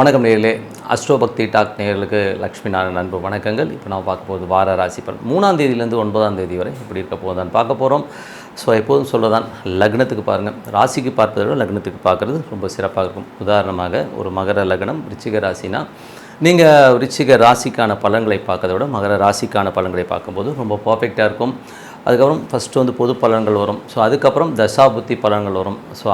வணக்கம் நேயர்களே, அஸ்ட்ரோ பக்தி டாக் நேயர்களுக்கு லக்ஷ்மி நாராயணன் அன்பு வணக்கங்கள். இப்போ நான் பார்க்க போகிறது வார ராசி பலன் 3ஆம் தேதியிலேருந்து 9ஆம் தேதி வரை இப்படி இருக்க போதான் பார்க்க போகிறோம். ஸோ எப்போதும் சொல்லதான் லக்னத்துக்கு பாருங்கள், ராசிக்கு பார்ப்பதை விட லக்னத்துக்கு பார்க்குறது ரொம்ப சிறப்பாக இருக்கும். உதாரணமாக ஒரு மகர லக்னம் ரிச்சிக ராசினா நீங்கள் ரிச்சிக ராசிக்கான பலன்களை பார்க்கறத விட மகர ராசிக்கான பலன்களை பார்க்கும்போது ரொம்ப பர்ஃபெக்டாக இருக்கும். அதுக்கப்புறம் ஃபஸ்ட்டு வந்து பொது பலன்கள் வரும். ஸோ அதுக்கப்புறம் தசாபுத்தி பலன்கள் வரும். ஸோ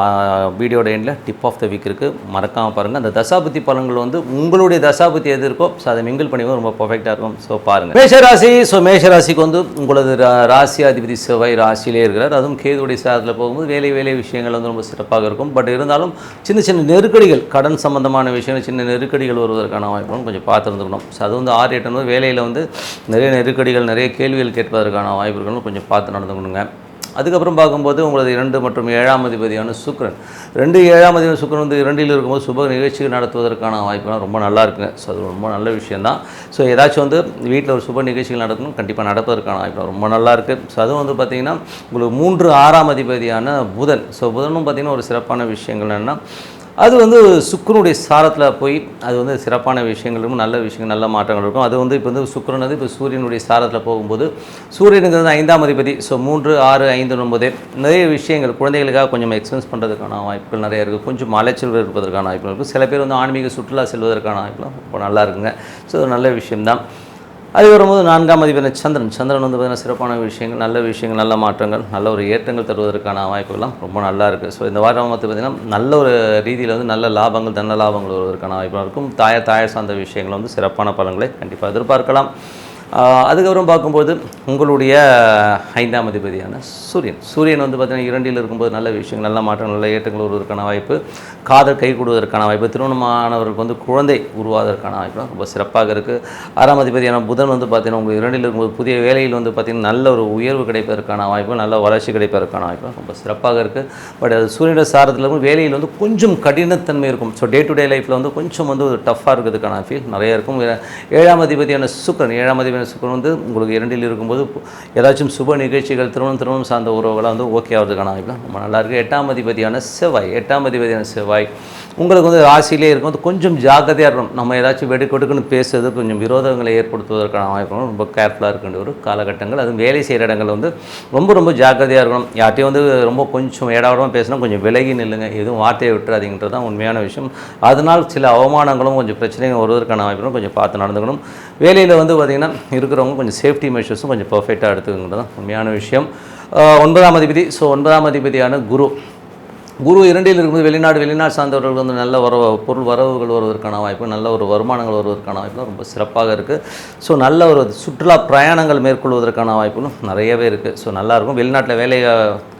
வீடியோட எண்டில் டிப் ஆஃப் த வீக் இருக்குது, மறக்காமல் பாருங்கள். அந்த தசாபுத்தி பலன்கள் வந்து உங்களுடைய தசாபுத்தி எது இருக்கோ ஸோ அதை மிங்கிள் பண்ணிவும் ரொம்ப பர்ஃபெக்டாக இருக்கும். ஸோ பாருங்கள் மேஷராசி. ஸோ மேஷராசிக்கு வந்து உங்களது ராசி அதிபதி செவ்வாய் ராசியிலே இருக்கிறார். அதுவும் கேதுவுடைய சாரத்தில் போகும்போது வேலை விஷயங்கள் வந்து ரொம்ப சிறப்பாக இருக்கும். பட் இருந்தாலும் சின்ன சின்ன நெருக்கடிகள், கடன் சம்பந்தமான விஷயங்கள், சின்ன நெருக்கடிகள் வருவதற்கான வாய்ப்புகளும் கொஞ்சம் பார்த்துருந்துக்கணும். ஸோ அது வந்து 6-8 வேலையில் வந்து நிறைய நெருக்கடிகள், நிறைய கேள்விகள் கேட்பதற்கான வாய்ப்புகளும் கொஞ்சம் பார்த்து நடந்துக்கணுங்க. அதுக்கப்புறம் பார்க்கும்போது உங்களது 2 மற்றும் 7ஆம் அதிபதியான சுக்கிரன், 2-7ஆம் அதிபதி சுக்கிரன் வந்து 2இல் இருக்கும்போது சுப நிகழ்ச்சிகள் நடத்துவதற்கான வாய்ப்புலாம் ரொம்ப நல்லா இருக்குங்க. ஸோ அது ரொம்ப நல்ல விஷயந்தான். ஸோ ஏதாச்சும் வந்து வீட்டில் ஒரு சுப நிகழ்ச்சிகள் நடக்கணும், கண்டிப்பாக நடப்பதற்கான வாய்ப்பு ரொம்ப நல்லா இருக்குது. ஸோ அதுவும் வந்து பார்த்திங்கன்னா உங்களுக்கு 3-6ஆம் அதிபதியான புதன். ஸோ புதனும் பார்த்திங்கன்னா ஒரு சிறப்பான விஷயங்கள் என்னென்னா அது வந்து சுக்கிரனுடைய சாரத்தில் போய் அது வந்து சிறப்பான விஷயங்கள் இருக்கும், நல்ல விஷயங்கள், நல்ல மாற்றங்கள் இருக்கும். அது வந்து இப்போ வந்து சுக்கிரன் வந்து இப்போ சூரியனுடைய சாரத்தில் போகும்போது சூரியனுங்கிறது 5ஆம் அதிபதி. ஸோ 3, 6, 5, 9 நிறைய விஷயங்கள் குழந்தைகளுக்காக கொஞ்சம் எக்ஸ்பென்ஸ் பண்ணுறதுக்கான வாய்ப்புகள் நிறைய இருக்குது. கொஞ்சம் அலைச்சல் இருப்பதற்கான வாய்ப்புகள் இருக்குது. சில பேர் வந்து ஆன்மீக சுற்றுலா செல்வதற்கான வாய்ப்புலாம் ரொம்ப நல்லா இருக்குங்க. ஸோ நல்ல விஷயம்தான். அது வரும்போது 4ஆம் அதிபதி சந்திரன் வந்து பார்த்திங்கன்னா சிறப்பான விஷயங்கள், நல்ல விஷயங்கள், நல்ல மாற்றங்கள், நல்ல ஒரு ஏற்றங்கள் தருவதற்கான வாய்ப்புகள்லாம் ரொம்ப நல்லா இருக்குது. ஸோ இந்த வாரம் வந்து பார்த்திங்கன்னா நல்ல ஒரு ரீதியில் வந்து நல்ல லாபங்கள், தன்ன லாபங்கள் வருவதற்கான வாய்ப்புகள் இருக்கும். தாயார் சார்ந்த விஷயங்கள் வந்து சிறப்பான பலன்களை கண்டிப்பாக எதிர்பார்க்கலாம். அதுக்கப்புறம் பார்க்கும்போது உங்களுடைய 5ஆம் அதிபதியான சூரியன் வந்து பார்த்திங்கன்னா 2இல் இருக்கும்போது நல்ல விஷயங்கள், நல்ல மாற்றங்கள், நல்ல ஏற்றங்கள் வருவதற்கான வாய்ப்பு, காதல் கை கூடுவதற்கான வாய்ப்பு, திருமணமானவர்களுக்கு வந்து குழந்தை உருவாவதற்கான வாய்ப்பு ரொம்ப சிறப்பாக இருக்குது. 6ஆம் அதிபதியான புதன் வந்து பார்த்திங்கன்னா உங்களுக்கு 2இல் இருக்கும்போது புதிய வேலையில் வந்து பார்த்திங்கன்னா நல்ல ஒரு உயர்வு கிடைப்பதற்கான வாய்ப்பு, நல்ல வளர்ச்சி கிடைப்பதற்கான வாய்ப்பு ரொம்ப சிறப்பாக இருக்குது. பட் அது சூரியனுடைய சாரத்தில் இருக்கும் வேலையில் வந்து கொஞ்சம் கடினத்தன்மை இருக்கும். ஸோ டே டு டே லைஃப்பில் வந்து கொஞ்சம் வந்து ஒரு டஃப்பாக இருக்கிறதுக்கான ஃபீல் நிறைய இருக்கும். 7ஆம் அதிபதியான சுக்கிரன் சுக்கிரன் வந்து உங்களுக்கு 2இல் இருக்கும்போது ஏதாச்சும் சுப நிகழ்ச்சிகள், திருமணம் சார்ந்த உறவுகளாக வந்து ஓகே ஆகிறதுக்கான வாய்ப்பு ரொம்ப நல்லாயிருக்கு. 8ஆம் அதிபதியான செவ்வாய் உங்களுக்கு வந்து ராசியிலே இருக்கும்போது கொஞ்சம் ஜாக்கிரதையாக இருக்கணும். நம்ம ஏதாச்சும் வெடுக்கொடுக்குன்னு பேசுறது கொஞ்சம் விரோதங்களை ஏற்படுத்துவதற்கான வாய்ப்பு ரொம்ப கேர்ஃபுல்லாக இருக்கின்ற ஒரு காலகட்டங்கள். அதுவும் வேலை செய்கிற இடங்கள் வந்து ரொம்ப ஜாக்கிரதையாக இருக்கணும். யார்ட்டையும் வந்து ரொம்ப கொஞ்சம் ஏடாவிடமாக பேசினா கொஞ்சம் விலகி நில்லுங்க, எதுவும் வார்த்தையை விட்டுறாதீங்கன்றது தான் உண்மையான விஷயம். அதனால் சில அவமானங்களும் கொஞ்சம் பிரச்சனைகள் வருவதற்கான வாய்ப்புகளும் கொஞ்சம் பார்த்து நடந்துக்கணும். வேலையில் வந்து பார்த்திங்கன்னா இருக்கிறவங்க கொஞ்சம் சேஃப்டி மெஷர்ஸும் கொஞ்சம் பர்ஃபெக்டாக எடுத்துக்கிறது தான் உண்மையான விஷயம். 9ஆம் அதிபதி. ஸோ 9ஆம் அதிபதியான குரு 2இல் இருக்கும்போது வெளிநாடு சார்ந்தவர்கள் வந்து நல்ல பொருள் வரவுகள் வருவதற்கான வாய்ப்பு, நல்ல ஒரு வருமானங்கள் வருவதற்கான வாய்ப்புலாம் ரொம்ப சிறப்பாக இருக்குது. ஸோ நல்ல ஒரு சுற்றுலா பிரயாணங்கள் மேற்கொள்வதற்கான வாய்ப்புகளும் நிறையவே இருக்குது. ஸோ நல்லாயிருக்கும். வெளிநாட்டில் வேலை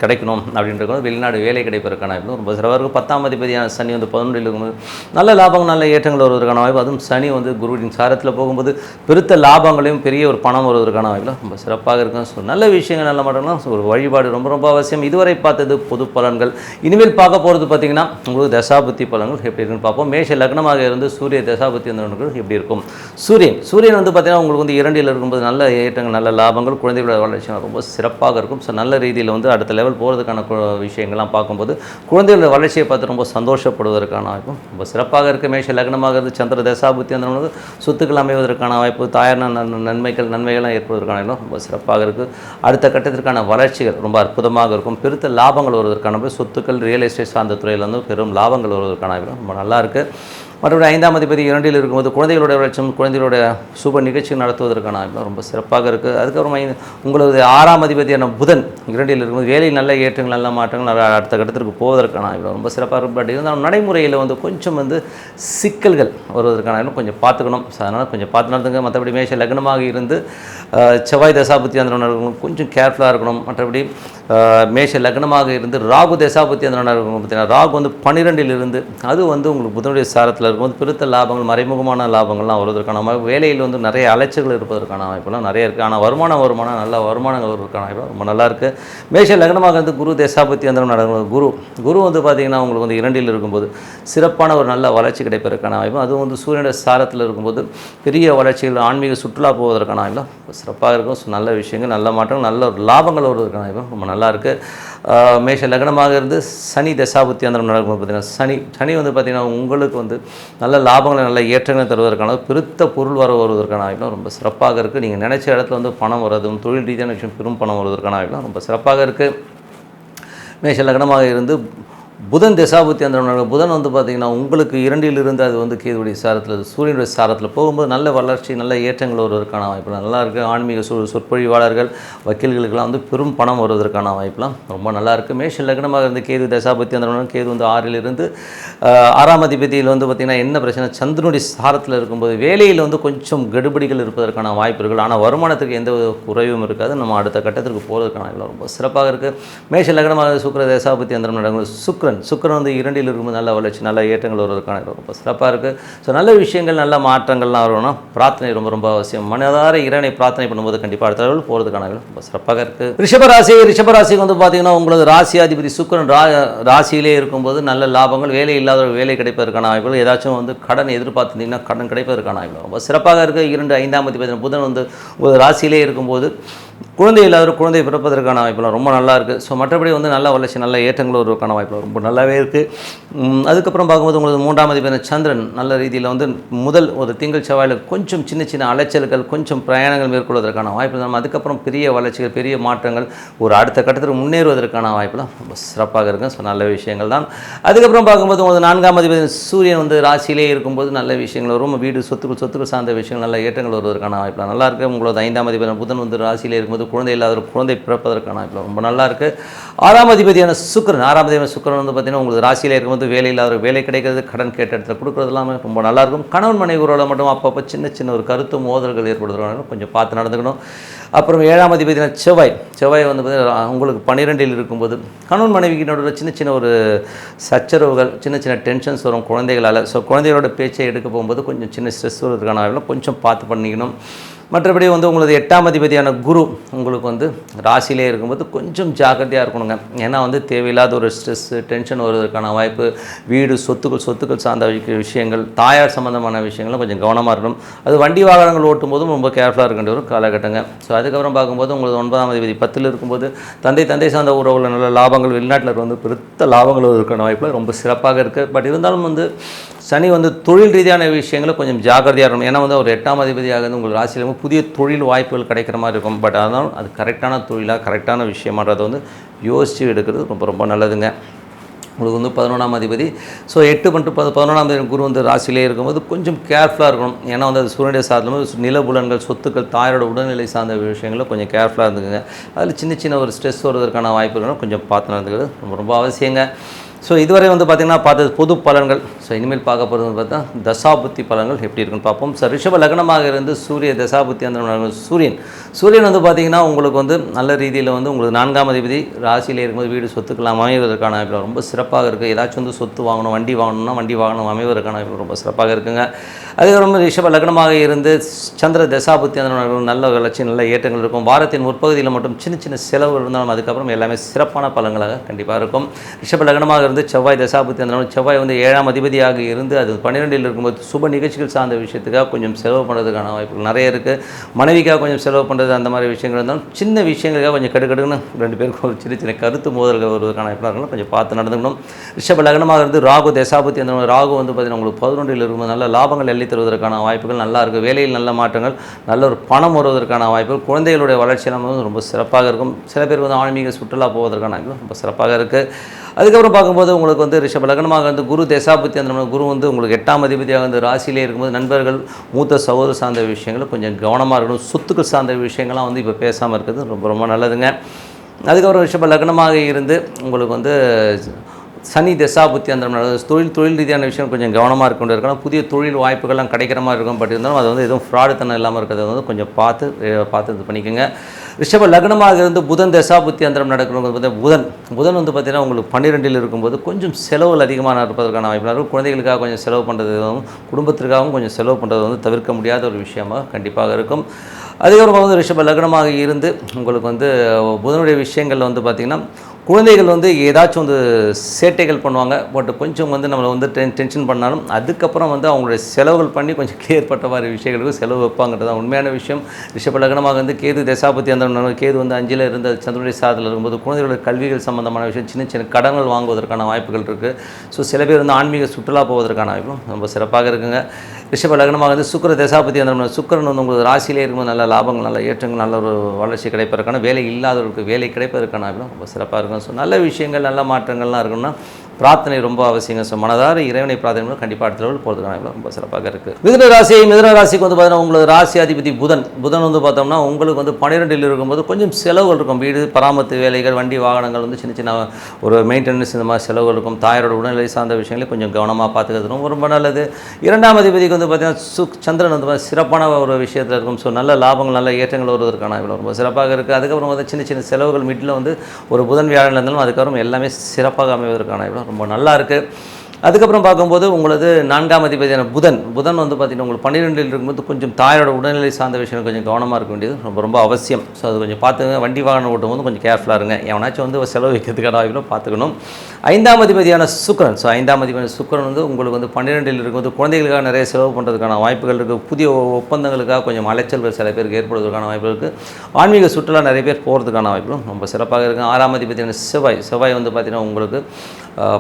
கிடைக்கணும் அப்படின்றது வெளிநாடு வேலை கிடைப்பதற்கான வாய்ப்பு ரொம்ப சிறப்பாக இருக்குது. 10ஆம் அதிபதியான சனி வந்து 11இல் இருக்கும்போது நல்ல லாபங்கள், நல்ல ஏற்றங்கள் வருவதற்கான வாய்ப்பு. அதுவும் சனி வந்து குருவின் சாரத்தில் போகும்போது பெருத்த லாபங்களையும் பெரிய ஒரு பணம் வருவதற்கான வாய்ப்புலாம் ரொம்ப சிறப்பாக இருக்கும். ஸோ நல்ல விஷயங்கள், நல்ல மாற்றங்கள்லாம் ஒரு வழிபாடு ரொம்ப அவசியம். இதுவரை பார்த்தது பொது பலன்கள். இனிமேல் பார்க்க போகிறது பார்த்திங்கன்னா உங்களுக்கு தசாபுத்தி பலன்கள் எப்படி இருக்குன்னு பார்ப்போம். மேஷ லக்னமாக இருந்து சூரிய தசாபுத்தி வந்தவர்கள் எப்படி இருக்கும். சூரியன் வந்து பார்த்திங்கன்னா உங்களுக்கு வந்து 2இல் இருக்கும்போது நல்ல ஏற்றங்கள், நல்ல லாபங்கள், குழந்தைகளோட வளர்ச்சி ரொம்ப சிறப்பாக இருக்கும். ஸோ நல்ல ரீதியில் வந்து அடுத்த லெவல் போகிறதுக்கான விஷயங்கள்லாம் பார்க்கும்போது குழந்தைகளோட வளர்ச்சியை பார்த்து ரொம்ப சந்தோஷப்படுவதற்கான வாய்ப்பும் ரொம்ப சிறப்பாக இருக்குது. மேஷ லக்னமாக இருந்து சந்திர தசாபுத்தி வந்தவங்களுக்கு சொத்துக்கள் அமைவதற்கான வாய்ப்பு, தாயார் நன்மைகள்லாம் ஏற்படுவதற்கான ரொம்ப சிறப்பாக இருக்குது. அடுத்த கட்டத்திற்கான வளர்ச்சிகள் ரொம்ப அற்புதமாக இருக்கும். பெருத்த லாபங்கள் வருவதற்கான சொத்துக்கள், ரியல் எஸ்டேட் சார்ந்த துறையில் வந்து பெரும் லாபங்கள் வருவதற்கான ரொம்ப நல்லாயிருக்கு. மற்றபடி 5ஆம் அதிபதி 2இல் இருக்கும்போது குழந்தைகளோட வளர்ச்சியும், குழந்தைகளோட சுப நிகழ்ச்சிகள் நடத்துவதற்கான ரொம்ப சிறப்பாக இருக்குது. அதுக்கப்புறம் உங்களது 6ஆம் அதிபதியான புதன் 2இல் இருக்கும்போது வேலையில் நல்ல ஏற்றங்கள், நல்ல மாற்றங்கள், அடுத்த கட்டத்திற்கு போவதற்கான ரொம்ப சிறப்பாக இருக்கும். பட் இருந்தாலும் நடைமுறையில் வந்து கொஞ்சம் வந்து சிக்கல்கள் வருவதற்கான கொஞ்சம் பார்த்துக்கணும். அதனால் கொஞ்சம் பார்த்து நடந்துங்க. மற்றபடி மேஷ லக்னமாக இருந்து செவ்வாய் தசாபுத்தி அந்த கொஞ்சம் கேர்ஃபுல்லாக இருக்கணும். மற்றபடி மேஷ லக்னமாக இருந்து ராகு தசாபுத்தி அந்த பார்த்தீங்கன்னா ராகு வந்து 12இல் இருந்து அது வந்து உங்களுக்கு புதனுடைய சாரத்தில் இருக்கும்போது பெருத்த லாபங்கள், மறைமுகமான லாபங்கள்லாம் வருவதற்கான வேலையில் வந்து நிறைய அலைச்சல்கள் இருப்பதற்கான வாய்ப்புலாம் நிறைய இருக்குது. ஆனால் வருமானம் நல்ல வருமானங்கள் வருவதற்கான வாய்ப்பு ரொம்ப நல்லா இருக்குது. மேஷ லக்னமாக இருந்து குரு தசாபுத்தி அந்த நடக்கும். குரு வந்து பார்த்திங்கன்னா உங்களுக்கு வந்து 2இல் இருக்கும்போது சிறப்பான ஒரு நல்ல வளர்ச்சி கிடைப்பதற்கான வாய்ப்பு. அதுவும் வந்து சூரியனுடைய சாரத்தில் இருக்கும்போது பெரிய வளர்ச்சிகள், ஆன்மீக சுற்றுலா போவதற்கான வாய்ப்புலாம் சிறப்பாக இருக்கும். ஸோ நல்ல விஷயங்கள், நல்ல மாற்றங்கள், நல்ல ஒரு லாபங்கள் வருவதற்கான வாய்ப்பு ரொம்ப நல்லா நல்லாயிருக்கு. மேஷ லக்னமாக இருந்து சனி தசாபுத்தி அந்த நடக்கும்போது பார்த்திங்கன்னா சனி வந்து பார்த்திங்கன்னா உங்களுக்கு வந்து நல்ல லாபங்களை நல்ல ஏற்றங்களை தருவதற்கான பெருத்த பொருள் வருவதற்கான வாய்ப்புலாம் ரொம்ப சிறப்பாக இருக்குது. நீங்கள் நினச்ச இடத்துல வந்து பணம் வர்றதும் தொழில் ரீதியான விஷயம் பெரும் பணம் வருவதற்கான வாய்ப்புலாம் ரொம்ப சிறப்பாக இருக்குது. மேஷ லக்னமாக இருந்து புதன் தசாபுத்தி அந்த புதன் வந்து பார்த்திங்கன்னா உங்களுக்கு 2லிருந்து அது வந்து கேதுவுடைய சாரத்தில் சூரியனுடைய சாரத்தில் போகும்போது நல்ல வளர்ச்சி நல்ல ஏற்றங்கள் வருவதற்கான வாய்ப்புலாம் நல்லாயிருக்கு. ஆன்மீக சொற்பொழிவாளர்கள் வக்கீல்களுக்கெல்லாம் வந்து பெரும் பணம் வருவதற்கான வாய்ப்புலாம் ரொம்ப நல்லாயிருக்கு. மேஷ லக்னமாக இருந்து கேது தசாபுத்தி அந்த கேது வந்து 6லிருந்து 6ஆம் அதிபதியில் வந்து பார்த்திங்கன்னா என்ன பிரச்சனை, சந்திரனுடைய சாரத்தில் இருக்கும்போது வேலையில் வந்து கொஞ்சம் கெடுபடிகள் இருப்பதற்கான வாய்ப்புகள், ஆனால் வருமானத்துக்கு எந்த குறைவும் இருக்காது. நம்ம அடுத்த கட்டத்திற்கு போகிறதுக்கான வாய்ப்புலாம் ரொம்ப சிறப்பாக இருக்குது. மேஷ லக்னமாக சுக்கிர தசாபுத்தி அந்த நடக்கும் சுக்கிரன் வந்து 2ல் இருக்கும்போது நல்ல வளர்ச்சி நல்ல ஏற்றங்கள் வருவதற்கான ரொம்ப சிறப்பாக இருக்குது. ஸோ நல்ல விஷயங்கள் நல்ல மாற்றங்கள்லாம் வரணும்னா பிரார்த்தனை ரொம்ப ரொம்ப அவசியம். மனதார இறைவனை பிரார்த்தனை பண்ணும்போது கண்டிப்பாக அடுத்த லெவல் போகிறதுக்கான ரொம்ப சிறப்பாக இருக்குது. ரிஷபராசிக்கு வந்து பார்த்திங்கன்னா உங்களது ராசியாதிபதி சுக்கிரன் ராசியிலே இருக்கும்போது நல்ல லாபங்கள், வேலை இல்லாத வேலை கிடைப்பதற்கான வாய்ப்புகள், ஏதாச்சும் வந்து கடன் எதிர்பார்த்துருந்தீங்கன்னா கடன் கிடைப்பதற்கான வாய்ப்புகள் ரொம்ப சிறப்பாக இருக்குது. 2 5ஆம் அதிபதி புதன் வந்து உங்களது ராசியிலே இருக்கும்போது குழந்தை இல்லாத குழந்தை பிறப்பதற்கான வாய்ப்புலாம் ரொம்ப நல்லா இருக்குது. ஸோ மற்றபடி வந்து நல்ல வளர்ச்சி நல்ல ஏற்றங்கள் வருவதற்கான வாய்ப்புலாம் ரொம்ப நல்லாவே இருக்குது. அதுக்கப்புறம் பார்க்கும்போது உங்களுக்கு 3ஆம் அதிபதி சந்திரன் நல்ல ரீதியில் வந்து முதல் ஒரு திங்கள் செவ்வாயில் கொஞ்சம் சின்ன சின்ன அலைச்சல்கள் கொஞ்சம் பிரயாணங்கள் மேற்கொள்வதற்கான வாய்ப்பு, நம்ம அதுக்கப்புறம் பெரிய வளர்ச்சிகள் பெரிய மாற்றங்கள் ஒரு அடுத்த கட்டத்தில் முன்னேறுவதற்கான வாய்ப்புலாம் ரொம்ப சிறப்பாக இருக்குது. ஸோ நல்ல விஷயங்கள் தான். அதுக்கப்புறம் பார்க்கும்போது உங்களுக்கு 4ஆம் அதிபதி சூரியன் வந்து ராசியிலே இருக்கும்போது நல்ல விஷயங்கள் வரும். வீடு சொத்துக்கள் சார்ந்த விஷயங்கள் நல்ல ஏற்றங்கள் வருவதற்கான வாய்ப்புலாம் நல்லா இருக்குது. உங்களோட 5ஆம் அதிபதி புதன் வந்து ராசியிலே இருக்கும்போது குழந்தை இல்லாத குழந்தை பிறப்பதற்கான வாய்ப்பு ரொம்ப நல்லா இருக்குது. 6ஆம் அதிபதியான சுக்கிரன் வந்து பார்த்திங்கன்னா உங்களுக்கு ராசியில் இருக்கும்போது வேலை இல்லாத வேலை கிடைக்கிறது, கடன் கேட்ட இடத்துல கொடுக்குறது எல்லாமே ரொம்ப நல்லாயிருக்கும். கணவன் மனைவி உறவுல மட்டும் அப்பப்போ சின்ன ஒரு கருத்து மோதல்கள் ஏற்படுத்துகிறாங்க, கொஞ்சம் பார்த்து நடந்துக்கணும். அப்புறம் 7ஆம் அதிபதியான செவ்வாய் வந்து பார்த்திங்கன்னா உங்களுக்கு 12ல் இருக்கும்போது கணவன் மனைவிக்கு நடுவில் சின்ன ஒரு சச்சரவுகள் சின்ன டென்ஷன்ஸ் வரும் குழந்தைகளால். ஸோ குழந்தைகளோட பேச்சை எடுக்க போகும்போது கொஞ்சம் சின்ன ஸ்ட்ரெஸ் வருவதற்கான வாய்ப்புலாம் கொஞ்சம் பார்த்து பண்ணிக்கணும். மற்றபடி வந்து உங்களது 8ஆம் அதிபதியான குரு உங்களுக்கு வந்து ராசியிலே இருக்கும்போது கொஞ்சம் ஜாக்கிரதையாக இருக்கணுங்க. ஏன்னா வந்து தேவையில்லாத ஒரு ஸ்ட்ரெஸ்ஸு டென்ஷன் வருவதற்கான வாய்ப்பு, வீடு சொத்துக்கள் சார்ந்த விஷயங்கள், தாயார் சம்மந்தமான விஷயங்களும் கொஞ்சம் கவனமாக இருக்கணும். அது வண்டி வாகனங்கள் ஓட்டும் போதும் ரொம்ப கேர்ஃபுல்லாக இருக்க வேண்டிய ஒரு காலகட்டங்க. ஸோ அதுக்கப்புறம் பார்க்கும்போது உங்களுக்கு 9ஆம் அதிபதி 10ல் இருக்கும்போது தந்தை சார்ந்த உறவுகள் நல்ல லாபங்கள், வெளிநாட்டில் வந்து பெருத்த லாபங்கள் வருவதற்கான வாய்ப்பு ரொம்ப சிறப்பாக இருக்குது. பட் இருந்தாலும் வந்து சனி வந்து தொழில் ரீதியான விஷயங்களை கொஞ்சம் ஜாக்கிரதையாக இருக்கணும். ஏன்னா வந்து ஒரு 8ஆம் அதிபதியாக வந்து உங்களுக்கு ராசியில் புதிய தொழில் வாய்ப்புகள் கிடைக்கிற மாதிரி இருக்கும். பட் அதனால் அது கரெக்டான தொழிலாக கரெக்டான விஷயமான்றதை வந்து யோசித்து எடுக்கிறது ரொம்ப நல்லதுங்க. உங்களுக்கு வந்து 11ஆம் அதிபதி. ஸோ 8 மற்றும் 11ஆம் அதிபதி குரு வந்து ராசியிலே இருக்கும்போது கொஞ்சம் கேர்ஃபுல்லாக இருக்கணும். ஏன்னா வந்து அது சூரியனுடைய சார்ந்த நிலபுலன்கள் சொத்துக்கள் தாயோட உடல்நிலை சார்ந்த விஷயங்களும் கொஞ்சம் கேர்ஃபுல்லாக இருந்துக்குங்க. அதில் சின்ன ஒரு ஸ்ட்ரெஸ் வருவதற்கான வாய்ப்புகளும் கொஞ்சம் பார்த்து நடந்துக்கிறது ரொம்ப அவசியங்க. ஸோ இதுவரை வந்து பார்த்திங்கன்னா பார்த்தது பொது பலன்கள். ஸோ இனிமேல் பார்க்க போகிறது பார்த்தா தசாபுத்தி பலன்கள் எப்படி இருக்குன்னு பார்ப்போம். ஸோ ரிஷப லக்னமாக இருந்து சூரிய தசாபுத்தி அந்த சூரியன் வந்து பார்த்திங்கன்னா உங்களுக்கு வந்து நல்ல ரீதியில் வந்து உங்களுக்கு 4ஆம் அதிபதி ராசியில் இருக்கும்போது வீடு சொத்துக்கெல்லாம் அமைவதற்கான வாய்ப்பு ரொம்ப சிறப்பாக இருக்குது. ஏதாச்சும் வந்து சொத்து வாங்கணும் வண்டி வாங்கணும் அமைவதற்கான வாய்ப்பு ரொம்ப சிறப்பாக இருக்குங்க. அதுக்கப்புறம் ரிஷப லக்னமாக இருந்து சந்திர தசாபுத்தி அந்த நல்ல வளர்ச்சி நல்ல ஏற்றங்கள் இருக்கும். வாரத்தின் முற்பகுதியில் மட்டும் சின்ன செலவு இருந்தாலும் அதுக்கப்புறம் எல்லாமே சிறப்பான பலன்களாக கண்டிப்பாக இருக்கும். ரிஷப லக்னமாக இருந்து செவ்வாய் தசாபுத்தி அந்த செவ்வாய் வந்து 7ஆம் அதிபதியாக இருந்து அது 12ல் இருக்கும்போது சுப நிகழ்ச்சிகள் சார்ந்த விஷயத்துக்காக கொஞ்சம் செலவு பண்ணுறதுக்கான வாய்ப்புகள் நிறைய இருக்குது. மனைவிக்காக கொஞ்சம் செலவு பண்ணுறது அந்த மாதிரி விஷயங்கள் இருந்தாலும் சின்ன விஷயங்களுக்காக கொஞ்சம் கடுக்கடுன்னு 2 பேருக்கும் ஒரு சின்ன கருத்து மோதல்கள் வருவதற்கான வாய்ப்புகள் கொஞ்சம் பார்த்து நடந்துக்கணும். ரிஷப லக்னமாக இருந்து ராகு தசாபுத்தி அந்த ராகு வந்து பார்த்திங்கன்னா உங்களுக்கு 11ல் இருக்கும்போது நல்ல லாபங்கள் எள்ளி தருவதற்கான வாய்ப்புகள் நல்லா இருக்குது. வேலையில் நல்ல மாற்றங்கள் நல்ல ஒரு பணம் வருவதற்கான வாய்ப்புகள் குழந்தைகளுடைய வளர்ச்சியெல்லாம் வந்து ரொம்ப சிறப்பாக இருக்கும். சில பேர் வந்து ஆன்மீக சுற்றுலா போவதற்கான வாய்ப்புகள் ரொம்ப சிறப்பாக இருக்குது. அதுக்கப்புறம் பார்க்கும்போது உங்களுக்கு வந்து ரிஷப லக்னமாக வந்து குரு தசாபுத்தி அந்த குரு வந்து உங்களுக்கு 8ஆம் அதிபதியாக வந்து ராசியிலே இருக்கும்போது நண்பர்கள் மூத்த சகோதர சார்ந்த விஷயங்கள் கொஞ்சம் கவனமாக இருக்கணும். சொத்துக்கள் சார்ந்த விஷயங்கள்லாம் வந்து இப்போ பேசாமல் இருக்கிறது ரொம்ப நல்லதுங்க. அதுக்கப்புறம் ரிஷப லக்னமாக இருந்து உங்களுக்கு வந்து சனி தசாபுத்தி அந்த தொழில் ரீதியான விஷயம் கொஞ்சம் கவனமாக இருக்க இருக்கணும். புதிய தொழில் வாய்ப்புகள்லாம் கிடைக்கிற மாதிரி இருக்கும். பட் இருந்தாலும் அது வந்து எதுவும் ஃப்ராடுத்தனம் இல்லாமல் இருக்கிறத வந்து கொஞ்சம் பார்த்து இது பண்ணிக்கோங்க. ரிஷப லக்னமாக இருந்து புதன் தசாபுத்தி அந்தரம் நடக்கணுங்கிறது புதன் வந்து பார்த்திங்கன்னா உங்களுக்கு 12ல் இருக்கும்போது கொஞ்சம் செலவுகள் அதிகமாக இருப்பதற்கான வாய்ப்புகள் இருக்கும். குழந்தைகளுக்காக கொஞ்சம் செலவு பண்ணுறது குடும்பத்திற்காகவும் கொஞ்சம் செலவு பண்ணுறது வந்து தவிர்க்க முடியாத ஒரு விஷயமாக கண்டிப்பாக இருக்கும். அதுக்கப்புறம் வந்து ரிஷப லக்னமாக இருந்து உங்களுக்கு வந்து புதனுடைய விஷயங்களில் வந்து பார்த்திங்கன்னா குழந்தைகள் வந்து ஏதாச்சும் வந்து சேட்டைகள் பண்ணுவாங்க. பட் கொஞ்சம் வந்து நம்மளை வந்து டென்ஷன் பண்ணாலும் அதுக்கப்புறம் வந்து அவங்களுடைய செலவுகள் பண்ணி கொஞ்சம் கிளியர் பண்ணுற மாதிரி விஷயங்களுக்கு செலவு வைப்பாங்கிறது தான் உண்மையான விஷயம். ரிஷப லக்னமாக வந்து கேது தசாபதி அந்த கேது வந்து 5ல் இருந்த சந்திரனுடைய சாதத்தில் இருக்கும்போது குழந்தைகளுடைய கல்விகள் சம்பந்தமான விஷயம், சின்ன சின்ன கடன்கள் வாங்குவதற்கான வாய்ப்புகள் இருக்குது. ஸோ சில பேர் வந்து ஆன்மீக சுற்றுலா போவதற்கான வாய்ப்பும் ரொம்ப சிறப்பாக இருக்குங்க. ரிஷப லக்னமாக வந்து சுக்கிர தசாபதி அந்த சுக்கிரன் வந்து உங்களுக்கு ராசியிலே இருக்கும்போது நல்ல லாபங்கள், நல்ல ஏற்றங்கள், நல்ல ஒரு வளர்ச்சி கிடைப்பதற்கான, வேலை இல்லாதவர்களுக்கு வேலை கிடைப்பதற்கான வாய்ப்பும் ரொம்ப சிறப்பாக இருக்கும். ஸோ நல்ல விஷயங்கள், நல்ல மாற்றங்கள்லாம் இருக்குன்னா பிரார்த்தனை ரொம்ப அவசியங்க. ஸோ மனதார இறைவனை பிரார்த்தனை கண்டிப்பாக அடுத்த லெவல் போகிறதுக்கான ரொம்ப சிறப்பாக இருக்குது. மிதுன ராசிக்கு வந்து பார்த்தீங்கன்னா உங்களுக்கு ராசி அதிபதி புதன் வந்து பார்த்தோம்னா உங்களுக்கு வந்து 12ல் இருக்கும்போது கொஞ்சம் செலவுகள் இருக்கும். வீடு பராமரிப்பு வேலைகள், வண்டி வாகனங்கள் வந்து சின்ன சின்ன ஒரு மெயின்டெனன்ஸ் இந்த மாதிரி செலவுகள் இருக்கும். தாயாரோட உடல்நிலை சார்ந்த விஷயங்களே கொஞ்சம் கவனமாக பார்த்துக்கிறது ரொம்ப நல்லது. 2ஆம் அதிபதிக்கு வந்து பார்த்தீங்கன்னா சந்திரன் வந்து சிறப்பான ஒரு விஷயத்தில் இருக்கும். ஸோ நல்ல லாபங்கள், நல்ல ஏற்றங்கள் வருவதற்கான ரொம்ப சிறப்பாக இருக்குது. அதுக்கப்புறம் வந்து சின்ன சின்ன செலவுகள் மிடில் வந்து ஒரு புதன் வியாழன் இருந்தாலும் அதுக்கப்புறம் எல்லாமே சிறப்பாக அமைவதற்கான ரொம்ப நல்லா இருக்குது. அதுக்கப்புறம் பார்க்கும்போது உங்களது 4ஆம் அதிபதியான புதன் வந்து பார்த்திங்கன்னா உங்களுக்கு 12ல் இருக்கும்போது கொஞ்சம் தாயோட உடல்நிலை சார்ந்த விஷயம் கொஞ்சம் கவனமாக இருக்க வேண்டியது ரொம்ப அவசியம். ஸோ அது கொஞ்சம் பார்த்துங்க. வண்டி வாகனம் ஓட்டும் போது கொஞ்சம் கேர்ஃபுல்லாக இருங்க. எவனாச்சும் வந்து செலவு வைக்கிறதுக்கான வாய்ப்புகளும் பார்த்துக்கணும். 5ஆம் அதிபதியான சுக்கிரன். ஸோ 5ஆம் அதிபதியான சுக்கிரன் வந்து உங்களுக்கு வந்து 12ல் இருக்கும்போது குழந்தைகளுக்காக நிறைய செலவு பண்ணுறதுக்கான வாய்ப்புகள் இருக்குது. புதிய ஒப்பந்தங்களுக்காக கொஞ்சம் அலைச்சல்கள் சில பேருக்கு ஏற்படுவதற்கான வாய்ப்பு இருக்குது. ஆன்மீக சுற்றுலா நிறைய பேர் போகிறதுக்கான வாய்ப்புகளும் ரொம்ப சிறப்பாக இருக்குது. 6ஆம் அதிபதியான செவ்வாய் வந்து பார்த்திங்கன்னா உங்களுக்கு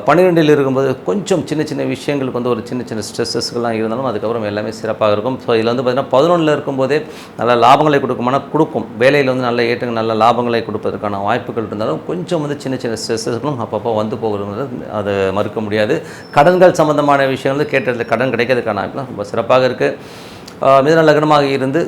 12ல் இருக்கும்போது கொஞ்சம் சின்ன சின்ன விஷயங்களுக்கு வந்து ஒரு சின்ன சின்ன ஸ்ட்ரெஸ்ஸஸ்லாம் இருந்தாலும் அதுக்கப்புறம் எல்லாமே சிறப்பாக இருக்கும். ஸோ இதில் வந்து பார்த்திங்கன்னா 11ல் இருக்கும்போதே நல்ல லாபங்களை கொடுக்கும். வேலையில் வந்து நல்ல ஏற்றங்கள், நல்ல லாபங்களை கொடுப்பதற்கான வாய்ப்புகள் இருந்தாலும் கொஞ்சம் வந்து சின்ன சின்ன ஸ்ட்ரெஸ்ஸஸ்களும் அப்பப்போ வந்து போகிறது அது மறுக்க முடியாது. கடன்கள் சம்மந்தமான விஷயங்கள் கேட்டதில் கடன் கிடைக்கிறதுக்கான வாய்ப்புலாம் ரொம்ப சிறப்பாக இருக்குது. மிதுன லக்னமாக இருந்து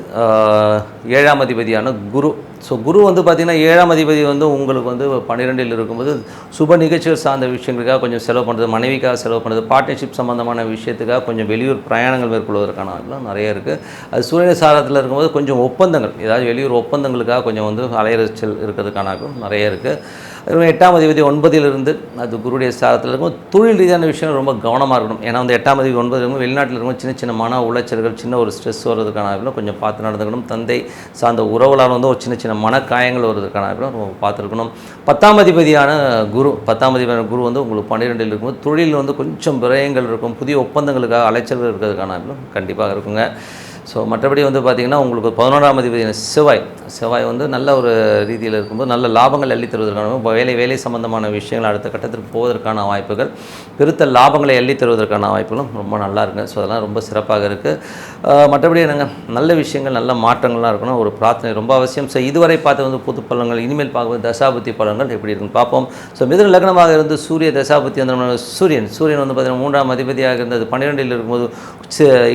7ஆம் அதிபதியான குரு. ஸோ குரு வந்து பார்த்திங்கன்னா 7ஆம் அதிபதி வந்து உங்களுக்கு வந்து 12ல் இருக்கும்போது சுப நிகழ்ச்சிகள் சார்ந்த விஷயங்களுக்காக கொஞ்சம் செலவு பண்ணுறது, மனைவிக்காக செலவு பண்ணுறது, பார்ட்னர்ஷிப் சம்மந்தமான விஷயத்துக்காக கொஞ்சம் வெளியூர் பிரயாணங்கள் மேற்கொள்வதற்கான நிறைய இருக்குது. அது சூரியன் சாரத்தில் இருக்கும்போது கொஞ்சம் ஒப்பந்தங்கள், ஏதாவது வெளியூர் ஒப்பந்தங்களுக்காக கொஞ்சம் வந்து அலையச்சல் இருக்கிறதுக்கான நிறைய இருக்குது. 8ஆம் அதிபதி 9ல் இருந்து அது குருடைய சாரத்தில் இருக்கும். தொழில் ரீதியான விஷயம் ரொம்ப கவனமாக இருக்கணும். ஏன்னா வந்து 8ஆம் அதிபதி 9ல் இருக்கும் வெளிநாட்டில் இருக்கும் சின்ன சின்ன மன உளைச்சல்கள், சின்ன ஒரு ஸ்ட்ரெஸ் வர்றதுக்கான கொஞ்சம் பார்த்து நடந்துக்கணும். தந்தை சார்ந்த உறவுகளால் வந்து ஒரு சின்ன சின்ன மனக்காயங்கள் வருவதற்கான ரொம்ப பார்த்துருக்கணும். 10ஆம் அதிபதியான குரு வந்து உங்களுக்கு 12ல் இருக்கும்போது தொழில் வந்து கொஞ்சம் விரயங்கள் இருக்கும். புதிய ஒப்பந்தங்களுக்காக அலைச்சல்கள் இருக்கிறதுக்கான கண்டிப்பாக இருக்குங்க. ஸோ மற்றபடி வந்து பார்த்திங்கன்னா உங்களுக்கு 11ஆம் அதிபதியான செவ்வாய் வந்து நல்ல ஒரு ரீதியில் இருக்கும்போது நல்ல லாபங்கள் அள்ளி தருவதற்கான வேலை சம்பந்தமான விஷயங்கள் அடுத்த கட்டத்திற்கு போவதற்கான வாய்ப்புகள், பெருத்த லாபங்களை அள்ளி தருவதற்கான வாய்ப்புகளும் ரொம்ப நல்லா இருக்குங்க. ஸோ அதெல்லாம் ரொம்ப சிறப்பாக இருக்குது. மற்றபடி என்னங்க நல்ல விஷயங்கள், நல்ல மாற்றங்கள்லாம் இருக்கணும். ஒரு பிரார்த்தனை ரொம்ப அவசியம். ஸோ இதுவரை பார்த்து வந்து புது பலன்கள், இனிமேல் பார்க்கும்போது தசாபுத்தி பலன்கள் எப்படி இருக்குன்னு பார்ப்போம். ஸோ மிதுன லக்னமாக இருந்து சூரிய தசாபுத்தி அந்த சூரியன் வந்து பார்த்திங்கன்னா 3ஆம் அதிபதியாக இருந்தது 12ல் இருக்கும்போது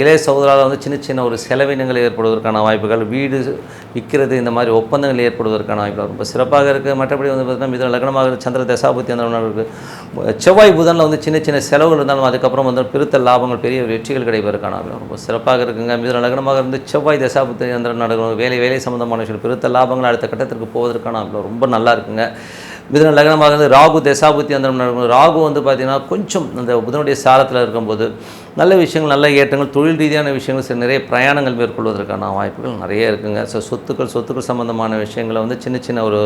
இளைய சகோதரால் வந்து சின்ன சின்ன ஒரு செலவினங்கள் ஏற்படுவதற்கான வாய்ப்புகள், வீடு விற்கிறது, இந்த மாதிரி ஒப்பந்தங்கள் ஏற்படுவதற்கான வாய்ப்புகள் ரொம்ப சிறப்பாக இருக்குது. மற்றபடி வந்து பார்த்திங்கன்னா மிதுன லக்னமாக சந்திர தசாபுத்தி அந்த இருக்குது. செவ்வாய் புதனில் வந்து சின்ன சின்ன செலவுகள் இருந்தாலும் அதுக்கப்புறம் வந்து பெருத்த லாபங்கள், பெரிய வெற்றிகள் கிடைப்பதற்கான ரொம்ப சிறப்பாக இருக்குங்க. மிதுன லக்னமாக இருந்து செவ்வாய் தசாபுத்தி அந்த நடக்கும் வேலை சம்பந்தமான விஷயம், பெருத்த லாபங்கள் அடுத்த கட்டத்திற்கு போவதற்கான ரொம்ப நல்லா இருக்குங்க. மிதுன லக்னமாக இருந்து ராகு தசாபுத்தி அந்த நடக்கும். ராகு வந்து பார்த்திங்கன்னா கொஞ்சம் அந்த புதனுடைய சாரத்தில் இருக்கும்போது நல்ல விஷயங்கள், நல்ல ஏற்றங்கள், தொழில் ரீதியான விஷயங்கள், நிறைய பிரயாணங்கள் மேற்கொள்வதற்கான வாய்ப்புகள் நிறைய இருக்குங்க. ஸோ சொத்துக்கள் சம்பந்தமான விஷயங்களை வந்து சின்ன சின்ன ஒரு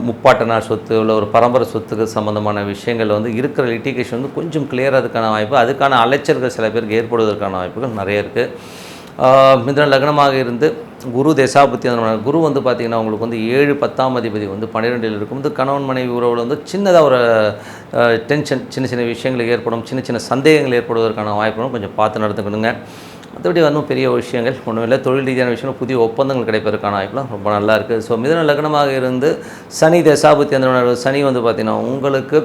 முப்பாட்டனார் சொத்து இல்லை ஒரு பரம்பரை சொத்துக்கள் சம்பந்தமான விஷயங்கள் வந்து இருக்கிற லிட்டிகேஷன் வந்து கொஞ்சம் கிளியராகிறதுக்கான வாய்ப்பு, அதுக்கான அலைச்சல்கள் சில பேருக்கு ஏற்படுவதற்கான வாய்ப்புகள் நிறைய இருக்குது. மிதுன லக்னமாக இருந்து குரு தசாபுத்தி அந்த குரு வந்து பார்த்திங்கன்னா உங்களுக்கு வந்து 7-10ஆம் அதிபதி வந்து 12ல் இருக்கும்போது கணவன் மனைவி உறவில் வந்து சின்னதாக ஒரு டென்ஷன், சின்ன சின்ன விஷயங்களுக்கு ஏற்படும், சின்ன சின்ன சந்தேகங்கள் ஏற்படுவதற்கான வாய்ப்புகளும் கொஞ்சம் பார்த்து நடந்துக்கணுங்க. மற்றபடி வந்து பெரிய விஷயங்கள் ஒன்றும் இல்லை. தொழில் ரீதியான விஷயங்கள், புதிய ஒப்பந்தங்கள் கிடைப்பதற்கான வாய்ப்புலாம் ரொம்ப நல்லா இருக்குது. ஸோ மிதுன லக்னமாக இருந்து சனி தசாபுத்தி அந்த சனி வந்து பார்த்திங்கன்னா உங்களுக்கு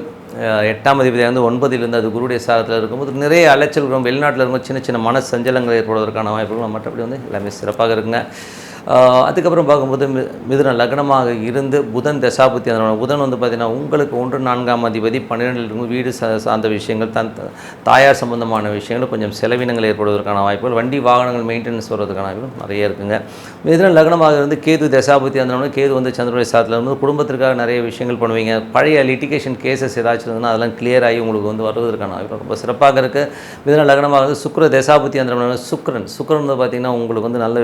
8ஆம் அதிபதியாக வந்து 9ல் இருந்து அது குருடைய சாரத்தில் இருக்கும்போது நிறைய அலைச்சல்களும், வெளிநாட்டில் இருக்கும் சின்ன சின்ன மன சஞ்சலங்கள் ஏற்படுவதற்கான வாய்ப்புகளும் மற்றபடி வந்து எல்லாமே சிறப்பாக இருக்குங்க. அதுக்கப்புறம் பார்க்கும்போது மிதுன லக்னமாக இருந்து புதன் தசாபுத்தி அந்த புதன் வந்து பார்த்திங்கன்னா உங்களுக்கு 1-4ஆம் அதிபதி 12ல் இருக்கும் வீடு சார்ந்த விஷயங்கள், தாயார் சம்பந்தமான விஷயங்கள், கொஞ்சம் செலவினங்கள் ஏற்படுவதற்கான வாய்ப்புகள், வண்டி வாகனங்கள் மெயின்டெனன்ஸ் வருவதற்கான வாய்ப்புகள் நிறைய இருக்குங்க. மிதுன லக்னமாக இருந்து கேது தசாபுத்தி அந்த கேது வந்து சந்திரனுடைய சாரத்தில் இருந்து குடும்பத்திற்காக நிறைய விஷயங்கள் பண்ணுவீங்க. பழைய லிட்டிகேஷன் கேசஸ் ஏதாச்சும் இருந்ததுன்னா அதெல்லாம் கிளியர் ஆகி உங்களுக்கு வந்து வருவதற்கான வாய்ப்பு ரொம்ப சிறப்பாக இருக்குது. மிதுன லக்னமாக இருந்து சுக்கிர தசாபுத்தி அந்த சுக்கிரன் வந்து பார்த்திங்கன்னா உங்களுக்கு வந்து நல்ல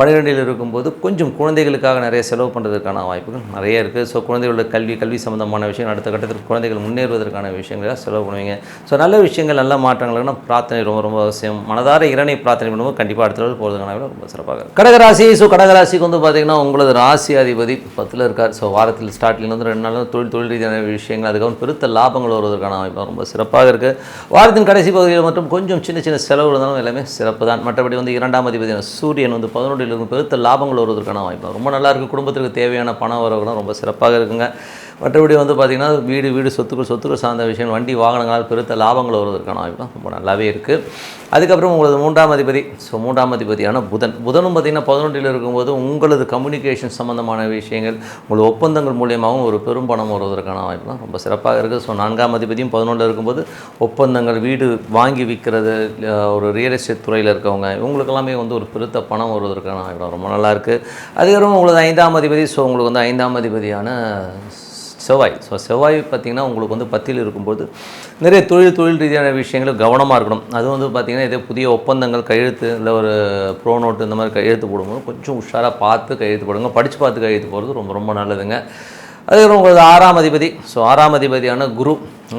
12ல் இருக்கும்போது கொஞ்சம் குழந்தைகளுக்காக நிறைய செலவு பண்ணுறதுக்கான வாய்ப்புகள் நிறைய இருக்குது. ஸோ குழந்தைகளோட கல்வி சம்மந்தமான விஷயங்கள், அடுத்த கட்டத்திற்கு குழந்தைகள் முன்னேறுவதற்கான விஷயங்களாக செலவு பண்ணுவீங்க. ஸோ நல்ல விஷயங்கள், நல்ல மாற்றங்கள்னா பிரார்த்தனை ரொம்ப ரொம்ப அவசியம். மனதார இறைவனை பிரார்த்தனை பண்ணும்போது கண்டிப்பாக அடுத்த லெவல் போகிறதுக்கான ரொம்ப சிறப்பாக இருக்கும். கடகராசி. ஸோ கடகராசிக்கு வந்து பார்த்திங்கன்னா உங்களது ராசி அதிபதி 10ல் இருக்கார். ஸோ வாரத்தில் ஸ்டார்ட்லேருந்து 2 நாள் தொழில் ரீதியான விஷயங்கள், அதுக்கப்புறம் பெருத்த லாபங்கள் வருவதற்கான வாய்ப்பு ரொம்ப சிறப்பாக இருக்குது. வாரத்தின் கடைசி பகுதியில் மட்டும் கொஞ்சம் சின்ன சின்ன செலவு இருந்தாலும் எல்லாமே சிறப்பு தான். மற்றபடி வந்து 2ஆம் அதிபதியான சூரியன் வந்து 11ல் இருந்து பெருத்த லாபங்கள் வருவதற்கான வாய்ப்பு ரொம்ப நல்லா இருக்குது. குடும்பத்திற்கு தேவையான பண வரவுகளும் ரொம்ப சிறப்பாக இருக்குங்க. மற்றபடி வந்து பார்த்திங்கன்னா வீடு சொத்துக்கள் சார்ந்த விஷயம், வண்டி வாகனங்களால் பெருத்த லாபங்கள் வருவதற்கான வாய்ப்புலாம் ரொம்ப நல்லாவே இருக்குது. அதுக்கப்புறம் உங்களது 3ஆம் அதிபதி. ஸோ 3ஆம் அதிபதியான புதனும் பார்த்திங்கன்னா 11ல் இருக்கும்போது உங்களது கம்யூனிகேஷன் சம்மந்தமான விஷயங்கள், உங்களது ஒப்பந்தங்கள் மூலியமாகவும் ஒரு பெரும் பணம் வருவதற்கான வாய்ப்புலாம் ரொம்ப சிறப்பாக இருக்குது. ஸோ 4ஆம் அதிபதியும் 11ல் இருக்கும்போது ஒப்பந்தங்கள், வீடு வாங்கி விற்கிறது, ஒரு ரியல் எஸ்டேட் துறையில் இருக்கவங்க, இவங்களுக்கெல்லாமே வந்து ஒரு பெருத்த பணம் வருவதற்கான வாய்ப்பு ரொம்ப நல்லாயிருக்கு. அதுக்கப்புறம் உங்களது 5ஆம் அதிபதி. ஸோ உங்களுக்கு வந்து 5ஆம் அதிபதியான செவ்வாய். ஸோ செவ்வாய் பார்த்திங்கன்னா உங்களுக்கு வந்து 10ல் இருக்கும்போது நிறைய தொழில் ரீதியான விஷயங்கள் கவனமாக இருக்கணும். அதுவும் வந்து பார்த்திங்கன்னா இதே புதிய ஒப்பந்தங்கள் கையெழுத்து, இல்லை ஒரு ப்ரோ நோட்டு இந்த மாதிரி கையெழுத்து போடும்போது கொஞ்சம் உஷாராக பார்த்து கையெழுத்து போடுங்க. படித்து பார்த்து கையெழுத்து போடுறது ரொம்ப ரொம்ப நல்லதுங்க. அதுக்கப்புறம் உங்களுக்கு 6ஆம் அதிபதி. ஸோ 6ஆம் அதிபதியான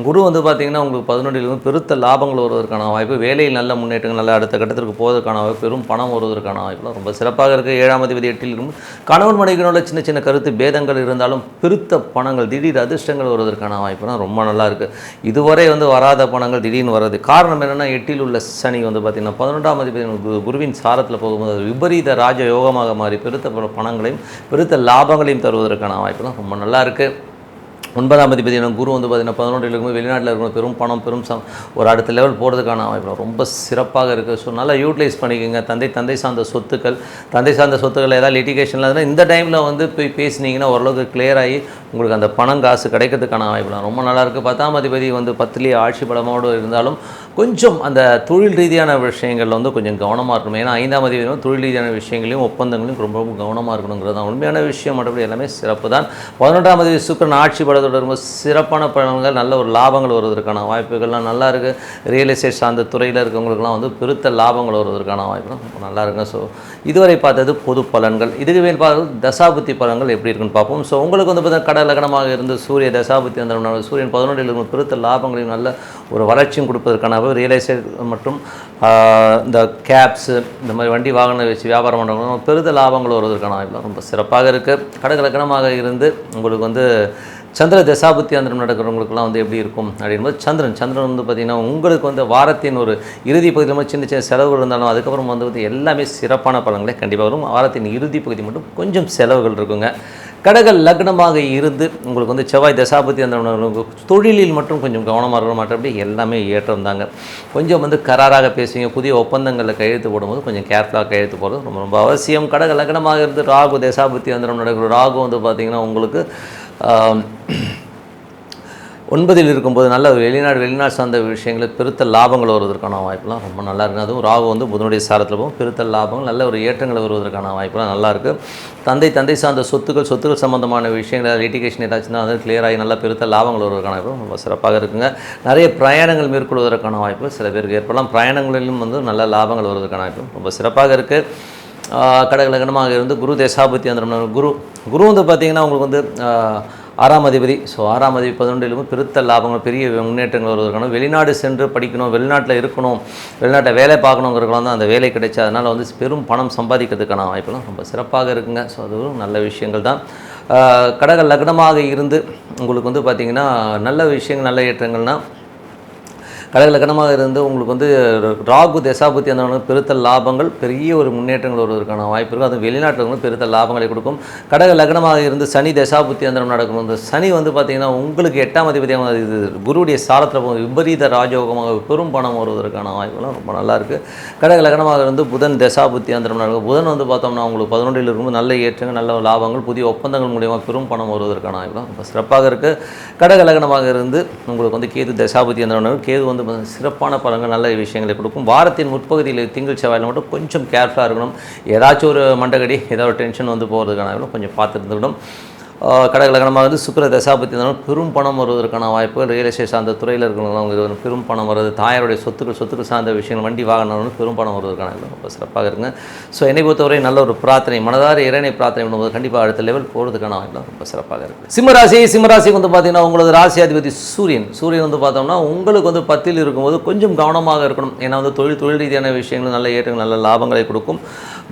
குரு வந்து பார்த்திங்கன்னா உங்களுக்கு 11ல் பெருத்த லாபங்கள் வருவதற்கான வாய்ப்பு, வேலையில் நல்ல முன்னேற்றங்கள், நல்ல அடுத்த கட்டத்திற்கு போவதற்கான வாய்ப்பு, பெரும் பணம் வருவதற்கான வாய்ப்புலாம் ரொம்ப சிறப்பாக இருக்குது. 7ஆம் அதிபதி 8ல் இருக்கும். கணவன் மனைவிகளோட சின்ன சின்ன கருத்து பேதங்கள் இருந்தாலும் பெருத்த பணங்கள், திடீர் அதிர்ஷ்டங்கள் வருவதற்கான வாய்ப்புலாம் ரொம்ப நல்லா இருக்குது. இதுவரை வந்து வராத பணங்கள் திடீர்னு வர்றது காரணம் என்னென்னா 8ல் உள்ள சனி வந்து பார்த்திங்கன்னா 11ஆம் அதிபதி குருவின் சாரத்தில் போகும்போது விபரீத ராஜ யோகமாக மாறி பெருத்த பணங்களையும் பெருத்த லாபங்களையும் தருவதற்கான வாய்ப்புலாம் ரொம்ப நல்லா இருக்குது. 9ஆம் அதிபதி குரு வந்து பார்த்திங்கன்னா 11ல் இருக்கும்போது வெளிநாட்டில் இருக்கணும், பெரும் பணம், ஒரு அடுத்த லெவல் போகிறதுக்கான வாய்ப்பு ரொம்ப சிறப்பாக இருக்குது. ஸோ நல்லா யூட்டிலைஸ் பண்ணிக்கோங்க. தந்தை சார்ந்த சொத்துக்கள் ஏதாவது லிட்டிகேஷனில் இருந்தால் இந்த டைமில் வந்து போய் பேசினீங்கன்னா ஓரளவுக்கு கிளியர் ஆகி உங்களுக்கு அந்த பணம் காசு கிடைக்கிறதுக்கான வாய்ப்புலாம் ரொம்ப நல்லாயிருக்கு. 10ஆம் அதிபதி வந்து 10லேயே ஆட்சி பலமோடு இருந்தாலும் கொஞ்சம் அந்த தொழில் ரீதியான விஷயங்களில் வந்து கொஞ்சம் கவனமாக இருக்கணும். ஏன்னா 5ஆம் அதிபதி தொழில் ரீதியான விஷயங்களையும் ஒப்பந்தங்களையும் ரொம்ப ரொம்ப கவனமாக இருக்கணுங்கிறது தான் உண்மையான விஷயம். மற்றபடி எல்லாமே சிறப்பு தான். 11ஆம் அதிபதி சுக்கிரன் ஆட்சி பலத்தோடு ரொம்ப சிறப்பான பலன்கள், நல்ல ஒரு லாபங்கள் வருவதற்கான வாய்ப்புகள்லாம் நல்லா இருக்குது. ரியல் எஸ்டேட் சார்ந்த துறையில் இருக்கவங்களுக்குலாம் வந்து பெருத்த லாபங்கள் வருவதற்கான வாய்ப்புலாம் ரொம்ப நல்லா இருக்குங்க. ஸோ இதுவரை பார்த்தது பொது பலன்கள். இதுக்கு மேல் பார்த்து தசாபுத்தி பலன்கள் எப்படி இருக்குன்னு பார்ப்போம். ஸோ உங்களுக்கு வந்து பார்த்தீங்கன்னா கட லக்னமாக இருந்து சூரிய தசாபுத்தி அந்த சூரியன் 11ல் இருக்கும் பெருத்த லாபங்களையும் நல்ல ஒரு வளர்ச்சியும் கொடுப்பதற்கான ரியல் எஸ்டேட் மற்றும் இந்த கேப்ஸு இந்த மாதிரி வண்டி வாகனம் வச்சு வியாபாரம் பண்ணுறவங்க பெருத்த லாபங்கள் வருவதற்கான வாய்ப்புலாம் ரொம்ப சிறப்பாக இருக்குது. கடக லக்னமாக இருந்து உங்களுக்கு வந்து சந்திர தசாபுத்தி அந்தரம் நடக்கிறவங்களுக்குலாம் வந்து எப்படி இருக்கும் அப்படின்போது சந்திரன் வந்து பார்த்திங்கன்னா உங்களுக்கு வந்து வாரத்தின் ஒரு இறுதி பகுதியில் சின்ன சின்ன செலவுகள் இருந்தாலும் அதுக்கப்புறம் வந்து எல்லாமே சிறப்பான பலன்களே கண்டிப்பாக வரும். வாரத்தின் இறுதி பகுதி மட்டும் கொஞ்சம் செலவுகள் இருக்குங்க. கடக லக்னமாக இருந்து உங்களுக்கு வந்து செவ்வாய் தசாபதி அந்த தொழிலில் மட்டும் கொஞ்சம் கவனமாக இருக்கணும். மற்றபடி எல்லாமே ஏற்றம் தாங்க. கொஞ்சம் வந்து கராராக பேசுவீங்க. புதிய ஒப்பந்தங்களில் கையெழுத்து போடும்போது கொஞ்சம் கேர்ஃபுல்லாக கையெழுத்து போடுறது ரொம்ப ரொம்ப அவசியம். கடக லக்னமாக இருந்து ராகு தசாபதி அந்த நடக்கிற ராகு வந்து பார்த்திங்கன்னா உங்களுக்கு 9ல் இருக்கும்போது நல்ல வெளிநாடு சார்ந்த விஷயங்களுக்கு பெருத்த லாபங்கள் வருவதற்கான வாய்ப்புலாம் ரொம்ப நல்லா இருக்குது. அதுவும் ராகு வந்து புதனுடைய சாரத்தில் போகும் பெருத்த லாபங்கள், நல்ல ஒரு ஏற்றங்கள் வருவதற்கான வாய்ப்புலாம் நல்லாயிருக்கு. தந்தை சார்ந்த சொத்துக்கள் சம்மந்தமான விஷயங்கள் லிட்டிகேஷன் ஏதாச்சுன்னா அது கிளியர் ஆகி நல்ல பெருத்த லாபங்கள் வருவதற்கான வாய்ப்பு ரொம்ப சிறப்பாக இருக்குங்க. நிறைய பிரயாணங்கள் மேற்கொள்வதற்கான வாய்ப்பு சில பேருக்கு ஏற்படலாம். பிரயாணங்களிலும் வந்து நல்ல லாபங்கள் வருவதற்கான வாய்ப்பு ரொம்ப சிறப்பாக இருக்குது. கடக லக்னமாக இருந்து குரு தசாபதி அந்த குரு வந்து பார்த்திங்கன்னா உங்களுக்கு வந்து 6ஆம் அதிபதி. ஸோ 6ஆம் அதிபதி 11லும் பெருத்த லாபங்கள், பெரிய முன்னேற்றங்கள் வருவதற்கான, வெளிநாடு சென்று படிக்கணும், வெளிநாட்டில் இருக்கணும், வெளிநாட்டில் வேலை பார்க்கணுங்கிறதுலாம் தான் அந்த வேலை கிடைச்சா அதனால் வந்து பெரும் பணம் சம்பாதிக்கிறதுக்கான வாய்ப்பெல்லாம் ரொம்ப சிறப்பாக இருக்குங்க. ஸோ அதுவும் நல்ல விஷயங்கள் தான். கடக லக்னமாக இருந்து உங்களுக்கு வந்து பார்த்திங்கன்னா நல்ல விஷயங்கள், நல்ல ஏற்றங்கள்னால் கடக லக்னமாக இருந்து உங்களுக்கு வந்து ராகு தசாபுத்தி அந்த பெருத்த லாபங்கள், பெரிய ஒரு முன்னேற்றங்கள் வருவதற்கான வாய்ப்பு இருக்கும். அது வெளிநாட்டில் வந்து பெருத்த லாபங்களை கொடுக்கும். கடக லக்னமாக இருந்து சனி தசாபுத்தி அந்த நடக்கும். இந்த சனி வந்து பார்த்திங்கன்னா உங்களுக்கு 8ஆம் அதிபதியாக இது குருவுடைய சாரத்தில் போகும் விபரீத ராஜயோகமாக பெரும் பணம் வருவதற்கான வாய்ப்புலாம் ரொம்ப நல்லாயிருக்கு. கடக லக்னமாக இருந்து புதன் தசாபுத்தி அந்த நடக்கும். புதன் வந்து பார்த்தோம்னா உங்களுக்கு 11ல் இருக்கும்போது நல்ல ஏற்றங்கள், நல்ல லாபங்கள், புதிய ஒப்பந்தங்கள் மூலியமாக பெரும் பணம் வருவதற்கான வாய்ப்புலாம் ரொம்ப சிறப்பாக இருக்குது. கடக லக்னமாக இருந்து உங்களுக்கு வந்து கேது தசாபுத்தி அந்த கேது வந்து சிறப்பான பலன்கள், நல்ல விஷயங்களை கொடுக்கும். வாரத்தின் முற்பகுதியில் திங்கள் செவ்வாயில் மட்டும் கொஞ்சம் கேர்ஃபுல்லாக இருக்கணும். ஏதாச்சும் ஒரு மண்டகடி, ஏதாவது ஒரு டென்ஷன் வந்து போகிறதுக்கான கொஞ்சம் பார்த்து இருந்துக்கணும். கடகலகனமாக வந்து சுக்கிர தசாபத்தி இருந்தாலும் பெரும் பணம் வருவதற்கான வாய்ப்புகள், ரியல் எஸ்டேட் சார்ந்த துறையில் இருக்கிறவங்க பெரும் பணம் வருது, தாயாருடைய சொத்துக்கள் சார்ந்த விஷயங்கள், வண்டி வாகனம் பெரும் பணம் வருவதற்கான ரொம்ப சிறப்பாக இருக்குங்க. ஸோ என்னை பொறுத்தவரை நல்ல ஒரு பிரார்த்தனை, மனதார இறைவனை பிரார்த்தனை பண்ணும்போது கண்டிப்பாக அடுத்த லெவல் போகிறதுக்கான வாய்ப்புலாம் ரொம்ப சிறப்பாக இருக்குது. சிம்மராசிக்கு வந்து பார்த்தீங்கன்னா உங்களது ராசி அதிபதி சூரியன் வந்து பார்த்தோம்னா உங்களுக்கு வந்து 10ல் இருக்கும்போது கொஞ்சம் கவனமாக இருக்கணும். ஏன்னா வந்து தொழில் ரீதியான விஷயங்கள் நல்ல ஏற்றங்கள் நல்ல லாபங்களை கொடுக்கும்.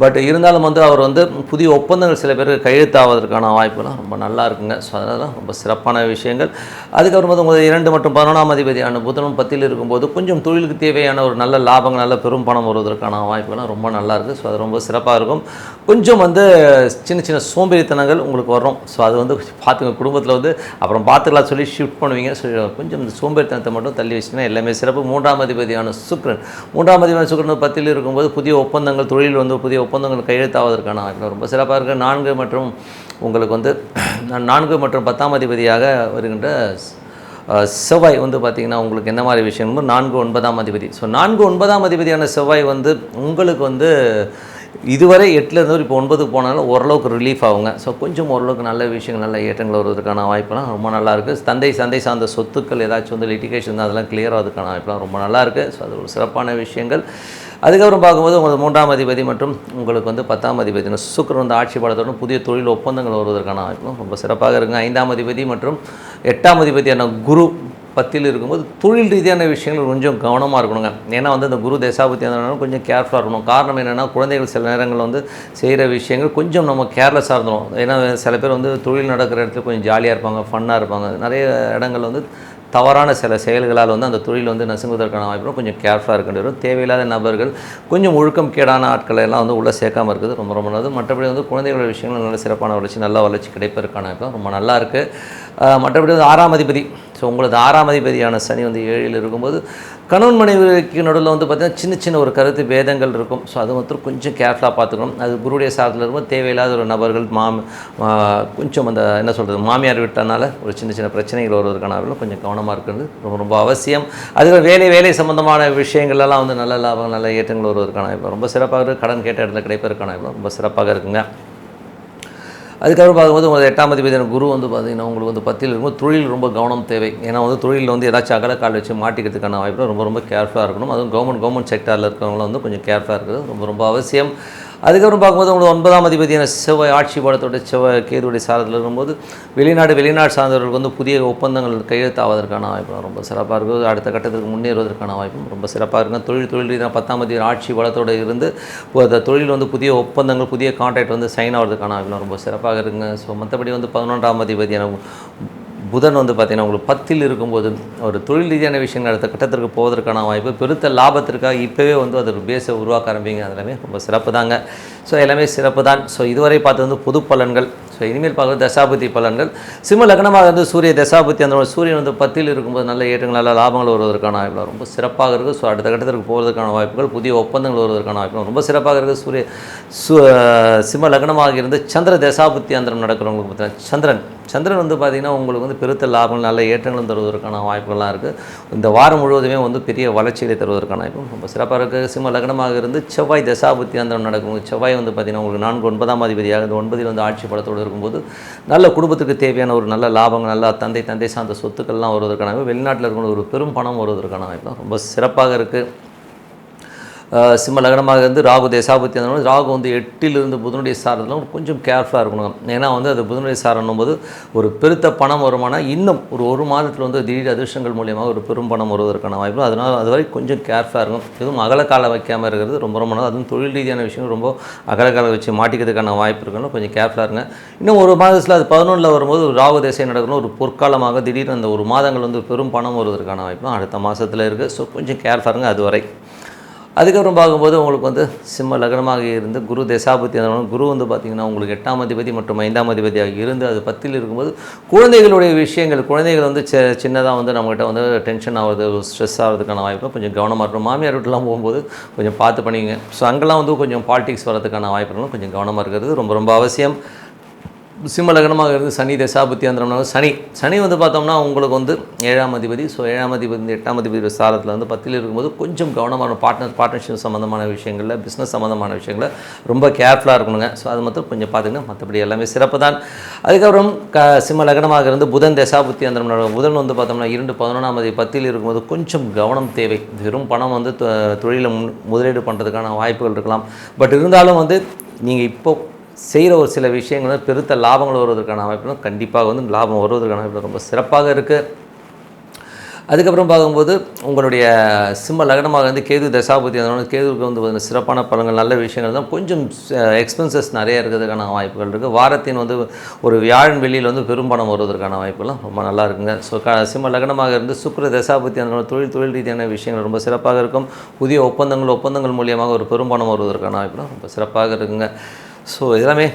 பட் இருந்தாலும் வந்து அவர் வந்து புதிய ஒப்பந்தங்கள் சில பேர் கையெழுத்தாவதற்கான வாய்ப்புலாம் ரொம்ப நல்லா இருக்குங்க. ஸோ அதனால் ரொம்ப சிறப்பான விஷயங்கள். அதுக்கப்புறம் வந்து உங்கள் 2 மற்றும் 11ஆம் அதிபதியான புதனும் 10ல் இருக்கும்போது கொஞ்சம் தொழிலுக்கு தேவையான ஒரு நல்ல லாபங்கள் நல்ல பெரும் பணம் வருவதற்கான வாய்ப்புலாம் ரொம்ப நல்லா இருக்குது. ஸோ அது ரொம்ப சிறப்பாக இருக்கும். கொஞ்சம் வந்து சின்ன சோம்பேறித்தனங்கள் உங்களுக்கு வரும். ஸோ அது வந்து பார்த்துங்க, குடும்பத்தில் வந்து அப்புறம் பார்த்துக்கலாம் சொல்லி ஷிஃப்ட் பண்ணுவீங்க. ஸோ கொஞ்சம் இந்த சோம்பேறித்தனத்தை மட்டும் தள்ளி வச்சிங்கன்னா எல்லாமே சிறப்பு. 3ஆம் அதிபதியான சுக்கிரன் 10ல் இருக்கும்போது புதிய ஒப்பந்தங்கள் தொழில் வந்து புதிய ஒப்பந்தங்கள் கையெழுத்தாவதற்கான வாய்ப்பு ரொம்ப சிறப்பாக இருக்குது. 4 மற்றும் உங்களுக்கு வந்து 4 மற்றும் 10ஆம் அதிபதியாக வருகின்ற செவ்வாய் வந்து பார்த்திங்கன்னா உங்களுக்கு எந்த மாதிரி விஷயம் 4 9ஆம் அதிபதி. ஸோ 4 9ஆம் அதிபதியான செவ்வாய் வந்து உங்களுக்கு வந்து இதுவரை 8ல் இருந்து இப்போ 9க்கு போனாலும் ஓரளவுக்கு ரிலீஃப் ஆகுங்க. ஸோ கொஞ்சம் ஓரளவுக்கு நல்ல விஷயங்கள் நல்ல ஏற்றங்கள் வருவதற்கான வாய்ப்புலாம் ரொம்ப நல்லாயிருக்கு. சந்தை சார்ந்த சொத்துக்கள் ஏதாச்சும் வந்து லிட்டிகேஷன் அதெல்லாம் கிளியர் ஆகிறதுக்கான வாய்ப்புலாம் ரொம்ப நல்லாயிருக்கு. ஸோ அது ஒரு சிறப்பான விஷயங்கள். அதுக்கப்புறம் பார்க்கும்போது உங்களுக்கு 3ஆம் அதிபதி மற்றும் உங்களுக்கு வந்து 10ஆம் அதிபதி சுக்கிரன் வந்து ஆட்சி பலத்துடன் புதிய தொழில் ஒப்பந்தங்கள் வருவதற்கான வாய்ப்பும் ரொம்ப சிறப்பாக இருக்குங்க. 5ஆம் அதிபதி மற்றும் 8ஆம் அதிபதியான குரு 10ல் இருக்கும்போது தொழில் ரீதியான விஷயங்கள் கொஞ்சம் கவனமாக இருக்கணுங்க. ஏன்னா வந்து அந்த குரு தசாபத்தி இருந்தாலும் கொஞ்சம் கேர்ஃபுல்லாக இருக்கணும். காரணம் என்னென்னா குழந்தைகள் சில நேரங்களில் வந்து செய்கிற விஷயங்கள் கொஞ்சம் நம்ம கேர்லெஸ்ஸாக இருந்தோம். ஏன்னா சில பேர் வந்து தொழில் நடக்கிற இடத்துல கொஞ்சம் ஜாலியாக இருப்பாங்க, ஃபன்னாக இருப்பாங்க. நிறைய இடங்கள் வந்து தவறான சில செயல்களால் வந்து அந்த தொழில் வந்து நசுங்குவதற்கான வாய்ப்பும் கொஞ்சம் கேர்ஃபுல்லாக இருக்க வேண்டும். தேவையில்லாத நபர்கள் கொஞ்சம் ஒழுக்கம் கேடான ஆட்களை எல்லாம் வந்து உள்ளே சேர்க்காமல் இருக்குது ரொம்ப ரொம்ப நல்லது. மற்றபடி வந்து குழந்தைகளோட விஷயங்கள் நல்ல சிறப்பான வளர்ச்சி கிடைப்பதற்கான வாய்ப்பு ரொம்ப நல்லா இருக்குது. மற்றபடி வந்து 6ஆம் அதிபதி. ஸோ உங்களது 6ஆம் அதிபதியான சனி வந்து 7ல் இருக்கும்போது கணவன் மனைவிக்கு நடுவில் வந்து பார்த்திங்கன்னா சின்ன ஒரு கருத்து பேதங்கள் இருக்கும். ஸோ அது மட்டும் கொஞ்சம் கேர்ஃபுல்லாக பார்த்துக்கணும். அது குருடைய சாரத்தில் இருக்கும்போது தேவையில்லாத ஒரு நபர்கள் கொஞ்சம் அந்த என்ன சொல்கிறது மாமியார் விட்டனால ஒரு சின்ன பிரச்சனைகள் வருவதற்கான கொஞ்சம் கவனமாக இருக்கிறது ரொம்ப ரொம்ப அவசியம். அதுக்கு வேலை சம்பந்தமான விஷயங்கள்லாம் வந்து நல்ல லாபம் நல்ல ஏற்றங்கள் வருவதற்கான வாய்ப்பு ரொம்ப சிறப்பாக இருக்குது. கடன் கேட்ட இடத்துல கிடைப்பதற்கான வாய்ப்பு ரொம்ப சிறப்பாக இருக்குங்க. அதுக்கப்புறம் பார்க்கும்போது உங்களுக்கு 8ஆம் அதிபதியான குரு வந்து பார்த்திங்கன்னா உங்களுக்கு வந்து 10ல் இருக்கும்போது தொழில் ரொம்ப கவனம் தேவை. ஏன்னா வந்து தொழிலில் வந்து ஏதாச்சும் அகலக்கால் வச்சு மாட்டிக்கிறதுக்கான வாய்ப்பு ரொம்ப கேர்ஃபுல்லாக இருக்கணும். அதுவும் கவர்மெண்ட் செக்டாரில் இருக்கிறவங்களும் வந்து கொஞ்சம் கேர்ஃபுல்லாக இருக்கிறது ரொம்ப அவசியம். அதுக்கப்புறம் பார்க்கும்போது உங்களுக்கு 9ஆம் அதிபதியான செவ்வாய் ஆட்சி பலத்தோட கேதுடைய சாரத்தில் இருக்கும்போது வெளிநாடு சார்ந்தவர்களுக்கு வந்து புதிய ஒப்பந்தங்கள் கையெழுத்தாவதற்கான வாய்ப்பு ரொம்ப சிறப்பாக இருக்குது. அடுத்த கட்டத்துக்கு முன்னேறுவதற்கான வாய்ப்பும் ரொம்ப சிறப்பாக இருக்குங்க. தொழில் ரீதியாக 10ஆம் அதிபதி ஆட்சி பலத்தோடு இருந்து தொழில் வந்து புதிய ஒப்பந்தங்கள் புதிய கான்ட்ராக்ட் வந்து சைன் ஆகிறதுக்கான வாய்ப்பு ரொம்ப சிறப்பாக இருக்குங்க. ஸோ மற்றபடி வந்து 11ஆம் அதிபதியான புதன் வந்து பார்த்திங்கன்னா உங்களுக்கு 10ல் இருக்கும்போது ஒரு தொழில் ரீதியான விஷயங்கள் அடுத்த கட்டத்திற்கு போவதற்கான வாய்ப்பு பெருத்த லாபத்திற்காக இப்போவே வந்து அது ஒரு பேஸை உருவாக்க ஆரம்பிங்க. அதெல்லாமே ரொம்ப சிறப்பு தாங்க. ஸோ எல்லாமே சிறப்பு தான். ஸோ இதுவரை பார்த்து வந்து பொது பலன்கள். ஸோ இனிமேல் பார்க்குறது தசாபதி பலன்கள். சிம்ம லக்னமாக வந்து சூரிய தசாபதி அந்த சூரியன் வந்து 10ல் இருக்கும்போது நல்ல ஏற்றங்கள் நல்ல லாபங்கள் வருவதற்கான வாய்ப்புகள் ரொம்ப சிறப்பாக இருக்குது. ஸோ அடுத்த கட்டத்திற்கு போவதற்கான வாய்ப்புகள் புதிய ஒப்பந்தங்கள் வருவதற்கான வாய்ப்புகள் ரொம்ப சிறப்பாக இருக்குது. சிம்ம லக்னமாக இருந்து சந்திர தசாபத்தி அந்தரம் நடக்கிறவங்களுக்கு பார்த்தீங்கன்னா சந்திரன் வந்து பார்த்திங்கன்னா உங்களுக்கு வந்து பெருத்த லாபங்கள் நல்ல ஏற்றங்களும் தருவதற்கான வாய்ப்புகள்லாம் இருக்குது. இந்த வாரம் முழுவதுமே வந்து பெரிய வளர்ச்சியை தருவதற்கான வாய்ப்பு ரொம்ப சிறப்பாக இருக்குது. சிம்ம லக்னமாக இருந்து செவ்வாய் தசாபத்தி அந்தரம் நடக்கும். செவ்வாய் வந்து பார்த்திங்கன்னா உங்களுக்கு 4 9ஆம் அதிபதியாக இந்த 9ல் வந்து ஆட்சி பலத்தோடு இருக்கும்போது நல்ல குடும்பத்துக்கு தேவையான ஒரு நல்ல லாபங்கள் நல்ல தந்தை சார்ந்த சொத்துக்கள்லாம் வருவதற்கான வாய்ப்பு வெளிநாட்டில் இருக்கிற ஒரு பெரும் பணம் வருவதற்கான வாய்ப்பு ரொம்ப சிறப்பாக இருக்குது. சிம்ம லக்னமாக இருந்து ராகு தசாபத்தி அந்த ராகு வந்து 8ல் இருந்து புதனுடைய சாரத்தில் கொஞ்சம் கேர்ஃபுல்லாக இருக்கணும். ஏன்னா வந்து அது புதனுடைய சாரணும் போது ஒரு பெருத்த பணம் வருமானம் இன்னும் ஒரு மாதத்தில் வந்து திடீர் அதிர்ஷ்டங்கள் மூலியமாக ஒரு பெரும் பணம் வருவதற்கான வாய்ப்பு. அதனால் அது வரை கொஞ்சம் கேர்ஃபுல்லாக இருக்கும். எதுவும் அகலக்கால வைக்காமல் இருக்கிறது ரொம்ப நல்லது. அதுவும் தொழில் ரீதியான விஷயம் ரொம்ப அகலக்கால வச்சு மாட்டிக்கிறதுக்கான வாய்ப்பு இருக்கணும். கொஞ்சம் கேர்ஃபுல்லாக இருங்க. இன்னும் ஒரு மாதத்தில் அது 11ல் வரும்போது ராகு தேசை நடக்கணும் ஒரு பொற்காலமாக திடீர்னு அந்த ஒரு மாதங்கள் வந்து பெரும் பணம் வருவதற்கான வாய்ப்பு அடுத்த மாதத்தில் இருக்குது. ஸோ கொஞ்சம் கேர்ஃபுல்லாக இருங்க அதுவரை. அதுக்கப்புறம் பார்க்கும்போது உங்களுக்கு வந்து சிம்ம லக்னமாக இருந்து குரு தசாபத்தி குரு வந்து பார்த்திங்கன்னா உங்களுக்கு 8ஆம் அதிபதி மற்றும் 5ஆம் அதிபதியாக இருந்து அது 10ல் இருக்கும்போது குழந்தைகளுடைய விஷயங்கள் குழந்தைகள் வந்து சின்னதாக வந்து நம்மகிட்ட வந்து டென்ஷன் ஆகுது ஸ்ட்ரெஸ் ஆகிறதுக்கான வாய்ப்பு கொஞ்சம் கவனமாக இருக்கும். மாமியார் வீட்டுலாம் போகும்போது கொஞ்சம் பார்த்து பண்ணிங்க. ஸோ அங்கெல்லாம் வந்து கொஞ்சம் பாலிடிக்ஸ் வரதுக்கான வாய்ப்புகளும் கொஞ்சம் கவனமாக இருக்கிறது ரொம்ப அவசியம். சிம்ம லக்னமாக இருந்து சனி தசாபுத்தி அந்தரம்னாலும் சனி வந்து பார்த்தோம்னா உங்களுக்கு வந்து 7ஆம் அதிபதி. ஸோ 7ஆம் அதிபதி வந்து 8ஆம் அதிபதி ஸ்தானத்தில் வந்து 10ல் இருக்கும்போது கொஞ்சம் கவனமான பார்ட்னர்ஷிப் சம்மந்தமான விஷயங்களில், பிஸ்னஸ் சம்மந்தமான விஷயங்களில் ரொம்ப கேர்ஃபுல்லாக இருக்கணுங்க. ஸோ அது மட்டும் கொஞ்சம் பார்த்துங்கன்னா மற்றபடி எல்லாமே சிறப்பு தான். அதுக்கப்புறம் சிம்ம லக்னமாக இருந்து புதன் தசாபுத்தி அந்தரம் புதன் வந்து பார்த்தோம்னா 2/11ஆம் அதிபதி 10ல் இருக்கும்போது கொஞ்சம் கவனம் தேவை. வெறும் பணம் வந்து தொழிலில் முதலீடு பண்ணுறதுக்கான வாய்ப்புகள் இருக்கலாம். பட் இருந்தாலும் வந்து நீங்கள் இப்போ செய்கிற ஒரு சில விஷயங்கள் பெருத்த லாபங்கள் வருவதற்கான வாய்ப்புகளும் கண்டிப்பாக வந்து லாபம் வருவதற்கான வாய்ப்பு ரொம்ப சிறப்பாக இருக்குது. அதுக்கப்புறம் பார்க்கும்போது உங்களுடைய சிம்ம லக்னமாக வந்து கேது தசாபுத்தி அதனால கேதுவுக்கு வந்து பார்த்திங்கன்னா சிறப்பான பலன்கள், நல்ல விஷயங்கள் தான். கொஞ்சம் எக்ஸ்பென்சஸ் நிறைய இருக்கிறதுக்கான வாய்ப்புகள் இருக்குது. வாரத்தின் வந்து ஒரு வியாழன் வெள்ளியில் வந்து பெரும்பணம் வருவதற்கான வாய்ப்புகள்லாம் ரொம்ப நல்லா இருக்குங்க. ஸோ சிம்ம லக்னமாக இருந்து சுக்கிர தசாபுத்தி அதனால தொழில் ரீதியான விஷயங்கள் ரொம்ப சிறப்பாக இருக்கும். புதிய ஒப்பந்தங்கள் மூலியமாக ஒரு பெரும்பணம் வருவதற்கான வாய்ப்புலாம் ரொம்ப சிறப்பாக இருக்குங்க. ஸோ எல்லாமே